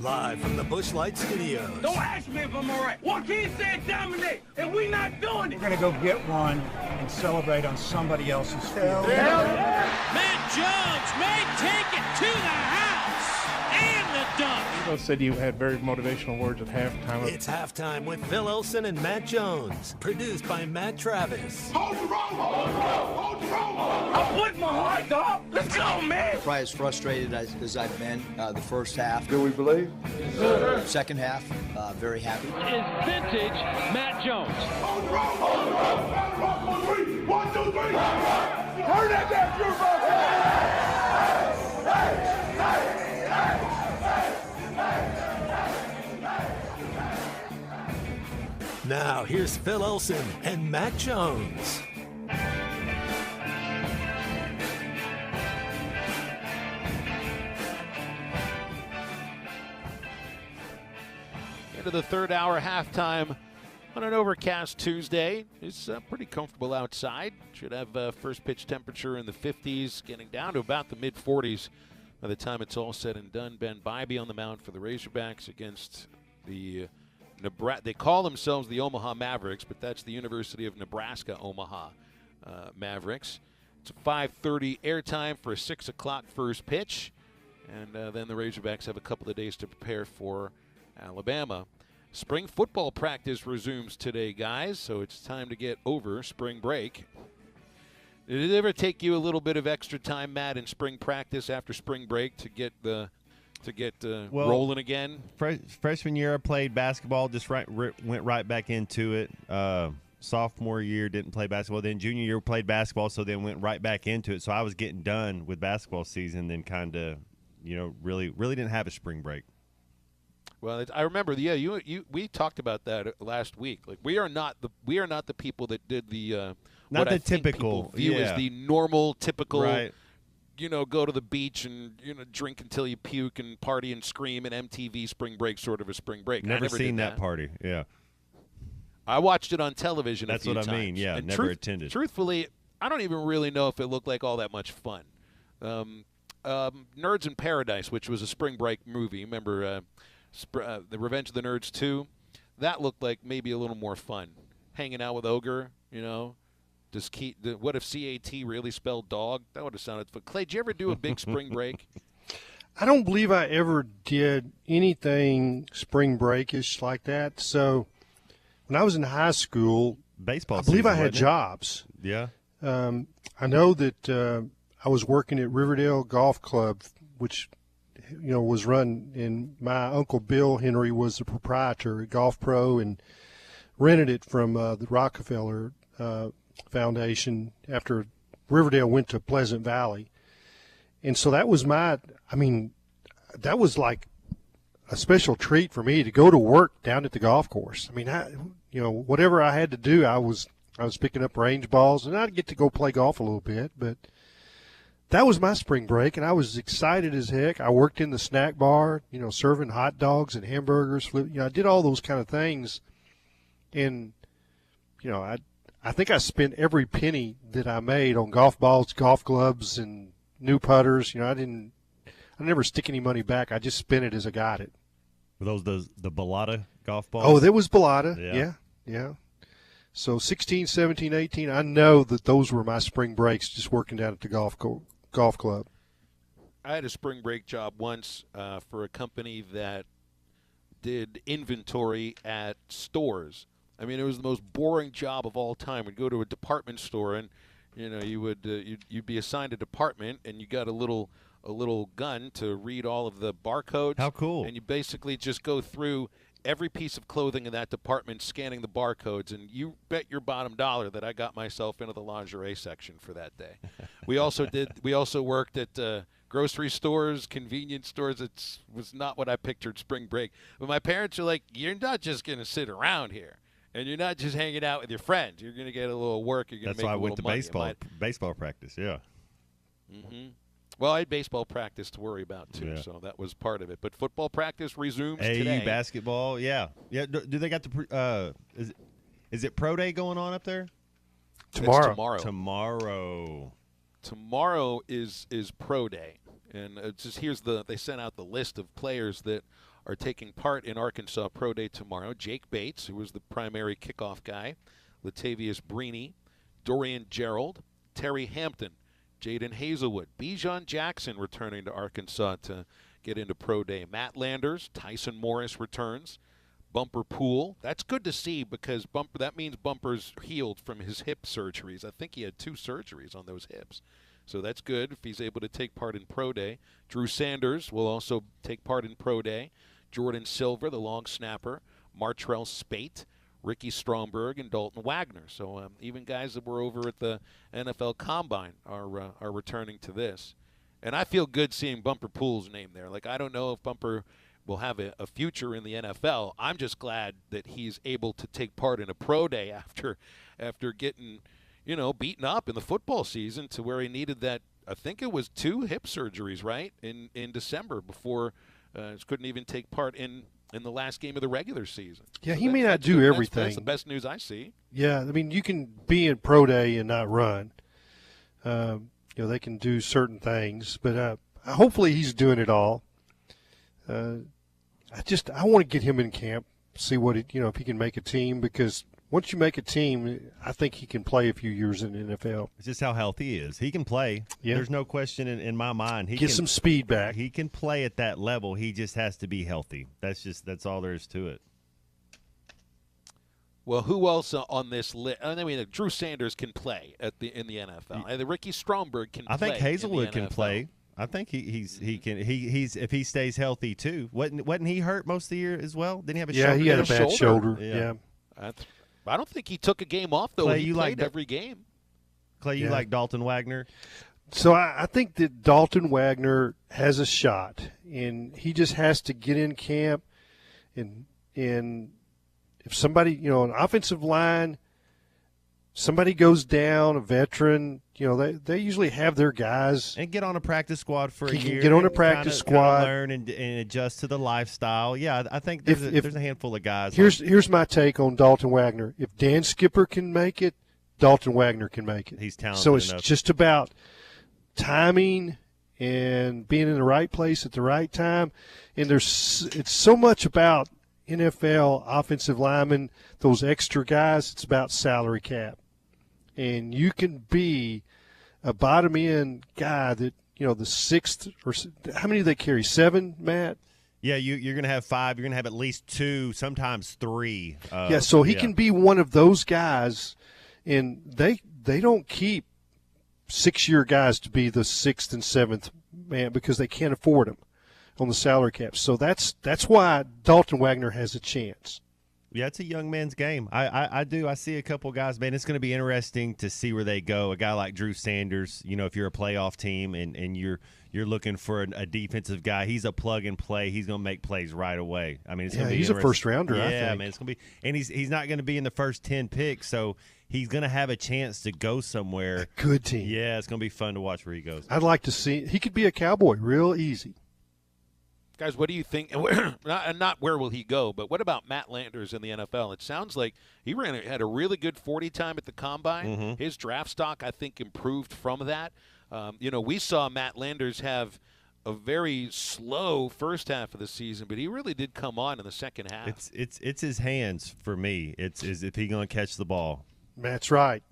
Live from the Busch Light Studios. Don't ask me if I'm all right. Joaquin said dominate, and we not doing it. We're going to go get one and celebrate on somebody else's field. Matt Jones may take it to the house and the dunk. You said you had very motivational words at halftime. It's halftime with Phil Olsen and Matt Jones. Produced by Matt Travis. Hold the rope! Hold the rope! Hold the rope! I put my heart up. Let's go, man! Probably as frustrated as I've been the first half. Do we believe? Second half, very happy. Is vintage Matt Jones. Hold the rope! Hold the rope! Hold the rope! 1, 2, 3! Turn that down, Drew Now, here's Phil Olsen and Matt Jones. Into the third hour, halftime on an overcast Tuesday. It's pretty comfortable outside. Should have first pitch temperature in the 50s, getting down to about the mid-40s by the time it's all said and done. Ben Bybee on the mound for the Razorbacks against the Nebraska. They call themselves the Omaha Mavericks, but that's the University of Nebraska Omaha Mavericks. It's a 5:30 airtime for a 6 o'clock first pitch, and then the Razorbacks have a couple of days to prepare for Alabama. Spring football practice resumes today, guys, so it's time to get over spring break. Did it ever take you a little bit of extra time, Matt, in spring practice after spring break to get rolling again? Freshman year, I played basketball, just went right back into it. Sophomore year, didn't play basketball. Then junior year, played basketball, so then went right back into it. So I was getting done with basketball season, then kind of, really didn't have a spring break. Well, I remember, we talked about that last week. Like we are not the people that did the not the typical view as the normal, typical. Right. Go to the beach and drink until you puke and party and scream and MTV spring break sort of a spring break. Never seen that party. Yeah. I watched it on television. That's a few what I times. mean. Yeah, and never attended. Truthfully, I don't even really know if it looked like all that much fun. Nerds in Paradise, which was a spring break movie. Remember The Revenge of the Nerds 2? That looked like maybe a little more fun. Hanging out with Ogre, what if CAT really spelled dog? That would have sounded fun. Clay, did you ever do a big spring break? I don't believe I ever did anything spring breakish like that. So when I was in high school, baseball, I believe I had jobs. Yeah. I know that I was working at Riverdale Golf Club, which was run, and my Uncle Bill Henry was the proprietor at Golf Pro and rented it from the Rockefeller Foundation after Riverdale went to Pleasant Valley. And so that was that was like a special treat for me to go to work down at the golf course. I mean, whatever I had to do, I was picking up range balls, and I'd get to go play golf a little bit, but that was my spring break, and I was excited as heck. I worked in the snack bar, serving hot dogs and hamburgers. I did all those kind of things, and I think I spent every penny that I made on golf balls, golf clubs, and new putters. I never stick any money back. I just spent it as I got it. Were those the Bellata golf balls? Oh, there was Bellata. Yeah. So 16, 17, 18, I know that those were my spring breaks just working down at the golf club. I had a spring break job once for a company that did inventory at stores. I mean, it was the most boring job of all time. We'd go to a department store, and you would you'd be assigned a department, and you got a little gun to read all of the barcodes. How cool! And you basically just go through every piece of clothing in that department, scanning the barcodes, and you bet your bottom dollar that I got myself into the lingerie section for that day. We also worked at grocery stores, convenience stores. It was not what I pictured spring break. But my parents are like, you're not just going to sit around here. And you're not just hanging out with your friends. You're going to get a little work. You're going to make a little money. That's why I went to baseball practice, yeah. Mm-hmm. Well, I had baseball practice to worry about, too, so that was part of it. But football practice resumes today. AAU basketball, yeah. Do they got the is it pro day going on up there? Tomorrow. Tomorrow is pro day. And they sent out the list of players that are taking part in Arkansas Pro Day tomorrow. Jake Bates, who was the primary kickoff guy, Latavius Brini, Dorian Gerald, Terry Hampton, Jaden Hazelwood, Bijan Jackson returning to Arkansas to get into Pro Day. Matt Landers, Tyson Morris returns. Bumper Poole. That's good to see because that means Bumper's healed from his hip surgeries. I think he had 2 surgeries on those hips. So that's good if he's able to take part in Pro Day. Drew Sanders will also take part in Pro Day. Jordan Silver, the long snapper. Martrell Spate, Ricky Stromberg, and Dalton Wagner. So even guys that were over at the NFL Combine are returning to this. And I feel good seeing Bumper Poole's name there. Like, I don't know if Bumper will have a future in the NFL. I'm just glad that he's able to take part in a Pro Day after getting beaten up in the football season to where he needed that. I think it was 2 hip surgeries, right, in December before couldn't even take part in the last game of the regular season. Yeah, he may not do everything. That's the best news I see. Yeah, I mean, you can be in Pro Day and not run. They can do certain things, but hopefully he's doing it all. I want to get him in camp, see what if he can make a team, because once you make a team, I think he can play a few years in the NFL. It's just how healthy he is. He can play. Yeah. There's no question in my mind. He Get some speed back. He can play at that level. He just has to be healthy. That's all there is to it. Well, who else on this list? I mean, Drew Sanders can play in the NFL. And Ricky Stromberg can play. I think Hazelwood can NFL. play. I think he's if he stays healthy too. Wasn't he hurt most of the year as well? Didn't he have a shoulder? Yeah, he had a bad shoulder. Yeah. I don't think he took a game off, though. Clay, he played every game. Clay, you like Dalton Wagner? So I think that Dalton Wagner has a shot, and he just has to get in camp. And if somebody, an offensive line, somebody goes down, a veteran, they usually have their guys. And get on a practice squad for a year. Can get on a practice squad. Learn and adjust to the lifestyle. Yeah, I think there's a handful of guys. Here's my take on Dalton Wagner. If Dan Skipper can make it, Dalton Wagner can make it. He's talented So it's enough. just about timing and being in the right place at the right time. And it's so much about NFL offensive linemen, those extra guys. It's about salary cap. And you can be a bottom end guy that, the sixth, or how many do they carry? 7, Matt? Yeah, you're going to have 5. You're going to have at least 2, sometimes 3. So he can be one of those guys, and they don't keep 6-year guys to be the 6th and 7th man because they can't afford them on the salary cap. So that's why Dalton Wagner has a chance. Yeah, it's a young man's game. I do. I see a couple guys, man. It's going to be interesting to see where they go. A guy like Drew Sanders, if you're a playoff team and you're looking for a defensive guy, he's a plug and play. He's going to make plays right away. I mean, it's going to be he's a first rounder. Yeah, I think. Man, it's going to be, and he's not going to be in the first 10 picks, so he's going to have a chance to go somewhere. A good team. Yeah, it's going to be fun to watch where he goes. I'd like to see. He could be a Cowboy real easy. Guys, what do you think? Not where will he go, but what about Matt Landers in the NFL? It sounds like he had a really good 40 time at the Combine. Mm-hmm. His draft stock, I think, improved from that. We saw Matt Landers have a very slow first half of the season, but he really did come on in the second half. It's his hands for me. It's if he's going to catch the ball. That's right.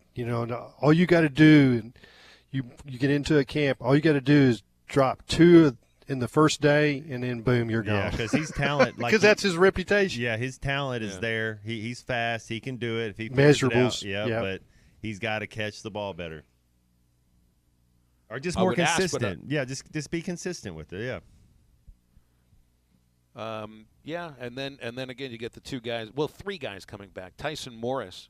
All you got to do, and you get into a camp, all you got to do is drop 2 in the first day, and then boom, you're gone. Yeah, because he's talent. Because that's his reputation. Yeah, his talent is there. He's fast. He can do it if he figures it out. Yeah, but he's got to catch the ball better. Or just more consistent. Just be consistent with it. Yeah. And then again, you get the three guys coming back. Tyson Morris,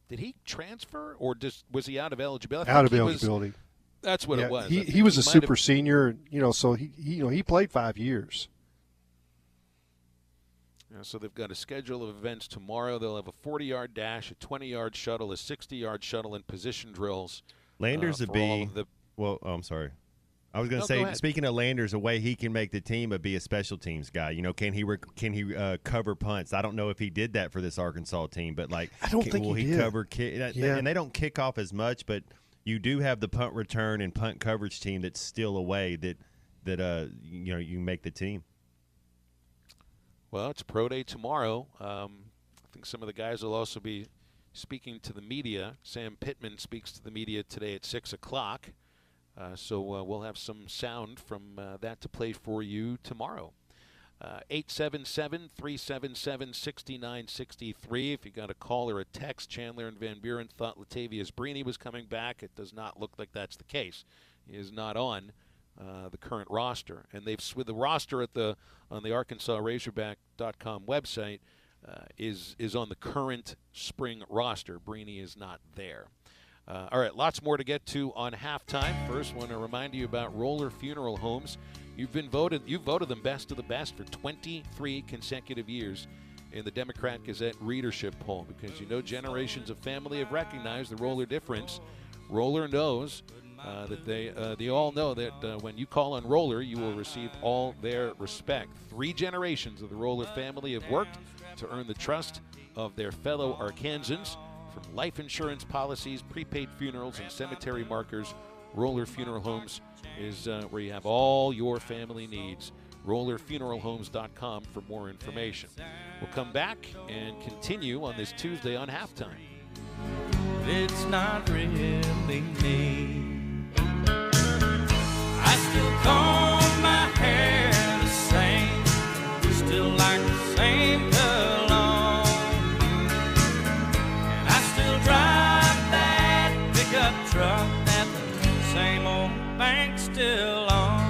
did he transfer or was he out of eligibility? Out of eligibility. That's what it was. He was a super senior, so he played 5 years. So they've got a schedule of events tomorrow. They'll have a 40-yard dash, a 20-yard shuttle, a 60-yard shuttle, and position drills. Landers would be I'm sorry. I was going to say, speaking of Landers, a way he can make the team would be a special teams guy. Can he cover punts? I don't know if he did that for this Arkansas team, but I don't think will he he did. cover and they don't kick off as much, but you do have the punt return and punt coverage team that's still a way that you make the team. Well, it's pro day tomorrow. I think some of the guys will also be speaking to the media. Sam Pittman speaks to the media today at 6 o'clock. So we'll have some sound from that to play for you tomorrow. 877-377-6963. If you got a call or a text, Chandler and Van Buren thought Latavius Brini was coming back. It does not look like that's the case. He is not on the current roster. And with the roster on the ArkansasRazorback.com website is on the current spring roster. Brini is not there. All right, lots more to get to on halftime. First, want to remind you about Roller Funeral Homes. You've voted them best of the best for 23 consecutive years in the Democrat Gazette readership poll, because generations of family have recognized the Roller difference. Roller knows that they all know that when you call on Roller, you will receive all their respect. 3 generations of the Roller family have worked to earn the trust of their fellow Arkansans. From life insurance policies, prepaid funerals, and cemetery markers, Roller Funeral Homes is where you have all your family needs. RollerFuneralHomes.com for more information. We'll come back and continue on this Tuesday on Halftime. It's not really me. I still comb my hair the same, still like the same cologne, and I still drive that pickup truck that the same old bank still owns.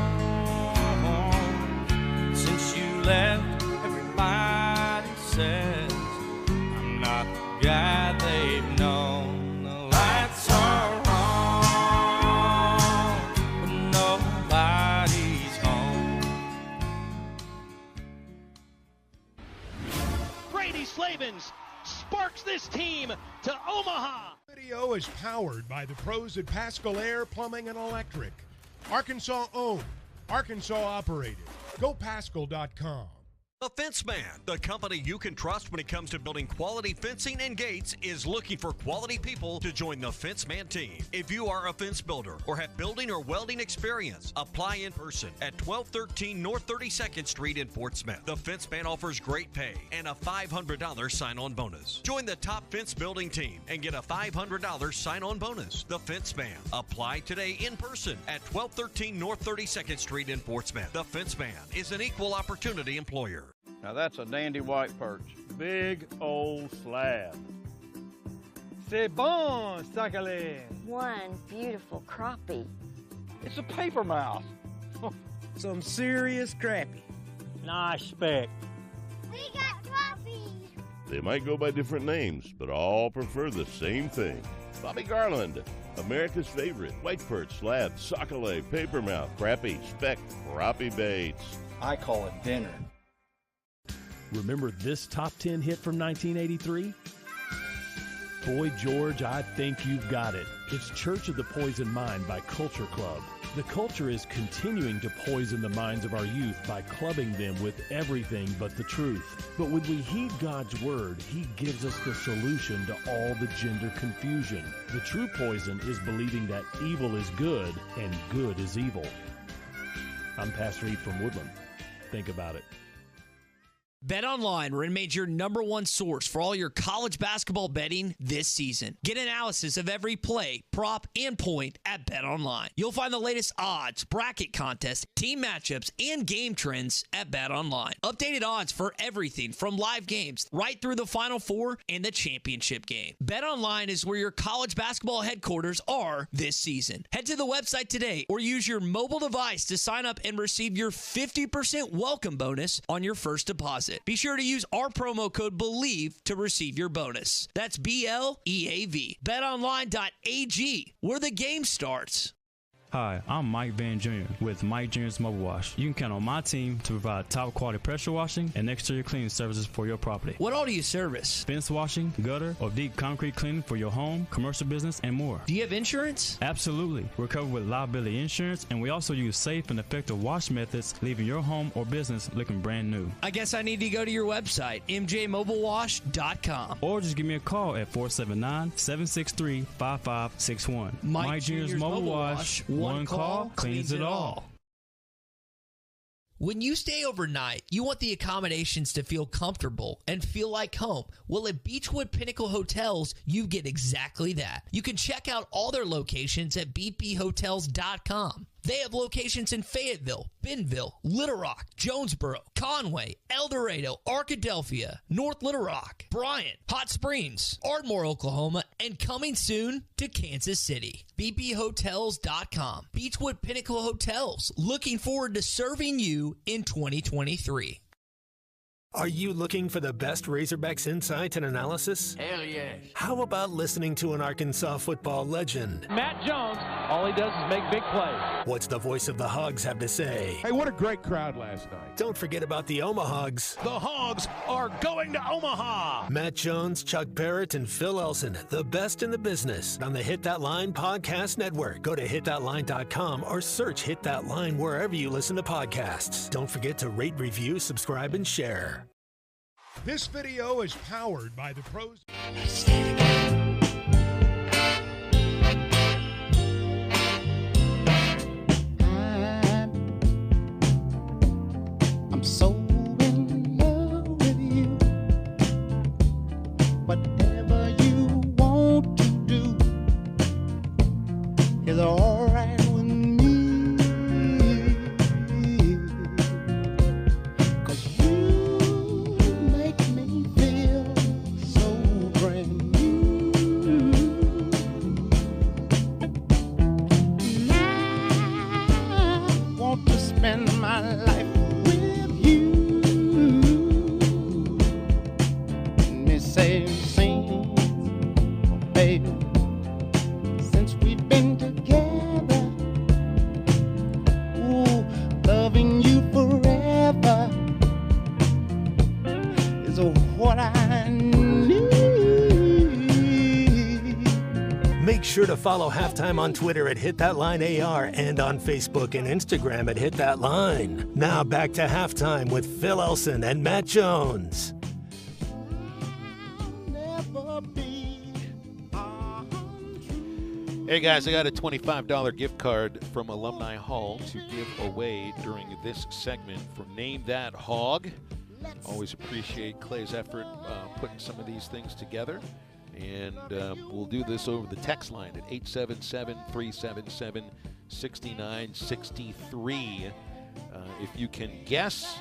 Since you left, everybody says I'm not the guy they've known. The lights are on, but nobody's home. Brady Slavens sparks this team to Omaha. Video is powered by the pros at Pascal Air Plumbing and Electric. Arkansas owned, Arkansas operated. GoPascal.com. The Fence Man, the company you can trust when it comes to building quality fencing and gates, is looking for quality people to join the Fence Man team. If you are a fence builder or have building or welding experience, apply in person at 1213 North 32nd Street in Fort Smith. The Fence Man offers great pay and a $500 sign-on bonus. Join the top fence building team and get a $500 sign-on bonus. The Fence Man. Apply today in person at 1213 North 32nd Street in Fort Smith. The Fence Man is an equal opportunity employer. Now that's a dandy white perch. Big old slab. C'est bon, sacalé. One beautiful crappie. It's a paper mouse. Some serious crappie. Nice speck. We got trophies. They might go by different names, but all prefer the same thing. Bobby Garland, America's favorite. White perch, slab, sockeye, papermouth, crappie, speck, crappie baits. I call it dinner. Remember this top 10 hit from 1983? Boy George, I Think You've Got It. It's Church of the Poison Mind by Culture Club. The culture is continuing to poison the minds of our youth by clubbing them with everything but the truth. But when we heed God's word, He gives us the solution to all the gender confusion. The true poison is believing that evil is good and good is evil. I'm Pastor Eve from Woodland. Think about it. BetOnline remains your number one source for all your college basketball betting this season. Get analysis of every play, prop, and point at BetOnline. You'll find the latest odds, bracket contests, team matchups, and game trends at BetOnline. Updated odds for everything from live games right through the Final Four and the championship game. BetOnline is where your college basketball headquarters are this season. Head to the website today or use your mobile device to sign up and receive your 50% welcome bonus on your first deposit. Be sure to use our promo code BELIEVE to receive your bonus. That's BLEAV. BetOnline.ag, where the game starts. Hi, I'm Mike Van Jr. with Mike Jr.'s Mobile Wash. You can count on my team to provide top quality pressure washing and exterior cleaning services for your property. What all do you service? Fence washing, gutter, or deep concrete cleaning for your home, commercial business, and more. Do you have insurance? Absolutely. We're covered with liability insurance, and we also use safe and effective wash methods, leaving your home or business looking brand new. I guess I need to go to your website, mjmobilewash.com. Or just give me a call at 479-763-5561. Mike Jr.'s Mobile Wash. One call cleans it all. When you stay overnight, you want the accommodations to feel comfortable and feel like home. Well, at Beechwood Pinnacle Hotels, you get exactly that. You can check out all their locations at bphotels.com. They have locations in Fayetteville, Bentonville, Little Rock, Jonesboro, Conway, El Dorado, Arkadelphia, North Little Rock, Bryant, Hot Springs, Ardmore, Oklahoma, and coming soon to Kansas City. bphotels.com. Beechwood Pinnacle Hotels, looking forward to serving you in 2023. Are you looking for the best Razorbacks insight and analysis? Hell yes. How about listening to an Arkansas football legend? Matt Jones, all he does is make big plays. What's the voice of the Hogs have to say? Hey, what a great crowd last night. Don't forget about the Omahogs. The Hogs are going to Omaha. Matt Jones, Chuck Barrett, and Phil Elson, the best in the business on the Hit That Line Podcast Network. Go to hitthatline.com or search Hit That Line wherever you listen to podcasts. Don't forget to rate, review, subscribe, and share. This video is powered by the pros. I'm so in love with you. Whatever you want to do is all right with me. 'Cause you make me feel so brand new. And I want to spend my life with you. Me say, sing, baby, since we've been together. Ooh, loving you forever is what I need. Make sure to follow Halftime on Twitter at Hit That Line AR and on Facebook and Instagram at Hit That Line. Now back to Halftime with Phil Elson and Matt Jones. Hey guys, I got a $25 gift card from Alumni Hall to give away during this segment from Name That Hog. Always appreciate Clay's effort putting some of these things together. And we'll do this over the text line at 877-377-6963. If you can guess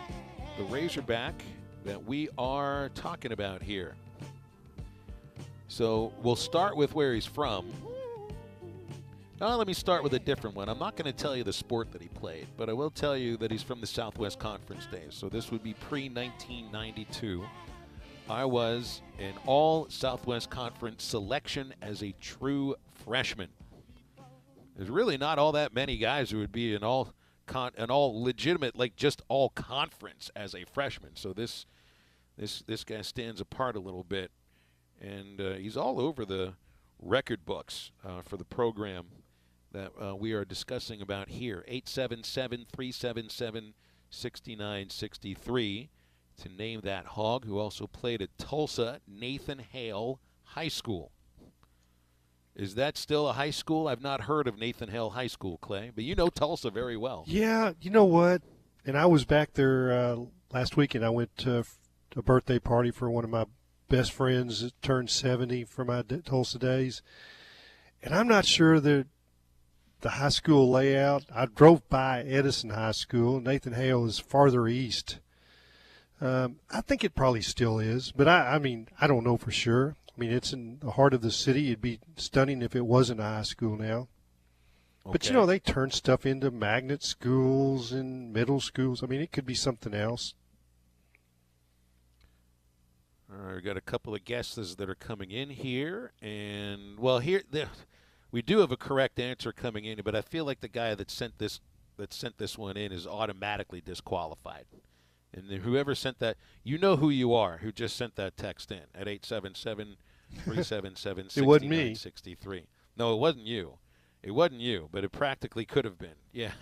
the Razorback that we are talking about here. So we'll start with where he's from. Let me start with a different one. I'm not going to tell you the sport that he played, but I will tell you that he's from the Southwest Conference days. So this would be pre-1992. I was an all-Southwest Conference selection as a true freshman. There's really not all that many guys who would be an all legitimate, like just all conference as a freshman. So this guy stands apart a little bit, and he's all over the record books for the program that we are discussing about here. 877-377-6963 to name that hog, who also played at Tulsa Nathan Hale High School. Is that still a high school? I've not heard of Nathan Hale High School, Clay, but you know Tulsa very well. Yeah, you know what? And I was back there last week, and I went a birthday party for one of my best friends that turned 70 for my Tulsa days. And I'm not sure that the high school layout, I drove by Edison High School. Nathan Hale is farther east. I think it probably still is, but I mean, I don't know for sure. I mean, it's in the heart of the city. It'd be stunning if it wasn't a high school now. Okay. But, you know, they turn stuff into magnet schools and middle schools. I mean, it could be something else. All right, we got a couple of guesses that are coming in here. And, well, we do have a correct answer coming in, but I feel like the guy that sent this one in is automatically disqualified. And then whoever sent that, you know who you are, who just sent that text in at 877-377-6963. It wasn't me. No, it wasn't you. It wasn't you, but it practically could have been. Yeah.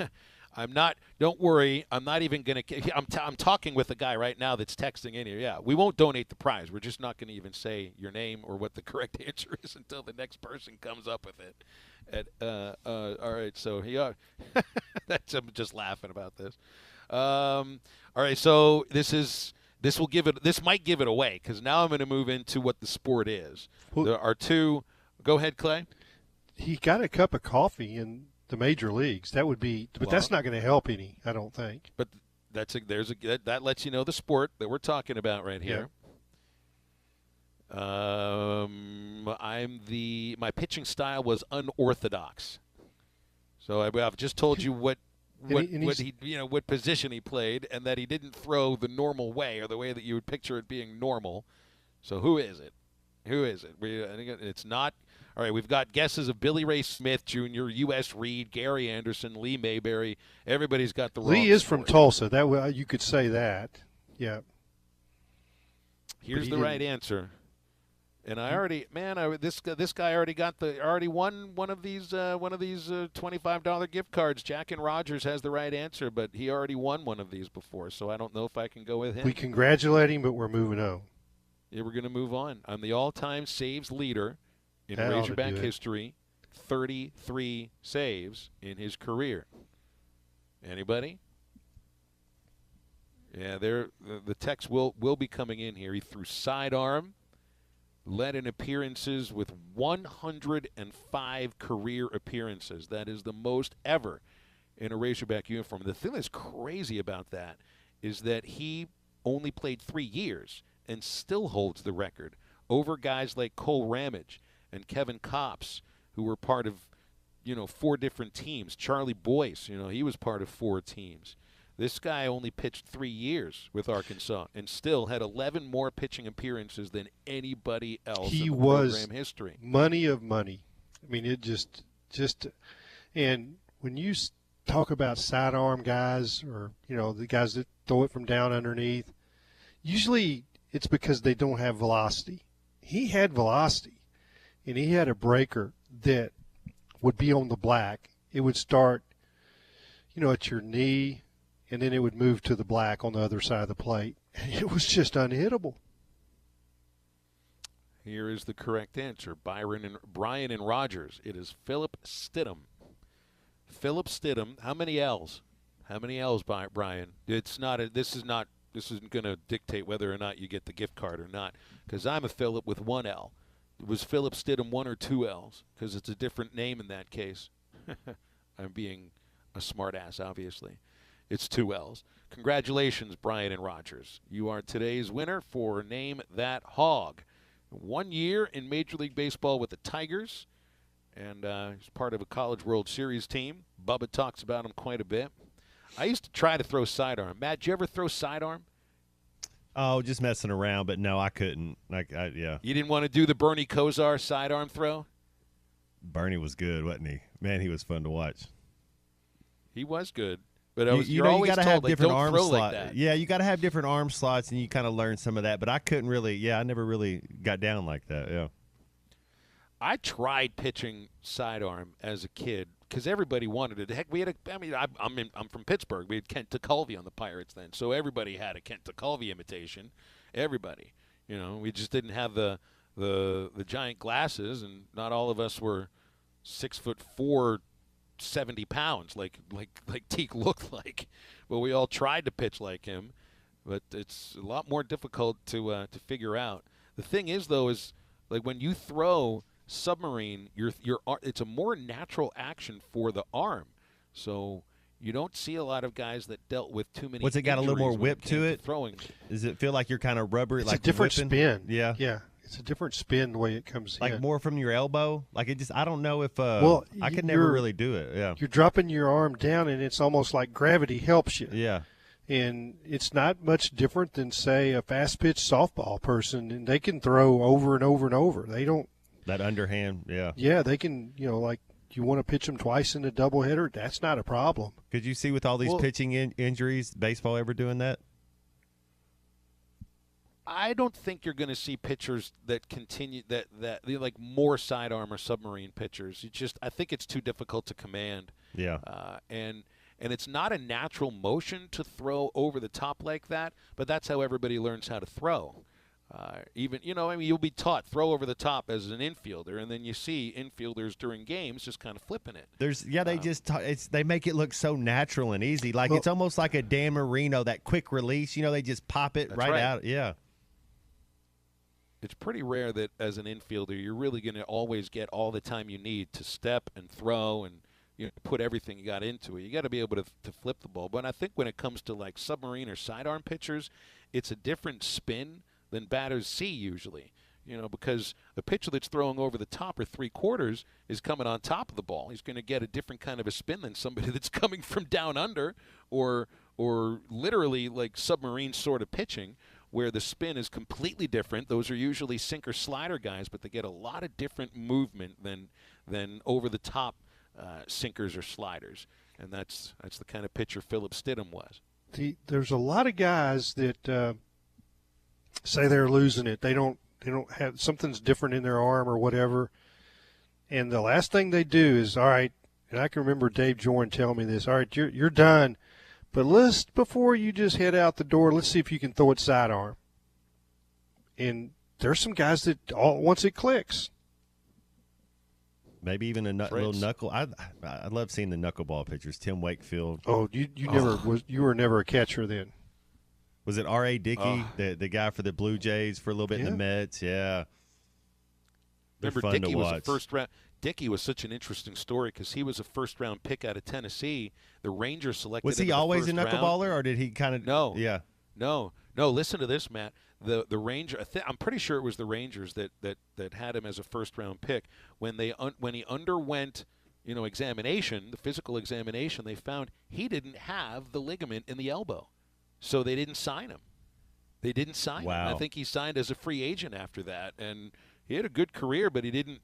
I'm not – don't worry. I'm not even going to – I'm talking with a guy right now that's texting in here. Yeah, we won't donate the prize. We're just not going to even say your name or what the correct answer is until the next person comes up with it. All right, so I'm just laughing about this. All right, so this might give it away because now I'm going to move into what the sport is. There are two. Go ahead, Clay. He got a cup of coffee in the major leagues. That would be, but that's not going to help any, I don't think. But that lets you know the sport that we're talking about right here. Yeah. My pitching style was unorthodox. So I've just told you what position he played, and that he didn't throw the normal way or the way that you would picture it being normal. So who is it? I think it's not. All right, we've got guesses of Billy Ray Smith Jr., U.S. Reed, Gary Anderson, Lee Mayberry. Everybody's got the wrong Lee is sport. from Tulsa. That way you could say that. Yeah. Here's the right answer. And I already, this guy already won one of these $25 gift cards. Jack and Rogers has the right answer, but he already won one of these before, so I don't know if I can go with him. We congratulate him, but we're moving on. Yeah, we're going to move on. I'm the all-time saves leader in Razorback history, 33 saves in his career. Anybody? Yeah, the text will be coming in here. He threw sidearm, led in appearances with 105 career appearances. That is the most ever in a Razorback uniform. The thing that's crazy about that is that he only played 3 years and still holds the record over guys like Cole Ramage and Kevin Kopps, who were part of, 4 different teams. Charlie Boyce, he was part of 4 teams. This guy only pitched 3 years with Arkansas and still had 11 more pitching appearances than anybody else in program history. Money of money. I mean, it just and when you talk about sidearm guys or, the guys that throw it from down underneath, usually it's because they don't have velocity. He had velocity, and he had a breaker that would be on the black. It would start, at your knee, and then it would move to the black on the other side of the plate. It was just unhittable. Here is the correct answer. Brian and Rogers. It is Philip Stidham. Philip Stidham. How many L's? Brian? This isn't going to dictate whether or not you get the gift card or not, because I'm a Philip with 1 L. Was Philip Stidham 1 or 2 L's? Because it's a different name in that case. I'm being a smartass, obviously. It's 2 L's. Congratulations, Brian and Rogers. You are today's winner for Name That Hog. 1 year in Major League Baseball with the Tigers, and he's part of a College World Series team. Bubba talks about him quite a bit. I used to try to throw sidearm. Matt, did you ever throw sidearm? Oh, just messing around, but no, I couldn't. Yeah. You didn't want to do the Bernie Kosar sidearm throw? Bernie was good, wasn't he? Man, he was fun to watch. He was good. But you always gotta told, have different arm slots. Like that. Yeah, you got to have different arm slots, and you kind of learn some of that. But I couldn't really. Yeah, I never really got down like that. Yeah. I tried pitching sidearm as a kid because everybody wanted it. Heck, we had I'm from Pittsburgh. We had Kent Tekulve on the Pirates then, so everybody had a Kent Tekulve imitation. Everybody, we just didn't have the giant glasses, and not all of us were 6'4", 70 pounds like Teak looked like. But we all tried to pitch like him. but it's a lot more difficult to figure out. The thing is, though, is like when you throw submarine, it's a more natural action for the arm. So you don't see a lot of guys that dealt with too many. What's it got a little more whip to it? Throwing. Does it feel like you're kind of rubbery? It's like a different whipping? spin. Yeah. Yeah. It's a different spin the way it comes like in. more from your elbow. Like it just. I don't know if. I could never you're- really do it. Yeah. You're dropping your arm down, and it's almost like gravity helps you. Yeah. And it's not much different than, say, a fast-pitch softball person, and they can throw over and over and over. They don't. That underhand. Yeah. Yeah, they can. Like you want to pitch them twice in a doubleheader. That's not a problem. Could you see with all these pitching injuries, baseball ever doing that? I don't think you're going to see pitchers that continue that they're like more sidearm or submarine pitchers. I think it's too difficult to command. Yeah. And it's not a natural motion to throw over the top like that, but that's how everybody learns how to throw. You'll be taught throw over the top as an infielder, and then you see infielders during games just kind of flipping it. They make it look so natural and easy. Like it's almost like a Dan Marino, that quick release. They just pop it right out. Yeah. It's pretty rare that as an infielder you're really going to always get all the time you need to step and throw and put everything you got into it. You got to be able to flip the ball. But I think when it comes to like submarine or sidearm pitchers, it's a different spin than batters see usually. Because the pitcher that's throwing over the top or three-quarters is coming on top of the ball. He's going to get a different kind of a spin than somebody that's coming from down under or literally like submarine sort of pitching, where the spin is completely different. Those are usually sinker slider guys, but they get a lot of different movement than over-the-top sinkers or sliders, and that's the kind of pitcher Philip Stidham was. There's a lot of guys that say they're losing it. They don't have something's different in their arm or whatever, and the last thing they do is, all right, and I can remember Dave Jordan telling me this, all right, you're done. But before you just head out the door, let's see if you can throw it sidearm. And there's some guys that once it clicks. Maybe even a little knuckle. I love seeing the knuckleball pitchers. Tim Wakefield. Oh, you were never a catcher then. Was it R.A. Dickey, the guy for the Blue Jays for a little bit in the Mets? Yeah. Remember, Dickey was a first round. Dickey was such an interesting story because he was a first-round pick out of Tennessee. The Rangers selected him. Was he always a knuckleballer, or did he kind of? No. Yeah. No. Listen to this, Matt. The Ranger. I'm pretty sure it was the Rangers that had him as a first-round pick when he underwent examination, the physical examination. They found he didn't have the ligament in the elbow, so they didn't sign him. They didn't sign him. I think he signed as a free agent after that, and he had a good career, but he didn't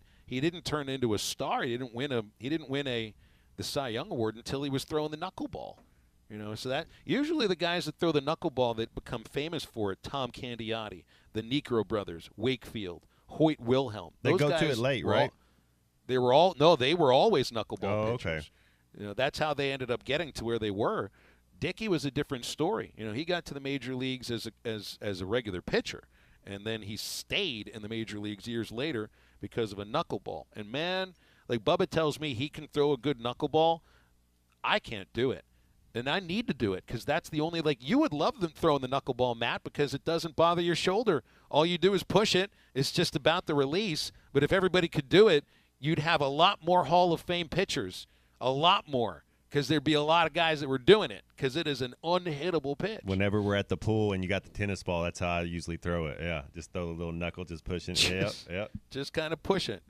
turn into a star. He didn't win the Cy Young Award until he was throwing the knuckleball. So that usually the guys that throw the knuckleball that become famous for it, Tom Candiotti, the Negro brothers, Wakefield, Hoyt Wilhelm. They those go guys to it late, right? They were always knuckleball pitchers. Okay. That's how they ended up getting to where they were. Dickey was a different story. He got to the major leagues as a regular pitcher, and then he stayed in the major leagues years later because of a knuckleball. And man, like Bubba tells me he can throw a good knuckleball. I can't do it. And I need to do it because that's the only, you would love them throwing the knuckleball, Matt, because it doesn't bother your shoulder. All you do is push it. It's just about the release. But if everybody could do it, you'd have a lot more Hall of Fame pitchers, a lot more, because there'd be a lot of guys that were doing it because it is an unhittable pitch. Whenever we're at the pool and you got the tennis ball, that's how I usually throw it. Yeah, just throw a little knuckle, just pushing. Yep. Just kind of push it,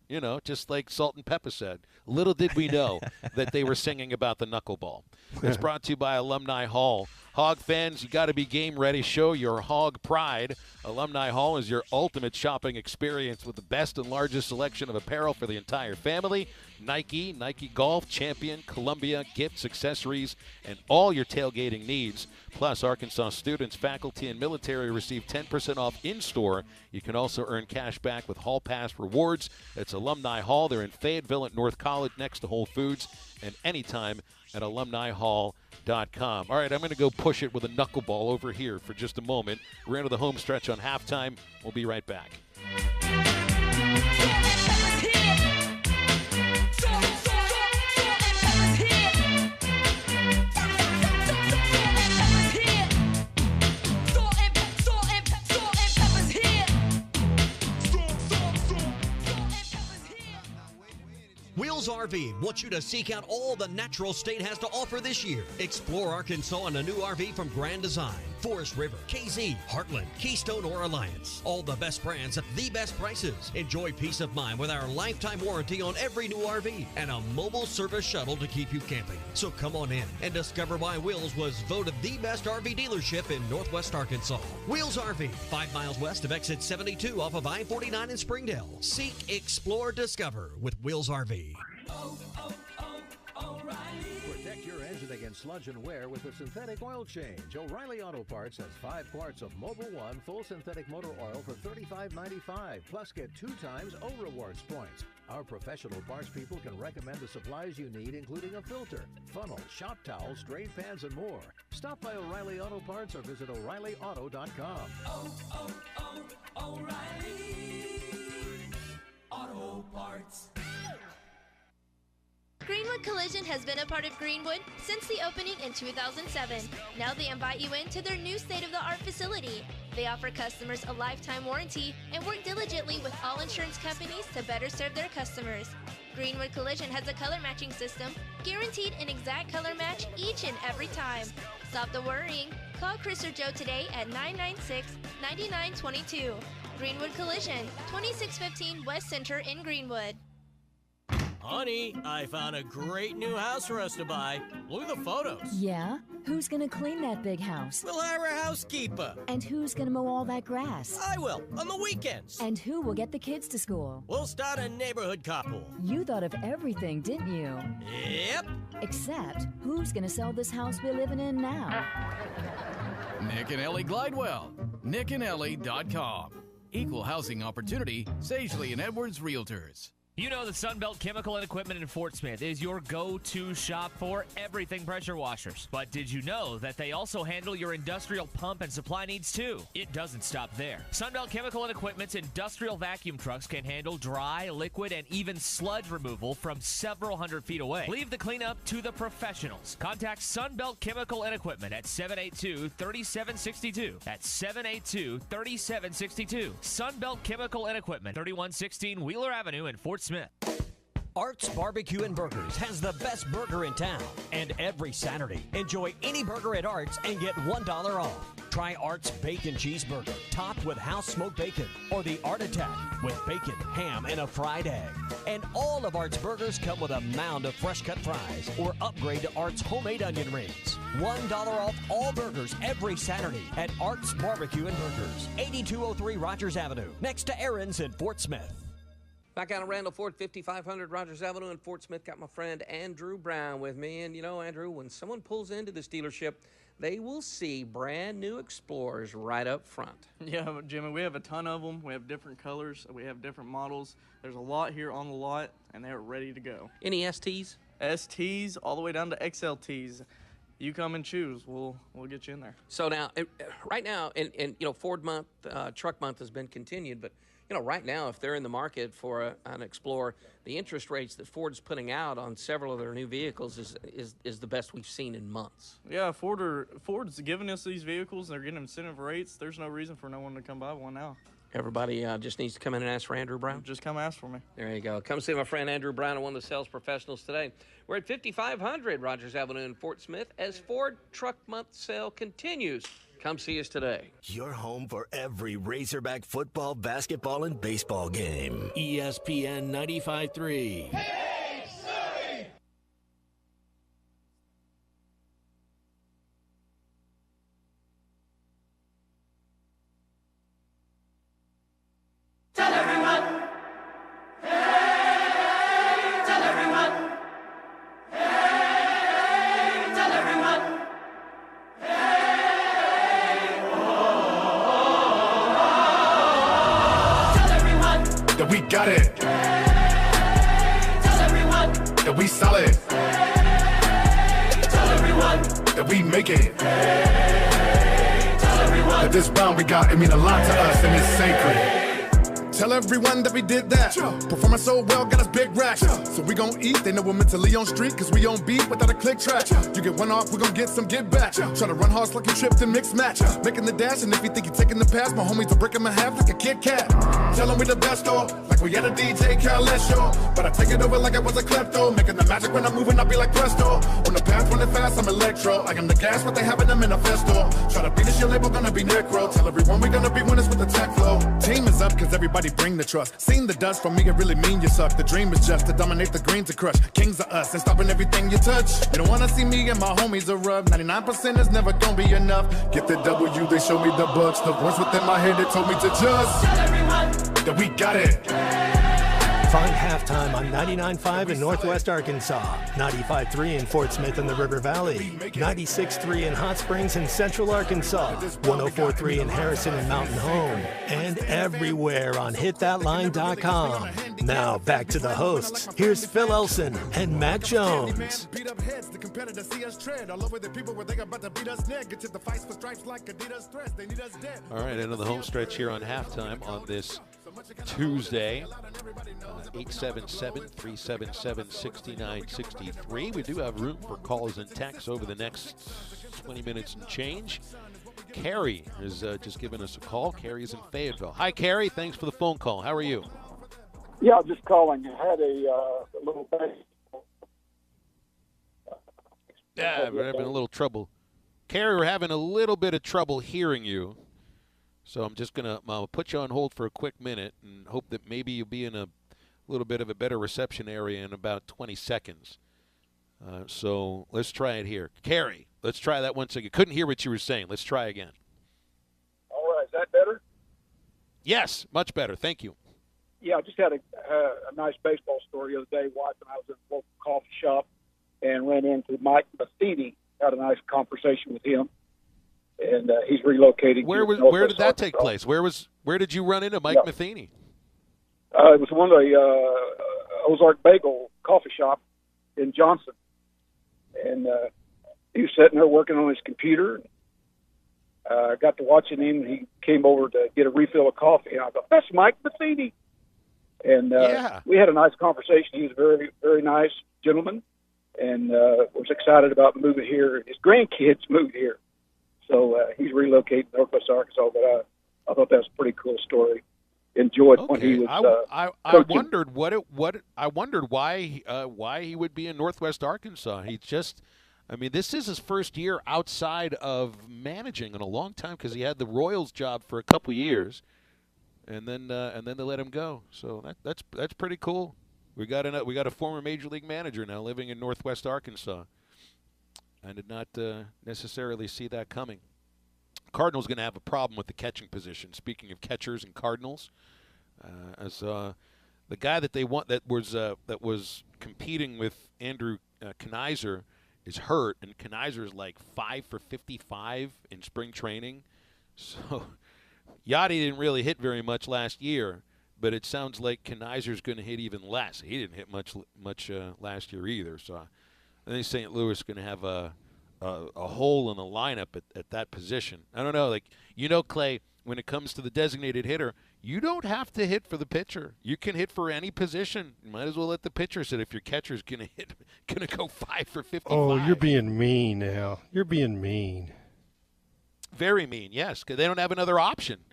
just like Salt and Pepper said. Little did we know that they were singing about the knuckleball. It's brought to you by Alumni Hall. Hog fans, you got to be game ready. Show your Hog pride. Alumni Hall is your ultimate shopping experience with the best and largest selection of apparel for the entire family. Nike Golf, Champion, Columbia, gifts, accessories, and all your tailgating needs. Plus, Arkansas students, faculty, and military receive 10% off in-store. You can also earn cash back with Hall Pass rewards. It's Alumni Hall. They're in Fayetteville at North College next to Whole Foods, and anytime at alumnihall.com. All right, I'm going to go push it with a knuckleball over here for just a moment. We're into the home stretch on halftime. We'll be right back. Wheels RV wants you to seek out all the natural state has to offer this year. Explore Arkansas in a new RV from Grand Design, Forest River, KZ, Heartland, Keystone, or Alliance. All the best brands at the best prices. Enjoy peace of mind with our lifetime warranty on every new RV and a mobile service shuttle to keep you camping. So come on in and discover why Wheels was voted the best RV dealership in Northwest Arkansas. Wheels RV, 5 miles west of exit 72 off of I-49 in Springdale. Seek, explore, discover with Wheels RV. Protect your engine against sludge and wear with a synthetic oil change. O'Reilly Auto Parts has 5 quarts of Mobil 1 full synthetic motor oil for $35.95. Plus, get 2 times O Rewards points. Our professional parts people can recommend the supplies you need, including a filter, funnel, shop towels, drain pans, and more. Stop by O'Reilly Auto Parts or visit O'ReillyAuto.com. O'Reilly Auto Parts. Greenwood Collision has been a part of Greenwood since the opening in 2007. Now they invite you into their new state-of-the-art facility. They offer customers a lifetime warranty and work diligently with all insurance companies to better serve their customers. Greenwood Collision has a color matching system, guaranteed an exact color match each and every time. Stop the worrying. Call Chris or Joe today at 996-9922. Greenwood Collision, 2615 West Center in Greenwood. Honey, I found a great new house for us to buy. Look at the photos. Yeah? Who's gonna clean that big house? We'll hire a housekeeper. And who's gonna mow all that grass? I will, on the weekends. And who will get the kids to school? We'll start a neighborhood carpool. You thought of everything, didn't you? Yep. Except, who's gonna sell this house we're living in now? Nick and Ellie Glidewell. nickandellie.com. Equal housing opportunity, Sagely and Edwards Realtors. You know that Sunbelt Chemical and Equipment in Fort Smith is your go-to shop for everything pressure washers. But did you know that they also handle your industrial pump and supply needs too? It doesn't stop there. Sunbelt Chemical and Equipment's industrial vacuum trucks can handle dry, liquid, and even sludge removal from several hundred feet away. Leave the cleanup to the professionals. Contact Sunbelt Chemical and Equipment at 782-3762. That's 782-3762. Sunbelt Chemical and Equipment, 3116 Wheeler Avenue in Fort Smith. Art's Barbecue and Burgers has the best burger in town. And every Saturday, enjoy any burger at Art's and get $1 off. Try Art's Bacon Cheeseburger, topped with house-smoked bacon, or the Art Attack with bacon, ham, and a fried egg. And all of Art's burgers come with a mound of fresh-cut fries, or upgrade to Art's homemade onion rings. $1 off all burgers every Saturday at Art's Barbecue and Burgers, 8203 Rogers Avenue, next to Aaron's in Fort Smith. Back out of Randall Ford, 5500 Rogers Avenue in Fort Smith. Got my friend Andrew Brown with me. And you know, Andrew, when someone pulls into this dealership, they will see brand new Explorers right up front. Yeah, Jimmy, we have a ton of them. We have different colors. We have different models. There's a lot here on the lot, and they're ready to go. Any STs? STs all the way down to XLTs. You come and choose. We'll get you in there. So now, right now, and you know, Ford month, truck month has been continued, but you know, right now, if they're in the market for an Explorer, the interest rates that Ford's putting out on several of their new vehicles is the best we've seen in months. Yeah, Ford's giving us these vehicles. They're getting incentive rates. There's no reason for no one to come buy one now. Everybody just needs to come in and ask for Andrew Brown? Just come ask for me. There you go. Come see my friend Andrew Brown, one of the sales professionals today. We're at 5500 Rogers Avenue in Fort Smith as Ford Truck Month sale continues. Come see us today. Your home for every Razorback football, basketball, and baseball game. ESPN 95.3. Hey, Surrey! Tell everyone. Hey, tell everyone. Hey, tell everyone. That we got it. Hey, tell everyone. That we solid. Hey, tell everyone. That we make it. Hey, tell everyone. That this bond we got, it mean a lot to us and it's sacred. Tell everyone that we did that. Performing so well, got us big racks. So we gon' eat, they know we're mentally on street, cause we on beat without a click track. You get one off, we gon' get some get back. Try to run hard like you tripped and mix match. Making the dash, and if you think you're taking the pass, my homies will break him in half like a Kit Kat. Tell them we the best, though, like we at a DJ Khaled show. But I take it over like I was a klepto. Making the magic when I'm moving, I be like presto. On the path running fast, I'm electro. I am the gas, what they have in the manifesto. Try to beat this shit label, gonna be necro. Tell everyone we gonna be winners with the tech flow. Team is up, cause everybody bring the trust. Seen the dust from me, it really mean you suck. The dream is just to dominate the green to crush. Kings are us and stopping everything you touch. You don't wanna see me and my homies are rough. 99% is never gonna be enough. Get the W, they show me the bucks. The voice within my head that told me to just tell everyone that we got it. Find Halftime on 99.5 in Northwest Arkansas, 95.3 in Fort Smith and the River Valley, 96.3 in Hot Springs and Central Arkansas, 104.3 in Harrison and Mountain Home, and everywhere on hitthatline.com. Now back to the hosts. Here's Phil Elson and Matt Jones. All right, into the home stretch here on Halftime on this Tuesday. 877-377-6963. We do have room for calls and texts over the next 20 minutes and change. Carrie has just given us a call. Carrie's in Fayetteville. Hi, Carrie. Thanks for the phone call. How are you? Yeah, I'm just calling. I had a little Yeah, we're having a little trouble. Carrie, we're having a little bit of trouble hearing you. So I'm just going to put you on hold for a quick minute and hope that maybe you'll be in a little bit of a better reception area in about 20 seconds. So let's try it here. Carrie, let's try that once again. Couldn't hear what you were saying. Let's try again. All right, is that better? Yes, much better. Thank you. Yeah, I just had a nice baseball story the other day. Wife and I was in a local coffee shop and ran into Mike Matheny. Had a nice conversation with him. And he's relocating. Where did that take place? Where did you run into Mike Matheny? It was one of the Ozark Bagel coffee shop in Johnson, and he was sitting there working on his computer. I got to watching him. He came over to get a refill of coffee, and I thought, "That's Mike Matheny." And we had a nice conversation. He was a very, very nice gentleman, and was excited about moving here. His grandkids moved here. So he's relocated to Northwest Arkansas, but I thought that was a pretty cool story. Enjoyed when he was. I wondered I wondered why he would be in Northwest Arkansas. This is his first year outside of managing in a long time because he had the Royals job for a couple years, and then they let him go. So that's pretty cool. We got a former major league manager now living in Northwest Arkansas. I did not necessarily see that coming. Cardinals going to have a problem with the catching position. Speaking of catchers and Cardinals, as the guy that they want that was competing with Andrew Knizer is hurt, and Knizer is like 5 for 55 in spring training. So Yachty didn't really hit very much last year, but it sounds like Knizer's going to hit even less. He didn't hit much last year either. So I think St. Louis is going to have a hole in the lineup at that position. I don't know. Clay, when it comes to the designated hitter, you don't have to hit for the pitcher. You can hit for any position. You might as well let the pitcher sit if your catcher's going to go 5 for 55. Oh, you're being mean now. You're being mean. Very mean, yes, because they don't have another option.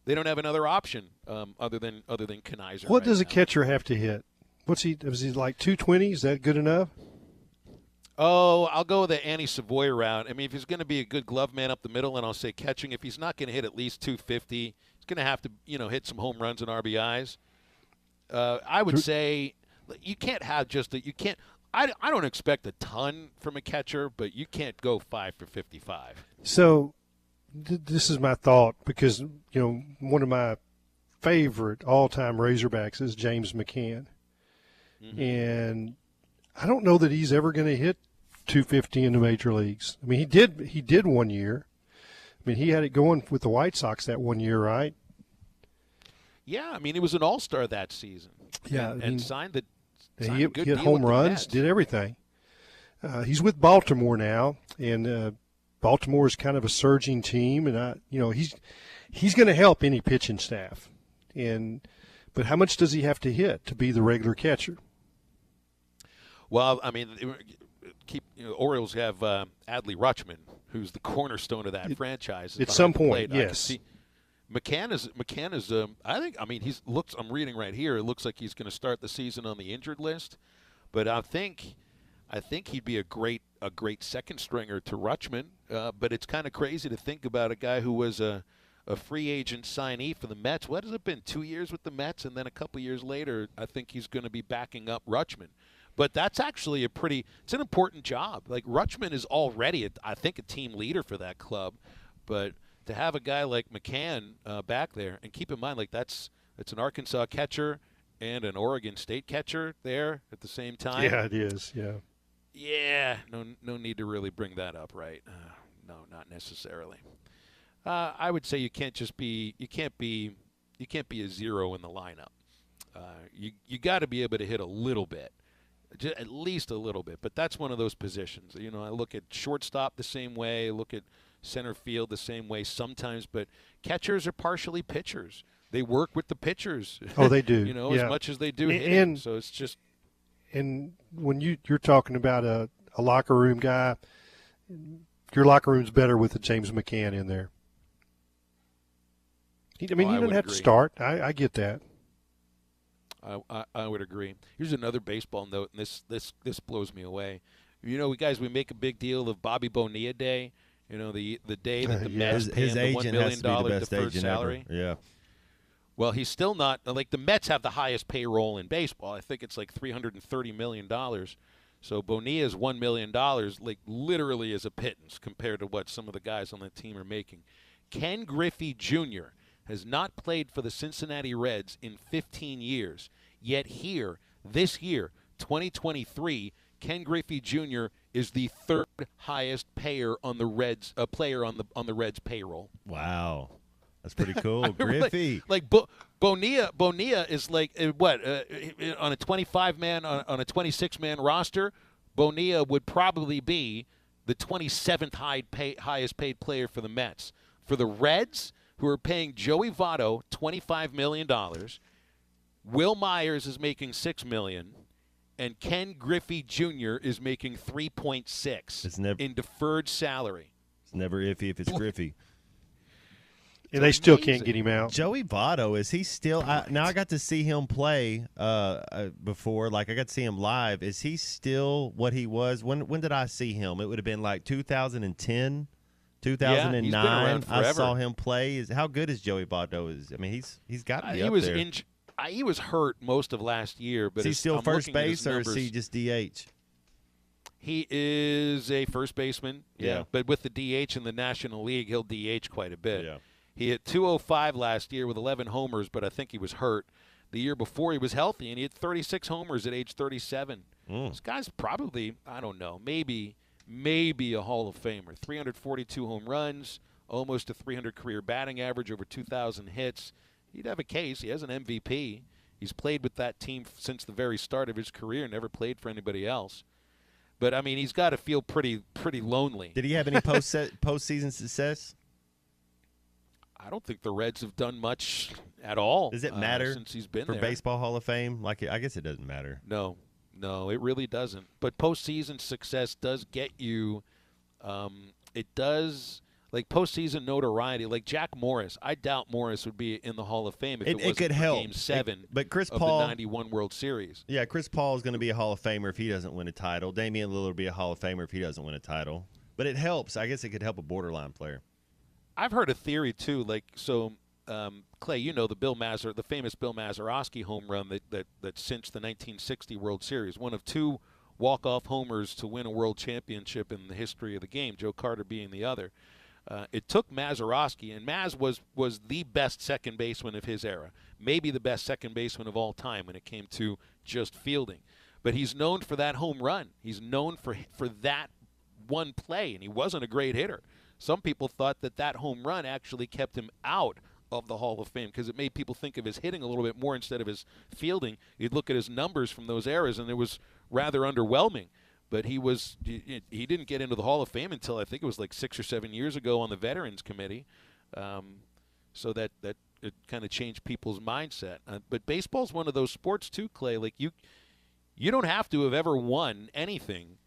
They don't have another option other than Knizer. What does a catcher have to hit? Was he like 220? Is that good enough? Oh, I'll go with the Annie Savoy route. I mean, if he's going to be a good glove man up the middle, and I'll say catching, if he's not going to hit at least 250, he's going to have to, hit some home runs and RBIs. I would say you can't have you can't. I don't expect a ton from a catcher, but you can't go 5 for 55. So this is my thought because, one of my favorite all-time Razorbacks is James McCann. Mm-hmm. And I don't know that he's ever going to hit 250 in the major leagues. I mean, he did 1 year. I mean, he had it going with the White Sox that 1 year, right? Yeah, I mean, he was an all-star that season. Yeah, and signed a he good hit deal home with runs, did everything. He's with Baltimore now, and Baltimore is kind of a surging team, and he's going to help any pitching staff. but how much does he have to hit to be the regular catcher? Well, I mean, Orioles have Adley Rutschman, who's the cornerstone of that franchise. At some point, yes. McCann is. I'm reading right here. It looks like he's going to start the season on the injured list, but I think he'd be a great second stringer to Rutschman. But it's kind of crazy to think about a guy who was a free agent signee for the Mets. What has it been? 2 years with the Mets, and then a couple years later, I think he's going to be backing up Rutschman. But that's actually it's an important job. Like, Rutschman is already, I think, a team leader for that club. But to have a guy like McCann back there, and keep in mind, like, it's an Arkansas catcher and an Oregon State catcher there at the same time. Yeah, it is, yeah. Yeah, no need to really bring that up, right? No, not necessarily. I would say you can't be a zero in the lineup. You got to be able to hit a little bit. At least a little bit, but that's one of those positions. You know, I look at shortstop the same way, look at center field the same way sometimes, but catchers are partially pitchers. They work with the pitchers. Oh, they do. As much as they do hitting. So it's just. And when you're talking about a locker room guy, your locker room's better with a James McCann in there. He doesn't have to start. I get that. I would agree. Here's another baseball note, and this blows me away. You know, we make a big deal of Bobby Bonilla Day. You know, the day that the Mets pay him the $1 million deferred salary. Ever. Yeah. Well, he's still not. Like, the Mets have the highest payroll in baseball. I think it's like $330 million. So Bonilla's $1 million, like, literally is a pittance compared to what some of the guys on the team are making. Ken Griffey Jr. has not played for the Cincinnati Reds in 15 years. Yet here, this year, 2023, Ken Griffey Jr. is the third highest payer on the Reds player on the Reds payroll. Wow, that's pretty cool, Griffey. Bonilla is like on a 25-man on a 26-man roster. Bonilla would probably be the 27th highest paid player for the Mets. For the Reds, who are paying Joey Votto $25 million. Will Myers is making $6 million, and Ken Griffey Jr. is making $3.6 in deferred salary. It's never iffy if it's Griffey. And they still can't get him out. Joey Votto, is he still now I got to see him play before. Like, I got to see him live. Is he still what he was? When did I see him? It would have been like 2010. 2009, I saw him play. How good is Joey Votto? He's got to be up there. He was hurt most of last year, but is he still first base or is he just DH? He is a first baseman, yeah. But with the DH in the National League, he'll DH quite a bit. Yeah. He hit .205 last year with 11 homers, but I think he was hurt. The year before, he was healthy, and he had 36 homers at age 37. This guy's probably, I don't know, maybe a Hall of Famer. 342 home runs, almost a 300 career batting average, over 2,000 hits. He'd have a case. He has an MVP. He's played with that team since the very start of his career, never played for anybody else. But, I mean, he's got to feel pretty lonely. Did he have any postseason success? I don't think the Reds have done much at all. Does it matter since he's been for there. Baseball Hall of Fame? Like, I guess it doesn't matter. No, it really doesn't. But postseason success does get you it does, like, postseason notoriety. Like Jack Morris, I doubt Morris would be in the Hall of Fame if it wasn't could for help. Game 7 but Chris of Paul, the 91 World Series. Yeah, Chris Paul is going to be a Hall of Famer if he doesn't win a title. Damian Lillard will be a Hall of Famer if he doesn't win a title. But it helps. I guess it could help a borderline player. I've heard a theory, too. Like, so, Clay, you know the famous Bill Mazeroski home run that cinched the 1960 World Series, one of two walk-off homers to win a world championship in the history of the game, Joe Carter being the other. It took Mazeroski, and Maz was the best second baseman of his era, maybe the best second baseman of all time when it came to just fielding. But he's known for that home run. He's known for that one play, and he wasn't a great hitter. Some people thought that home run actually kept him out of the Hall of Fame because it made people think of his hitting a little bit more instead of his fielding. You'd look at his numbers from those eras, and it was rather underwhelming. But he didn't get into the Hall of Fame until I think it was like 6 or 7 years ago on the Veterans Committee. So that it kind of changed people's mindset. But baseball's one of those sports too, Clay. Like you don't have to have ever won anything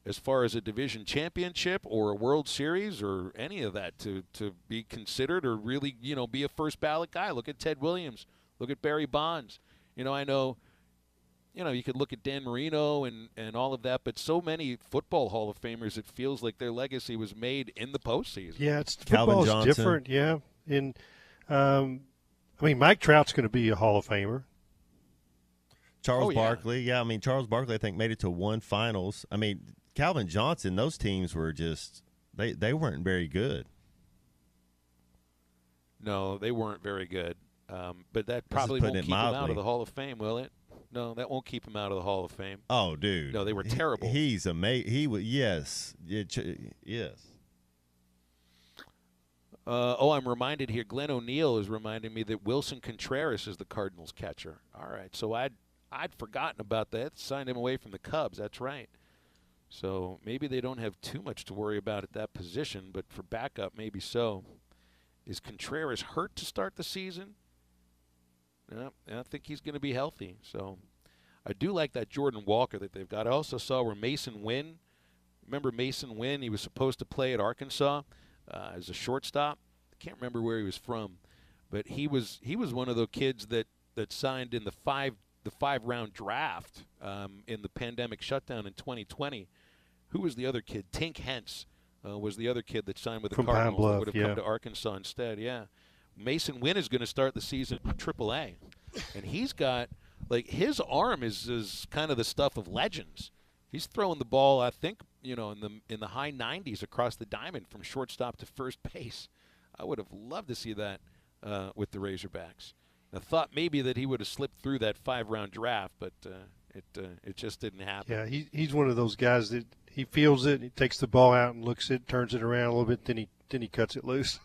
as far as a division championship or a World Series or any of that to be considered or really, be a first ballot guy. Look at Ted Williams. Look at Barry Bonds. I know, you could look at Dan Marino and all of that, but so many football Hall of Famers, it feels like their legacy was made in the postseason. Yeah, football's different, yeah. And, Mike Trout's going to be a Hall of Famer. Charles Barkley, Charles Barkley, I think, made it to one finals. Calvin Johnson, those teams were just they weren't very good. No, they weren't very good. But that probably won't keep him out of the Hall of Fame, will it? No, that won't keep him out of the Hall of Fame. Oh, dude. No, they were terrible. He's amazing. He was, yes. Yes. I'm reminded here, Glenn O'Neill is reminding me that Wilson Contreras is the Cardinals catcher. All right, so I'd forgotten about that. Signed him away from the Cubs. That's right. So maybe they don't have too much to worry about at that position, but for backup, maybe so. Is Contreras hurt to start the season? No, I think he's going to be healthy. So I do like that Jordan Walker that they've got. I also saw where Mason Wynn, remember Mason Wynn? He was supposed to play at Arkansas as a shortstop. I can't remember where he was from, but he was one of the kids that signed in the five-round draft in the pandemic shutdown in 2020. Who was the other kid? Tink Hentz was the other kid that signed with the Cardinals. Bluff, would have come to Arkansas instead. Yeah, Mason Wynn is going to start the season in AAA, and he's got his arm is kind of the stuff of legends. He's throwing the ball, I think, in the high 90s across the diamond from shortstop to first base. I would have loved to see that with the Razorbacks. I thought maybe that he would have slipped through that 5-round draft, but it just didn't happen. Yeah, he's one of those guys that he feels it, he takes the ball out and looks it, turns it around a little bit, then he cuts it loose.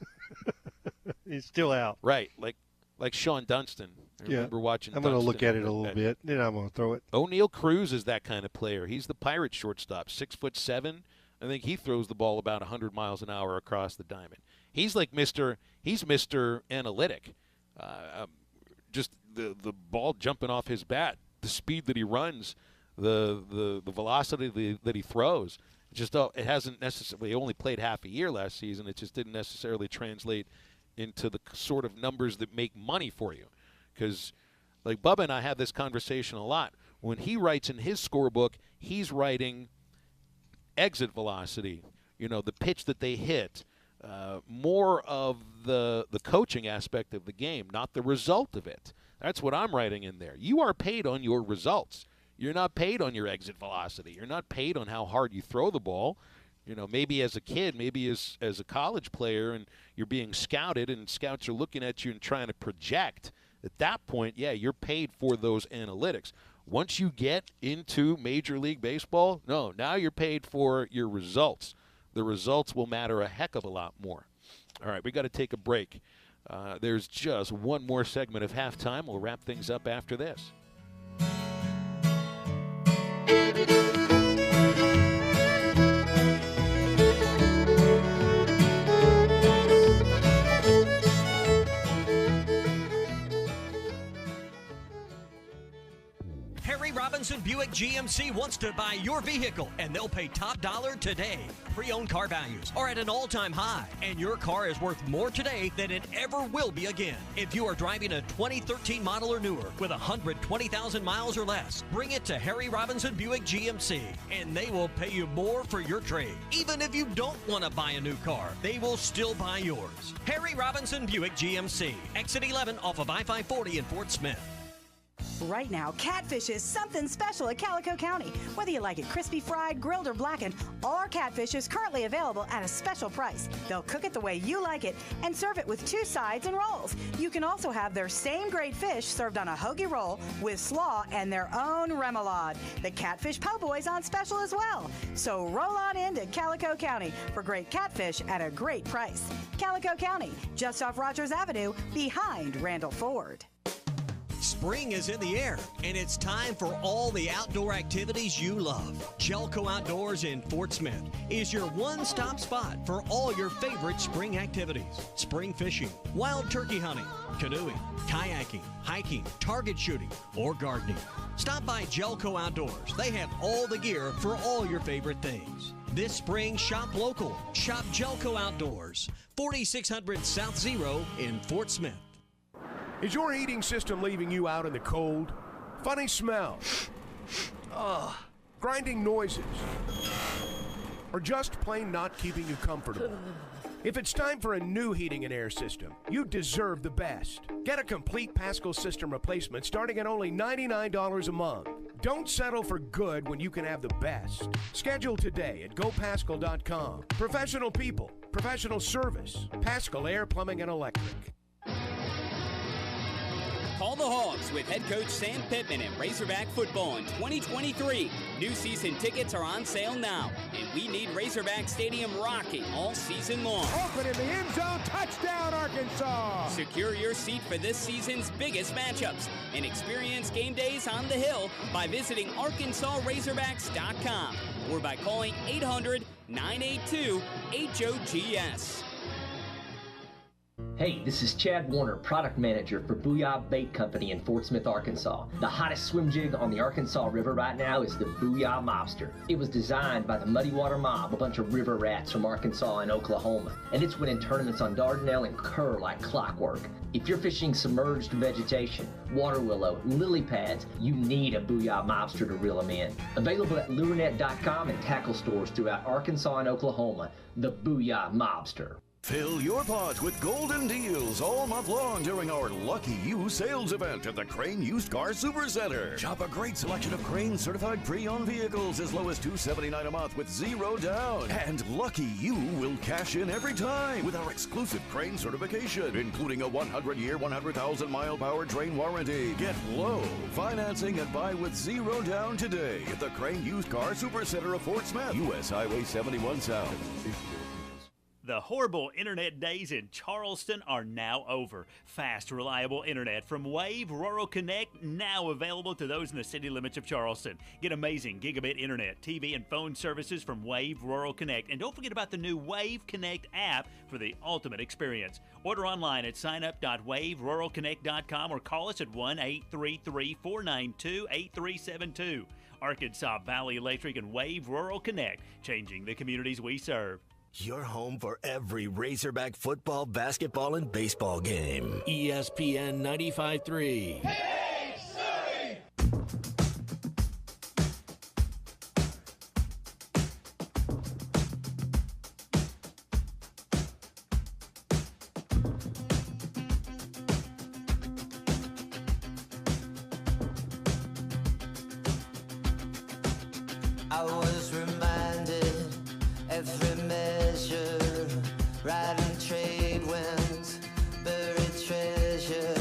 He's still out. Right, like Sean Dunston. I remember watching I'm going to look at it a little bit, then I'm going to throw it. O'Neal Cruz is that kind of player. He's the Pirate shortstop, 6'7". I think he throws the ball about 100 miles an hour across the diamond. He's like Mr. Analytic. Just the ball jumping off his bat, the speed that he runs, the velocity that he throws. It hasn't necessarily. He only played half a year last season. It just didn't necessarily translate into the sort of numbers that make money for you. Because, like Bubba and I have this conversation a lot. When he writes in his scorebook, he's writing exit velocity. The pitch that they hit. More of the coaching aspect of the game, not the result of it. That's what I'm writing in there. You are paid on your results. You're not paid on your exit velocity. You're not paid on how hard you throw the ball. Maybe as a kid, maybe as a college player, and you're being scouted, and scouts are looking at you and trying to project. At that point, yeah, you're paid for those analytics. Once you get into Major League Baseball, no, now you're paid for your results. The results will matter a heck of a lot more. All right, we got to take a break. There's just one more segment of halftime. We'll wrap things up after this. Robinson Buick GMC wants to buy your vehicle, and they'll pay top dollar today. Pre-owned car values are at an all-time high, and your car is worth more today than it ever will be again. If you are driving a 2013 model or newer with 120,000 miles or less, bring it to Harry Robinson Buick GMC, and they will pay you more for your trade. Even if you don't want to buy a new car, they will still buy yours. Harry Robinson Buick GMC, exit 11 off of I-540 in Fort Smith. Right now, catfish is something special at Calico County. Whether you like it crispy fried, grilled, or blackened, our catfish is currently available at a special price. They'll cook it the way you like it and serve it with 2 sides and rolls. You can also have their same great fish served on a hoagie roll with slaw and their own remoulade. The Catfish Po' Boy's on special as well. So roll on into Calico County for great catfish at a great price. Calico County, just off Rogers Avenue, behind Randall Ford. Spring is in the air, and it's time for all the outdoor activities you love. Jelco Outdoors in Fort Smith is your one-stop spot for all your favorite spring activities. Spring fishing, wild turkey hunting, canoeing, kayaking, hiking, target shooting, or gardening. Stop by Jelco Outdoors. They have all the gear for all your favorite things. This spring, shop local. Shop Jelco Outdoors, 4600 South Zero in Fort Smith. Is your heating system leaving you out in the cold? Funny smells? Grinding noises? Or just plain not keeping you comfortable? If it's time for a new heating and air system, you deserve the best. Get a complete Pascal system replacement starting at only $99 a month. Don't settle for good when you can have the best. Schedule today at gopascal.com. Professional people, professional service. Pascal Air, Plumbing, and Electric. Call the Hogs with head coach Sam Pittman and Razorback football in 2023. New season tickets are on sale now, and we need Razorback Stadium rocking all season long. Open in the end zone, touchdown Arkansas! Secure your seat for this season's biggest matchups and experience game days on the Hill by visiting ArkansasRazorbacks.com or by calling 800-982-HOGS. Hey, this is Chad Warner, product manager for Booyah Bait Company in Fort Smith, Arkansas. The hottest swim jig on the Arkansas River right now is the Booyah Mobster. It was designed by the Muddy Water Mob, a bunch of river rats from Arkansas and Oklahoma, and it's winning tournaments on Dardanelle and Kerr like clockwork. If you're fishing submerged vegetation, water willow, lily pads, you need a Booyah Mobster to reel them in. Available at lurenet.com and tackle stores throughout Arkansas and Oklahoma, the Booyah Mobster. Fill your pots with golden deals all month long during our Lucky You sales event at the Crane Used Car Supercenter. Shop a great selection of Crane certified pre-owned vehicles as low as $279 a month with zero down. And Lucky You will cash in every time with our exclusive Crane certification, including a 100-year, 100,000-mile powertrain warranty. Get low financing and buy with zero down today at the Crane Used Car Supercenter of Fort Smith, U.S. Highway 71 South. The horrible internet days in Charleston are now over. Fast, reliable internet from Wave Rural Connect, now available to those in the city limits of Charleston. Get amazing gigabit internet, TV, and phone services from Wave Rural Connect. And don't forget about the new Wave Connect app for the ultimate experience. Order online at signup.waveruralconnect.com or call us at 1-833-492-8372. Arkansas Valley Electric and Wave Rural Connect, changing the communities we serve. Your home for every Razorback football, basketball, and baseball game. ESPN 95.3. Hey, Surrey! I was reminded every measure, riding trade winds, buried treasure.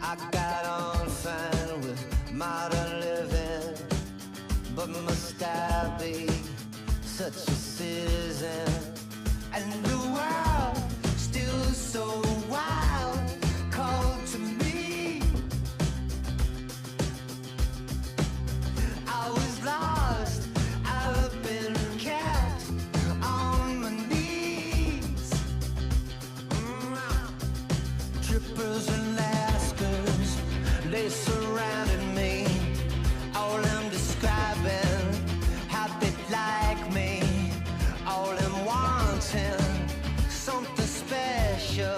I got on fine with modern living, but must I be such a citizen? And the world still so wild, called to me. I was lost, I've been kept on my knees. Trippers and Lascars, they surrounded me. All them describing how they like me. All them wanting something special.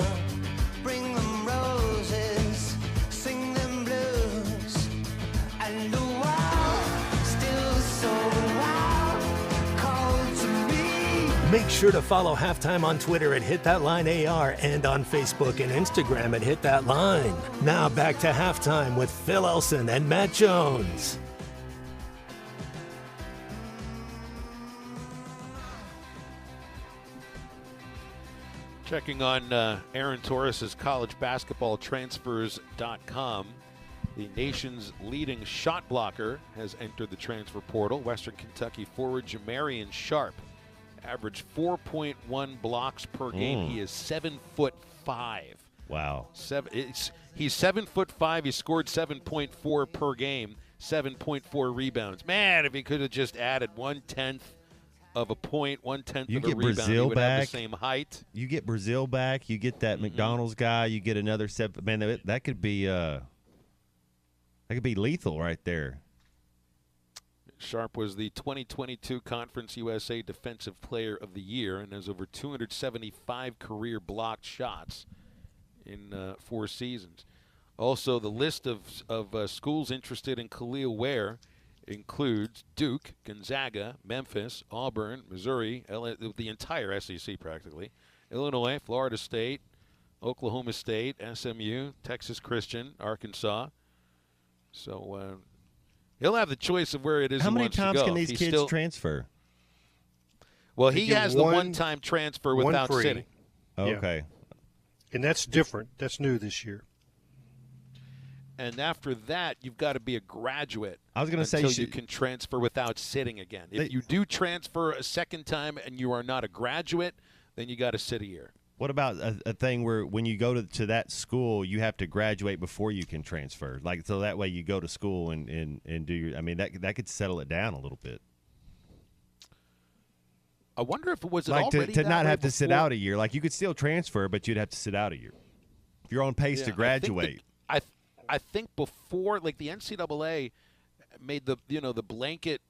Bring them roses, sing them blues. And the world still so wild, called to me. Make sure to follow Halftime on Twitter at HitThatLineAR and on Facebook and Instagram at HitThatLine. Now back to Halftime with Phil Elson and Matt Jones. Checking on Aaron Torres' collegebasketballtransfers.com. The nation's leading shot blocker has entered the transfer portal. Western Kentucky forward Jamarian Sharp averaged 4.1 blocks per game. He is 7'5". Wow. He's 7'5". He scored 7.4 per game, 7.4 rebounds. Man, if he could have just added 1/10 of a point, 1/10 of a rebound, Brazil he would back. have the same height. You get Brazil back. You get that McDonald's guy. You get another 7. Man, that could be lethal right there. Sharp was the 2022 Conference USA Defensive Player of the Year and has over 275 career blocked shots in 4 seasons. Also, the list of schools interested in Khalil Ware includes Duke, Gonzaga, Memphis, Auburn, Missouri, the entire SEC practically, Illinois, Florida State, Oklahoma State, SMU, Texas Christian, Arkansas. So he'll have the choice of where it is. How he many wants times to go. can these kids transfer? Well, he has the one-time transfer without free. sitting. Okay. And that's different. That's new this year. And after that, you've got to be a graduate. I was going to say until you can transfer without sitting again. If you do transfer a second time and you are not a graduate, then you got to sit a year. What about a thing where when you go to that school, you have to graduate before you can transfer? Like, so that way you go to school and do your – I mean, that could settle it down a little bit. I wonder if it was like already to that not way have to sit before. out a year. Like, you could still transfer, but you'd have to sit out a year. If you're on pace to graduate. I think before, like, the NCAA made the blanket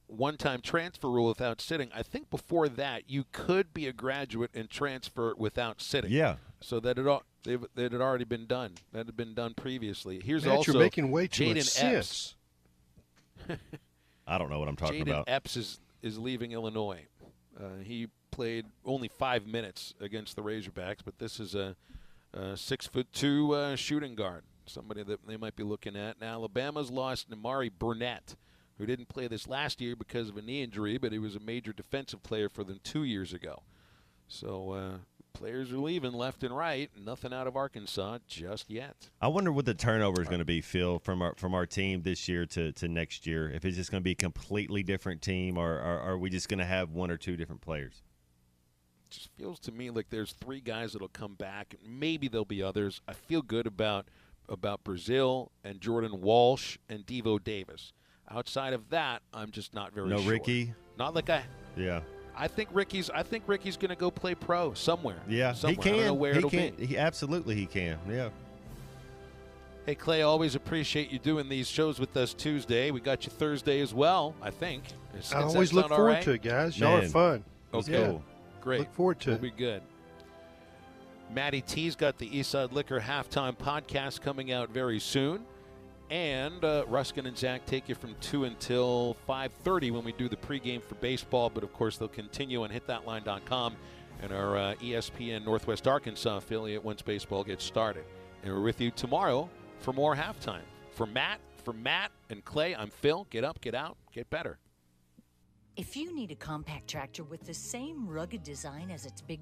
one-time transfer rule without sitting. I think before that you could be a graduate and transfer without sitting. Yeah. So that it had already been done. That had been done previously. Here's Matt, also you're making way too much Jaden sense. Epps. I don't know what I'm talking about. Jaden Epps is leaving Illinois. He played only 5 minutes against the Razorbacks, but this is a 6'2" shooting guard. Somebody that they might be looking at. Now, Alabama's lost Namari Burnett, who didn't play this last year because of a knee injury, but he was a major defensive player for them 2 years ago. So players are leaving left and right. Nothing out of Arkansas just yet. I wonder what the turnover is going to be, Phil, from our team this year to next year. If it's just going to be a completely different team, or are we just going to have one or two different players? It just feels to me like there's 3 guys that will come back. Maybe there'll be others. I feel good about Brazil and Jordan Walsh and Devo Davis. Outside of that, I'm just not very sure. No Ricky? Not like Yeah. I think Ricky's going to go play pro somewhere. Yeah, somewhere. he can. I don't know where it'll be. He absolutely he can. Yeah. Hey, Clay, always appreciate you doing these shows with us Tuesday. We got you Thursday as well, I think. I always look forward to it, guys. Y'all are fun. Okay, yeah. great. Look forward to it. We'll be good. Matty T's got the Eastside Liquor Halftime Podcast coming out very soon. And Ruskin and Zach take you from 2 until 5:30 when we do the pregame for baseball. But, of course, they'll continue on hitthatline.com and our ESPN Northwest Arkansas affiliate once baseball gets started. And we're with you tomorrow for more halftime. For Matt, and Clay, I'm Phil. Get up, get out, get better. If you need a compact tractor with the same rugged design as its big